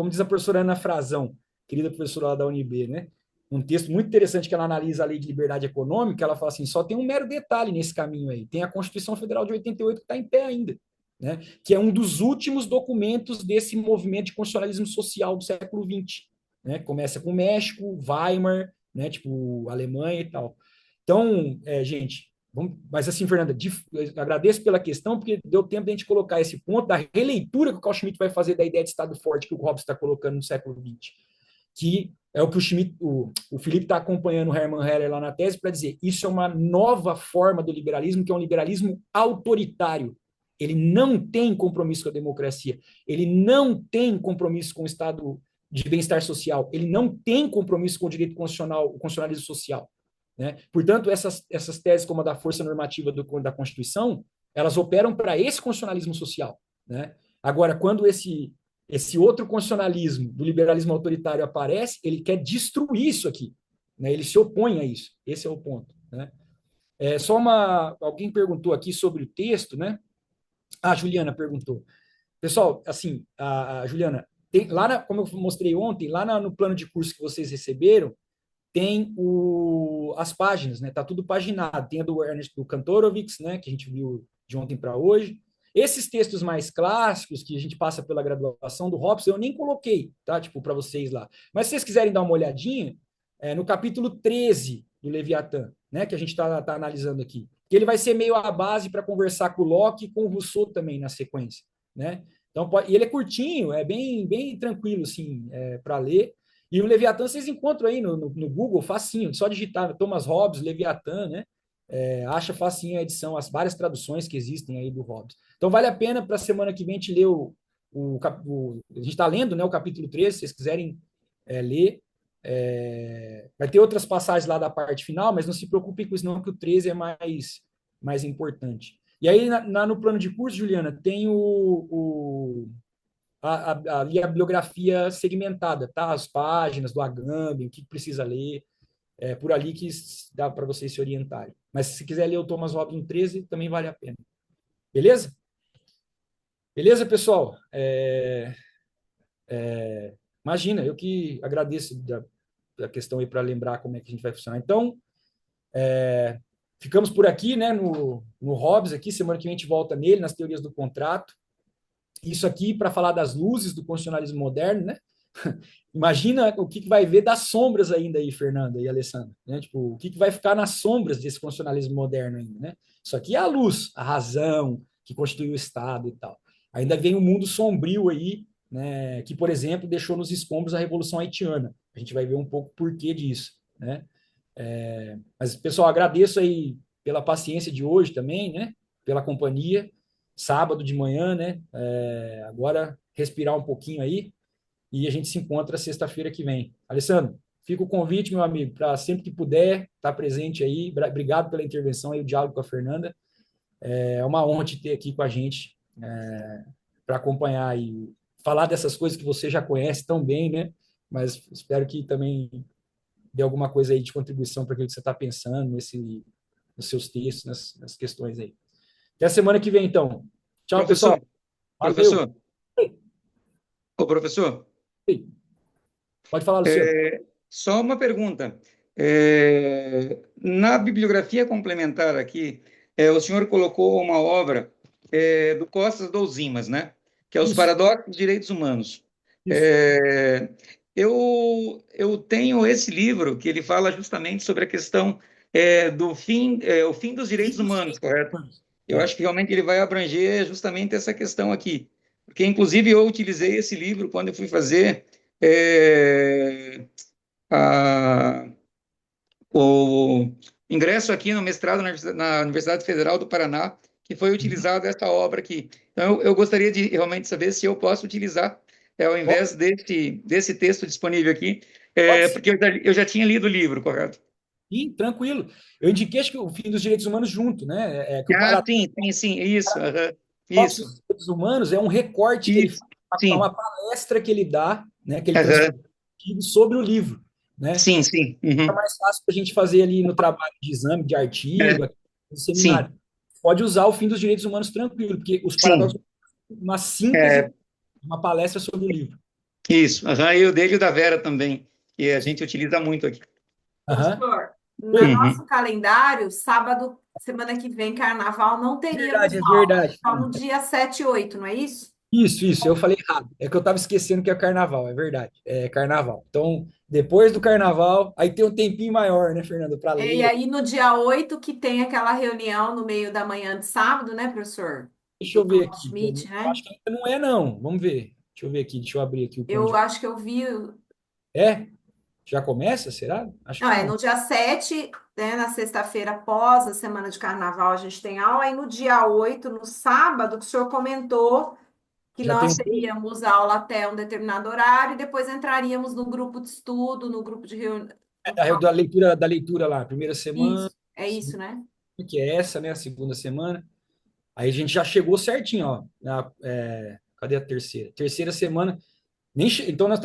diz a professora Ana Frazão, querida professora lá da UNB, né? Um texto muito interessante que ela analisa a lei de liberdade econômica, ela fala assim, só tem um mero detalhe nesse caminho aí, tem a Constituição Federal de 88 que está em pé ainda, né? Que é um dos últimos documentos desse movimento de constitucionalismo social do século XX. né? Começa com México, Weimar, né? Tipo, Alemanha e tal. Então, gente, mas assim, Fernanda, eu agradeço pela questão, porque deu tempo de a gente colocar esse ponto da releitura que o Carl Schmitt vai fazer da ideia de Estado forte que o Hobbes está colocando no século XX, que é o que o Felipe está acompanhando o Hermann Heller lá na tese para dizer, isso é uma nova forma do liberalismo, que é um liberalismo autoritário. Ele não tem compromisso com a democracia, ele não tem compromisso com o Estado de bem-estar social, ele não tem compromisso com o direito constitucional, o constitucionalismo social. Né? Portanto, essas teses, como a da força normativa da Constituição, elas operam para esse constitucionalismo social. Né? Agora, quando esse outro constitucionalismo do liberalismo autoritário aparece, ele quer destruir isso aqui. Né? Ele se opõe a isso. Esse é o ponto. Né? Alguém perguntou aqui sobre o texto, né? A Juliana perguntou. Pessoal, assim, a Juliana, como eu mostrei ontem, no plano de curso que vocês receberam, tem as páginas, né? Tá tudo paginado. Tem a do Ernest do Kantorowicz, né? Que a gente viu de ontem para hoje. Esses textos mais clássicos que a gente passa pela graduação do Hobbes, eu nem coloquei, tá? Tipo, para vocês lá. Mas se vocês quiserem dar uma olhadinha, no capítulo 13 do Leviatã, né? Que a gente está analisando aqui. Que ele vai ser meio a base para conversar com o Locke e com o Rousseau também na sequência, né? Então, e ele é curtinho, é bem tranquilo, assim, para ler. E o Leviatã vocês encontram aí no Google, facinho, só digitar Thomas Hobbes, Leviatã, né? Acha facinho a edição, as várias traduções que existem aí do Hobbes. Então vale a pena para a semana que vem a gente ler a gente está lendo, né, o capítulo 13, se vocês quiserem ler. Vai ter outras passagens lá da parte final, mas não se preocupem com isso não, que o 13 é mais importante. E aí, no plano de curso, Juliana, tem ali a bibliografia segmentada, tá? As páginas do Agamben, o que precisa ler, por ali que dá para vocês se orientarem. Mas se quiser ler o Thomas Hobbes no 13, também vale a pena. Beleza? Beleza, pessoal? Imagina, eu que agradeço da questão aí para lembrar como é que a gente vai funcionar. Então, ficamos por aqui, né, no Hobbes aqui, semana que vem a gente volta nele, nas teorias do contrato. Isso aqui para falar das luzes do constitucionalismo moderno, né? Imagina o que vai ver das sombras ainda aí, Fernanda e Alessandra, né? Tipo, o que vai ficar nas sombras desse constitucionalismo moderno ainda, né? Isso aqui é a luz, a razão que constitui o Estado e tal. Ainda vem um mundo sombrio aí, né? Que, por exemplo, deixou nos escombros a Revolução Haitiana. A gente vai ver um pouco o porquê disso, né? Mas, pessoal, agradeço aí pela paciência de hoje também, né? Pela companhia. Sábado de manhã, né? Agora respirar um pouquinho aí e a gente se encontra sexta-feira que vem. Alessandro, fica o convite, meu amigo, para sempre que puder estar presente aí. Obrigado pela intervenção e o diálogo com a Fernanda. É uma honra te ter aqui com a gente para acompanhar e falar dessas coisas que você já conhece tão bem, né? Mas espero que também dê alguma coisa aí de contribuição para aquilo que você está pensando nos seus textos, nas questões aí. Até a semana que vem, então. Tchau, Professor, pessoal. Valeu. professor, ô professor, Pode falar, Luciano. só uma pergunta. Na bibliografia complementar aqui, o senhor colocou uma obra do Costas dos Zimas, né? Que é Os Isso. Paradoxos dos Direitos Humanos. Isso. Eu tenho esse livro que ele fala justamente sobre a questão do fim, o fim dos direitos humanos, correto? Eu acho que realmente ele vai abranger justamente essa questão aqui. Porque, inclusive, eu utilizei esse livro quando eu fui fazer o ingresso aqui no mestrado na Universidade Federal do Paraná, que foi utilizado essa obra aqui. Então, eu gostaria de realmente saber se eu posso utilizar, ao invés desse texto disponível aqui, porque eu já tinha lido o livro, correto? Sim, tranquilo. Eu indiquei acho que o fim dos direitos humanos junto, né? Que o Sim, isso. Paradoxo Isso, dos direitos humanos é um recorte que ele faz, sim. uma palestra que ele dá, né? Que ele transcreve sobre o livro, né? Sim. Uhum. É mais fácil para a gente fazer ali no trabalho de exame, de artigo, no seminário. Pode usar o fim dos direitos humanos tranquilo, porque os paradoxos uma síntese, uma palestra sobre o livro. Isso, e o dele e o da Vera também, que a gente utiliza muito aqui. Professor, no nosso calendário, sábado, semana que vem, carnaval, não teríamos aula, Verdade. só no dia 7 e 8, não é isso? Isso, eu falei errado. É que eu tava esquecendo que é carnaval, é verdade. É carnaval. Então, depois do carnaval, aí tem um tempinho maior, né, Fernando, para E ler. aí no dia 8 que tem aquela reunião no meio da manhã de sábado, né, professor? Deixa Do eu ver Carl aqui. Schmitt, Eu né? acho que ainda não é, não. Vamos ver. Deixa eu ver aqui, deixa eu abrir aqui o plano Eu de. acho que eu vi. É? Já começa, será? Acho Não, que é não. no dia 7, né, na sexta-feira, após a semana de carnaval, a gente tem aula. Aí no dia 8, no sábado, que o senhor comentou que Já tem nós um pouco teríamos aula até um determinado horário e depois entraríamos no grupo de estudo, no grupo de reunião. da leitura lá, primeira semana, Isso, é isso, né? que é essa, né? A segunda semana. Aí a gente já chegou certinho, ó. Cadê a terceira? Terceira semana. Então nós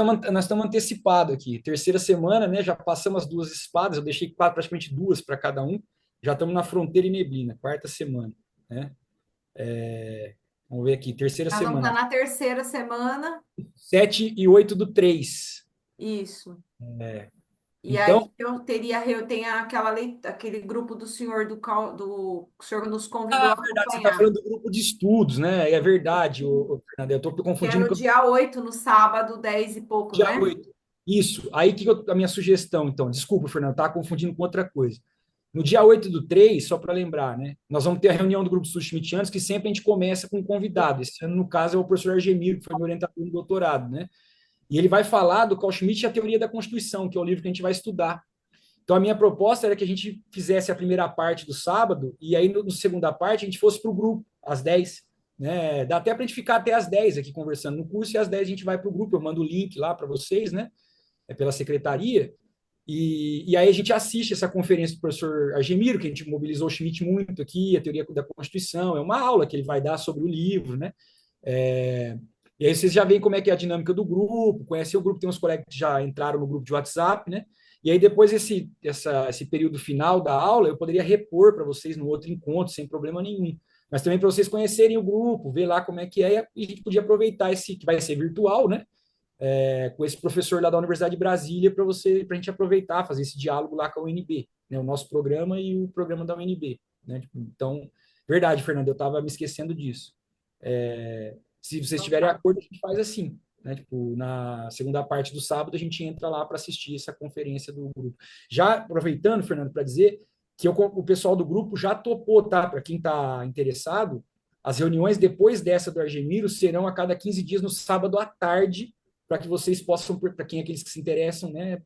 estamos antecipados aqui. Terceira semana, né? Já passamos as duas espadas, eu deixei praticamente duas para cada um. Já estamos na fronteira e neblina, quarta semana, né? Vamos ver aqui, terceira Nós vamos estar semana. na terceira semana. 7 e 8 do 3. Isso. E aí Então, eu tenho aquele grupo do senhor do que o senhor nos convidou a verdade, você está acompanhar, falando do grupo de estudos, né? É verdade, Fernando, eu estou que é confundindo no com o dia 8 no sábado, 10 e pouco, dia né? 8. Isso, aí a minha sugestão, então, desculpa, Fernando, estava confundindo com outra coisa. No dia 8 do 3, só para lembrar, né? Nós vamos ter a reunião do grupo dos schmittianos, que sempre a gente começa com um convidado. Esse ano, no caso, é o professor Argemiro, que foi meu orientador no doutorado, né? E ele vai falar do Carl Schmitt e a Teoria da Constituição, que é o livro que a gente vai estudar. Então, a minha proposta era que a gente fizesse a primeira parte do sábado, e aí, na segunda parte, a gente fosse para o grupo, às 10. Né? Dá até para a gente ficar até às 10 aqui conversando no curso, e às 10 a gente vai para o grupo, eu mando o link lá para vocês, né? Pela secretaria, e aí a gente assiste essa conferência do professor Argemiro, que a gente mobilizou o Schmitt muito aqui, a teoria da Constituição, é uma aula que ele vai dar sobre o livro, né? É, e aí vocês já veem como é que é a dinâmica do grupo, conhecem o grupo, tem uns colegas que já entraram no grupo de WhatsApp, né? E aí depois esse período final da aula, eu poderia repor para vocês no outro encontro, sem problema nenhum. Mas também para vocês conhecerem o grupo, ver lá como é que é, e a gente podia aproveitar esse, que vai ser virtual, né? Com esse professor lá da Universidade de Brasília para a gente aproveitar, fazer esse diálogo lá com a UNB, né? O nosso programa e o programa da UNB, né? Então, verdade, Fernando, eu estava me esquecendo disso. Se vocês Então tiverem tá. acordo, a gente faz assim, né? Tipo, na segunda parte do sábado, a gente entra lá para assistir essa conferência do grupo. Já aproveitando, Fernando, para dizer que o pessoal do grupo já topou, tá? Para quem está interessado, as reuniões depois dessa do Argemiro serão a cada 15 dias no sábado à tarde, para que vocês possam, para quem aqueles que se interessam, né,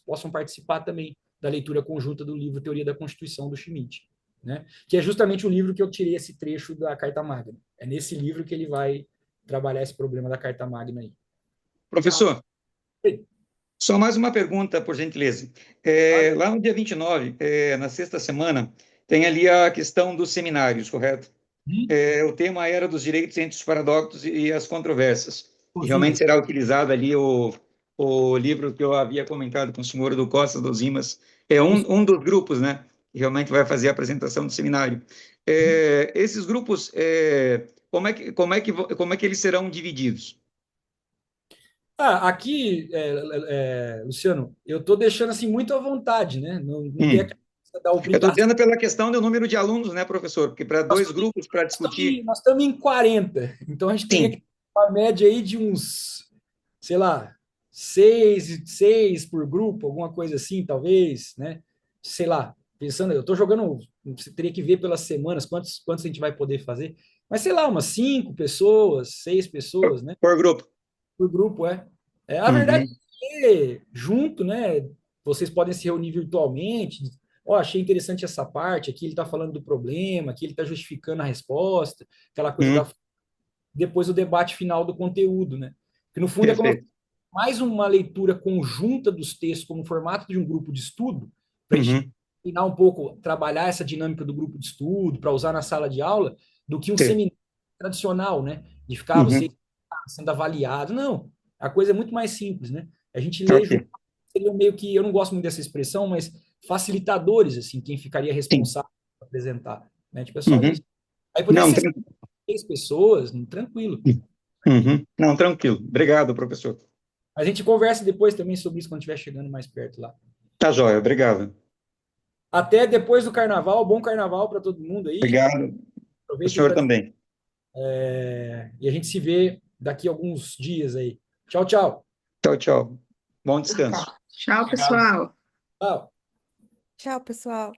possam participar também da leitura conjunta do livro Teoria da Constituição do Schmitt, né? Que é justamente o livro que eu tirei esse trecho da Carta Magna. É nesse livro que ele vai trabalhar esse problema da Carta Magna aí. Legal. Professor, só mais uma pergunta, por gentileza. Lá no dia 29, na sexta semana, tem ali a questão dos seminários, correto? O tema era dos direitos entre os paradoxos e as controvérsias. E realmente será utilizado ali o livro que eu havia comentado com o senhor do Costa dos Imas. É um dos grupos, né? Que realmente vai fazer a apresentação do seminário. Esses grupos, como é que eles serão divididos? Aqui, Luciano, eu estou deixando assim muito à vontade, né? Não tem Hum. aquela coisa da Eu estou obrigação. dizendo pela questão do número de alunos, né, professor? Porque para dois grupos para discutir. Nós estamos em 40, então a gente teria que Sim, ter uma média aí de uns, sei lá, seis por grupo, alguma coisa assim, talvez, né? Sei lá, pensando, eu estou jogando, você teria que ver pelas semanas quantos a gente vai poder fazer, mas sei lá, umas 5 pessoas, 6 pessoas, né? por grupo. Por grupo, é. A verdade Uhum. é que junto, né? Vocês podem se reunir virtualmente. Ó, achei interessante essa parte. Aqui ele está falando do problema, aqui ele está justificando a resposta, aquela coisa Uhum. depois o debate final do conteúdo, né? Que no fundo é como Perfeito. mais uma leitura conjunta dos textos, como formato de um grupo de estudo, para a gente Uhum. treinar um pouco, trabalhar essa dinâmica do grupo de estudo, para usar na sala de aula, do que um Sim. seminário tradicional, né? De ficar você Uhum. sendo avaliado. Não, a coisa é muito mais simples, né? A gente lê Ok. junto, seria meio que, eu não gosto muito dessa expressão, mas facilitadores, assim, quem ficaria Sim. responsável por apresentar, né? Tipo, é só Uhum. isso. Aí poderia Não, ser 6 pessoas, tranquilo. uhum. Não, tranquilo. Obrigado, professor. A gente conversa depois também sobre isso quando estiver chegando mais perto lá. Tá joia, obrigado. Até depois do carnaval, bom carnaval para todo mundo aí. Obrigado, o Aproveitem senhor para. também. E a gente se vê daqui a alguns dias aí. Tchau, tchau. Tchau, tchau. Bom descanso. Tchau, pessoal. Tchau. Tchau, pessoal.